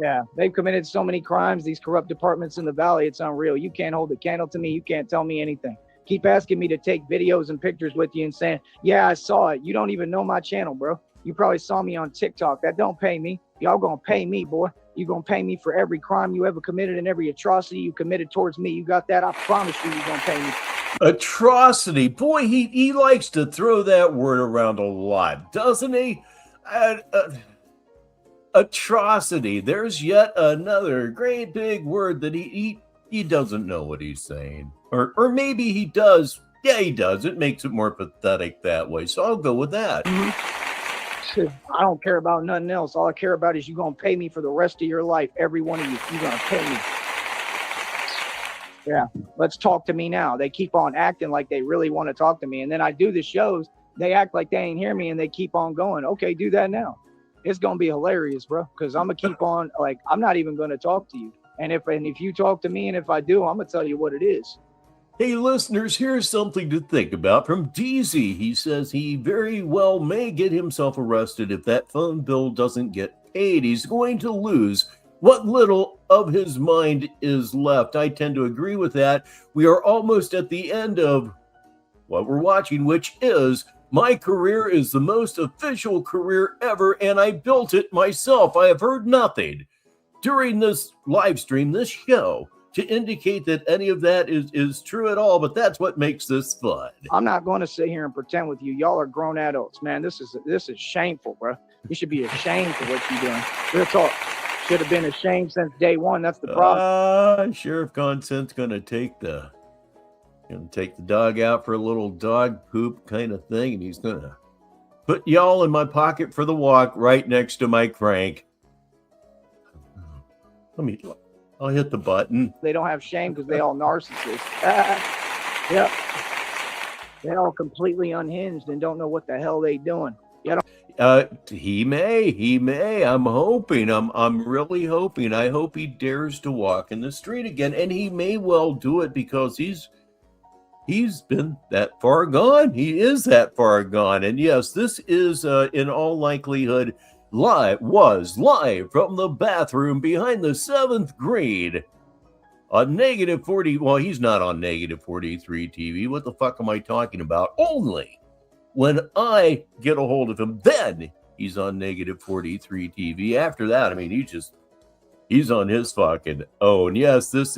Yeah, they've committed so many crimes, these corrupt departments in the valley, it's unreal. You can't hold a candle to me. You can't tell me anything. Keep asking me to take videos and pictures with you and saying, yeah, I saw it. You don't even know my channel, bro. You probably saw me on TikTok. That don't pay me. Y'all gonna pay me, boy. You gonna pay me for every crime you ever committed and every atrocity you committed towards me. You got that? I promise you, you're gonna pay me. Atrocity. Boy, he likes to throw that word around a lot, doesn't he? Atrocity. There's yet another great big word that he doesn't know what he's saying. Or maybe he does. Yeah, he does. It makes it more pathetic that way. So I'll go with that. I don't care about nothing else. All I care about is you gonna pay me for the rest of your life. Every one of you, you're gonna pay me. Yeah, let's talk to me now. They keep on acting like they really want to talk to me. And then I do the shows. They act like they ain't hear me and they keep on going. Okay, do that now. It's gonna be hilarious, bro. Because I'm gonna keep on, like, I'm not even gonna talk to you. And if you talk to me, and if I do, I'm gonna tell you what it is. Hey, listeners, here's something to think about from DZ. He says he very well may get himself arrested if that phone bill doesn't get paid. He's going to lose what little of his mind is left. I tend to agree with that. We are almost at the end of what we're watching, which is my career is the most official career ever, and I built it myself. I have heard nothing during this live stream, this show, to indicate that any of that is true at all, but that's what makes this fun. I'm not going to sit here and pretend with you. Y'all are grown adults, man. This is shameful, bro. You should be ashamed for what you're doing. Real talk. Should have been ashamed since day one. That's the problem. Sheriff Consent's gonna take the dog out for a little dog poop kind of thing, and he's gonna put y'all in my pocket for the walk right next to my crank. I'll hit the button. They don't have shame because they all narcissists. Yep. They're all completely unhinged and don't know what the hell they doing. He may. I'm hoping. I'm really hoping. I hope he dares to walk in the street again, and he may well do it because he's been that far gone. He is that far gone. And yes, this is in all likelihood was live from the bathroom behind the 7th grade on -40. Well, he's not on -43 TV. What the fuck am I talking about? Only when I get a hold of him, then he's on -43 TV. After that, I mean, He's on his fucking own. Yes, this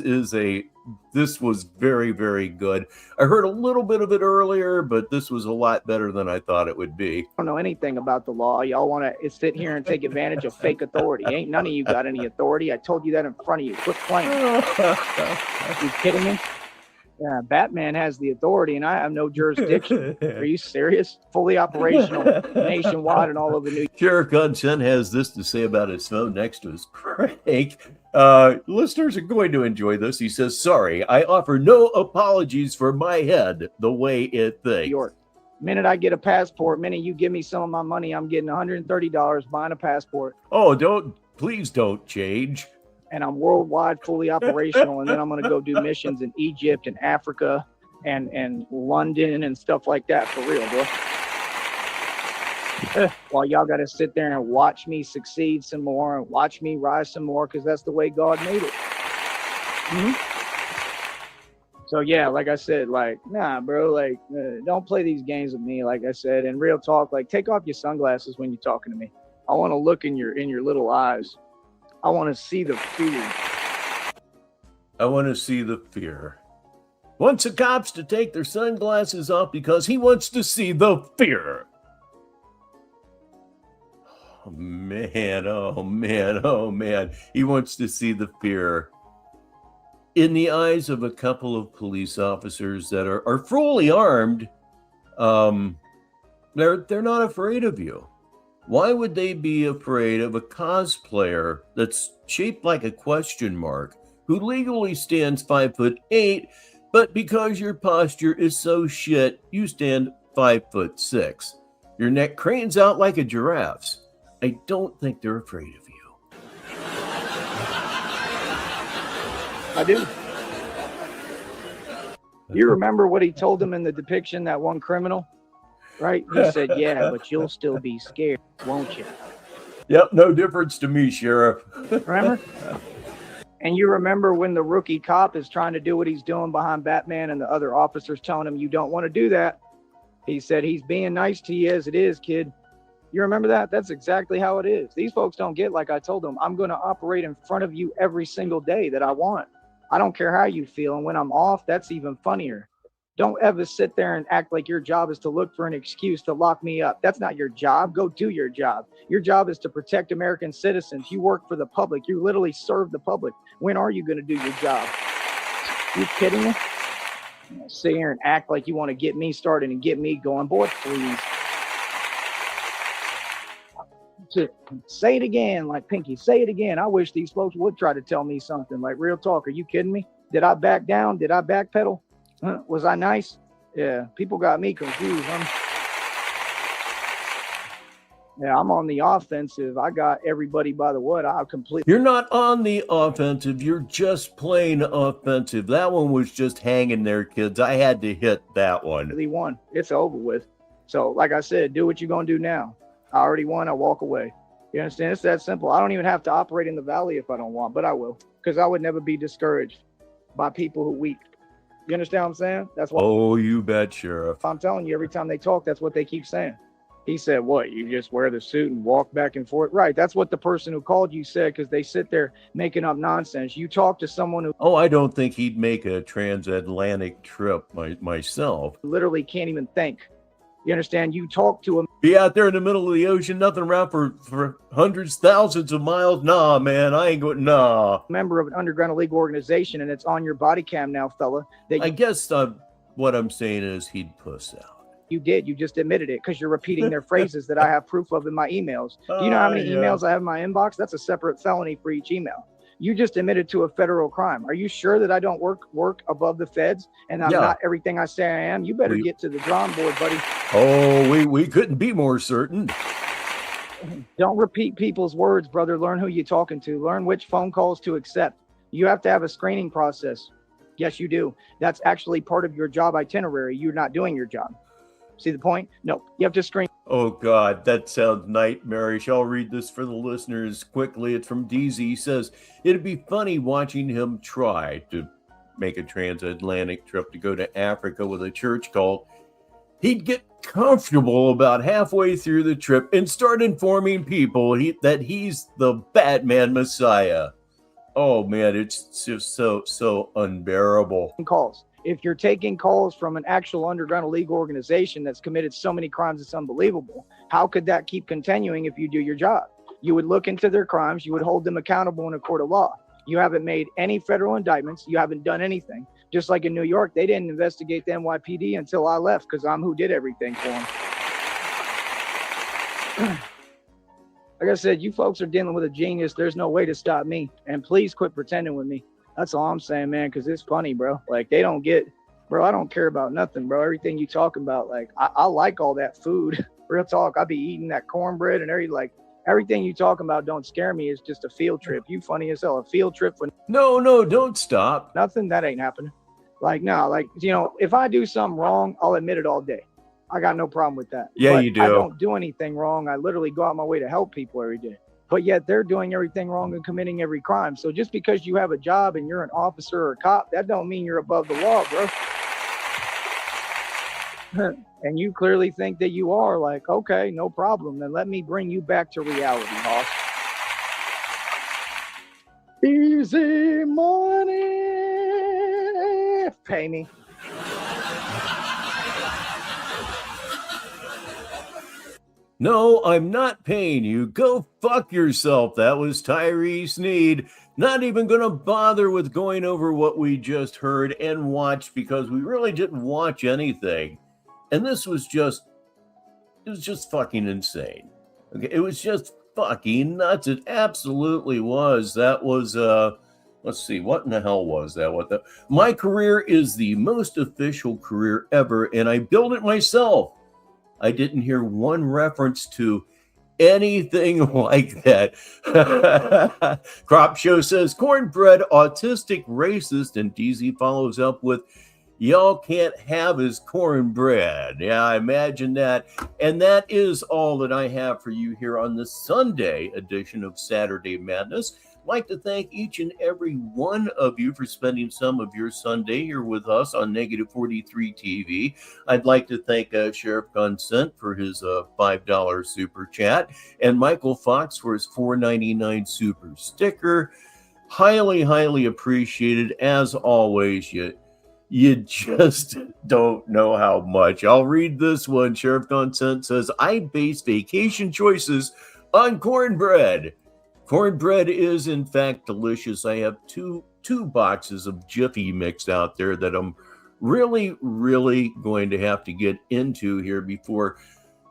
was very, very good. I heard a little bit of it earlier, but this was a lot better than I thought it would be. I don't know anything about the law. Y'all want to sit here and take advantage of fake authority. Ain't none of you got any authority. I told you that in front of you. Quit playing. You kidding me? Yeah, Batman has the authority, and I have no jurisdiction. Are you serious? Fully operational, nationwide, and all over New York. Sheriff Gunson has this to say about his phone next to his crank. Listeners are going to enjoy this. He says, "Sorry, I offer no apologies for my head the way it thinks." York. Minute I get a passport, minute you give me some of my money, I'm getting $130 buying a passport. Oh, please don't change. And I'm worldwide, fully operational, and then I'm going to go do missions in Egypt and Africa and London and stuff like that for real, bro. While y'all got to sit there and watch me succeed some more and watch me rise some more, because that's the way God made it. So yeah, like I said, like, nah, bro, like, don't play these games with me, like I said. And real talk, like, take off your sunglasses when you're talking to me. I want to look in your little eyes. I want to see the fear. I want to see the fear. Wants the cops to take their sunglasses off because he wants to see the fear. Oh, man, oh, man, oh, man. He wants to see the fear in the eyes of a couple of police officers that are fully armed. They're not afraid of you. Why would they be afraid of a cosplayer that's shaped like a question mark, who legally stands 5'8", but because your posture is so shit, you stand 5'6"? Your neck cranes out like a giraffe's. I don't think they're afraid of you. I do. You remember what he told them in the depiction, that one criminal? Right? He said, yeah, but you'll still be scared, won't you? Yep, no difference to me, Sheriff. Remember? And you remember when the rookie cop is trying to do what he's doing behind Batman and the other officers telling him, you don't want to do that. He said, he's being nice to you as it is, kid. You remember that? That's exactly how it is. These folks don't get, like I told them, I'm going to operate in front of you every single day that I want. I don't care how you feel. And when I'm off, that's even funnier. Don't ever sit there and act like your job is to look for an excuse to lock me up. That's not your job. Go do your job. Your job is to protect American citizens. You work for the public. You literally serve the public. When are you going to do your job? You kidding me? Sit here and act like you want to get me started and get me going. Boy, please. Say it again, like Pinky. Say it again. I wish these folks would try to tell me something. Like, real talk. Are you kidding me? Did I back down? Did I backpedal? Was I nice? Yeah, people got me confused. I'm on the offensive. I got everybody by the what? I completely. You're not on the offensive. You're just plain offensive. That one was just hanging there, kids. I had to hit that one. Really won. It's over with. So, like I said, do what you're going to do now. I already won. I walk away. You understand? It's that simple. I don't even have to operate in the valley if I don't want, but I will, because I would never be discouraged by people who weak. You understand what I'm saying? That's why. Oh, you bet, Sheriff. I'm telling you, every time they talk, that's what they keep saying. He said, what? You just wear the suit and walk back and forth? Right. That's what the person who called you said, because they sit there making up nonsense. You talk to someone who. Oh, I don't think he'd make a transatlantic trip myself. Literally can't even think. You understand? You talk to him. Be out there in the middle of the ocean, nothing around for hundreds, thousands of miles. Nah, man, I ain't going. Nah. Member of an underground illegal organization, and it's on your body cam now, fella. I guess what I'm saying is he'd puss out. You did. You just admitted it, because you're repeating their phrases that I have proof of in my emails. Do you know how many emails I have in my inbox? That's a separate felony for each email. You just admitted to a federal crime. Are you sure that I don't work above the feds and I'm not everything I say I am? You better get to the drawing board, buddy. Oh, we couldn't be more certain. Don't repeat people's words, brother. Learn who you're talking to. Learn which phone calls to accept. You have to have a screening process. Yes, you do. That's actually part of your job itinerary. You're not doing your job. See the point? No, you have to screen. Oh, God, that sounds nightmarish. I'll read this for the listeners quickly. It's from DZ. He says, it'd be funny watching him try to make a transatlantic trip to go to Africa with a church cult. He'd get comfortable about halfway through the trip and start informing people that he's the Batman Messiah. Oh man, it's just so unbearable. Calls. If you're taking calls from an actual underground illegal organization that's committed so many crimes, it's unbelievable. How could that keep continuing if you do your job? You would look into their crimes. You would hold them accountable in a court of law. You haven't made any federal indictments. You haven't done anything. Just like in New York, they didn't investigate the NYPD until I left because I'm who did everything for them. Like I said, you folks are dealing with a genius. There's no way to stop me. And please quit pretending with me. That's all I'm saying, man, because it's funny, bro. Like, they don't get, bro, I don't care about nothing, bro. Everything you talking about, like, I like all that food. Real talk, I be eating that cornbread and everything you talking about don't scare me. It's just a field trip. You funny as hell. A field trip for No, don't stop. nothing, that ain't happening. Like, no, like, you know, if I do something wrong, I'll admit it all day. I got no problem with that. Yeah, but you do. I don't do anything wrong. I literally go out my way to help people every day. But yet they're doing everything wrong and committing every crime. So just because you have a job and you're an officer or a cop, that don't mean you're above the law, bro. And you clearly think that you are. Like, okay, no problem. Then let me bring you back to reality, Hoss. Easy money. Pay me. No, I'm not paying you. Go fuck yourself. That was Tyree Sneed. Not even going to bother with going over what we just heard and watched because we really didn't watch anything. And this was just, it was just fucking insane. Okay, it was just fucking nuts. It absolutely was. That was, let's see, what in the hell was that? My career is the most official career ever, and I built it myself. I didn't hear one reference to anything like that. Crop Show says, cornbread, autistic, racist, and DZ follows up with, y'all can't have his cornbread. Yeah, I imagine that. And that is all that I have for you here on the Sunday edition of Saturday Madness. I'd like to thank each and every one of you for spending some of your Sunday here with us on Negative 43 TV. I'd like to thank Sheriff Consent for his $5 super chat and Michael Fox for his $4.99 super sticker. Highly, highly appreciated. As always, you just don't know how much. I'll read this one. Sheriff Consent says, I base vacation choices on cornbread. Cornbread is, in fact, delicious. I have two boxes of Jiffy mix out there that I'm really, really going to have to get into here before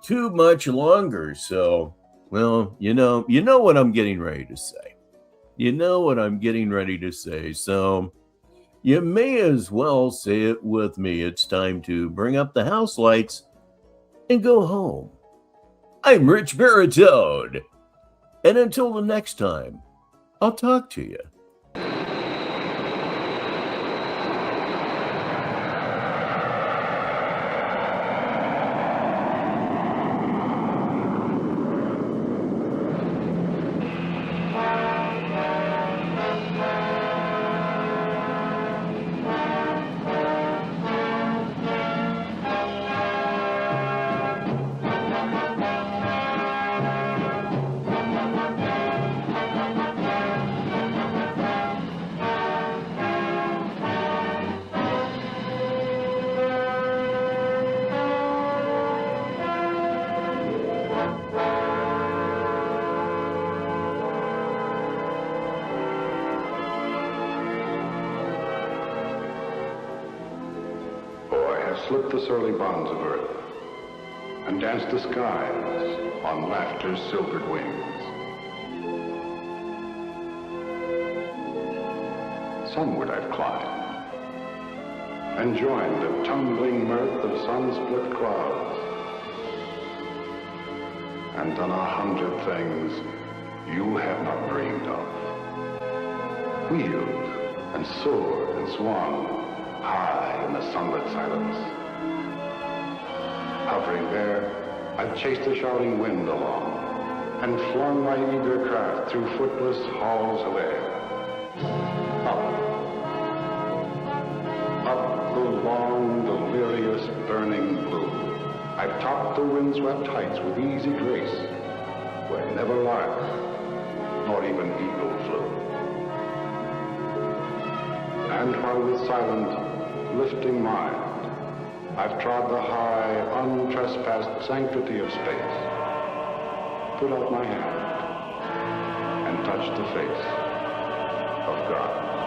too much longer. So, well, you know what I'm getting ready to say. You know what I'm getting ready to say. So you may as well say it with me. It's time to bring up the house lights and go home. I'm Rich Baritone. And until the next time, I'll talk to you. Slip the surly bonds of earth and dance the skies on laughter's silvered wings. Sunward I've climbed and joined the tumbling mirth of sun-split clouds and done 100 things you have not dreamed of. Wheeled and soared and swung high in the sunlit silence. Hovering there, I've chased the shouting wind along and flung my eager craft through footless halls of air. Up the long, delirious, burning blue, I've topped the windswept heights with easy grace, where never lark nor even eagle flew. And while with silent, lifting mind, I've trod the high, untrespassed sanctity of space, put out my hand and touched the face of God.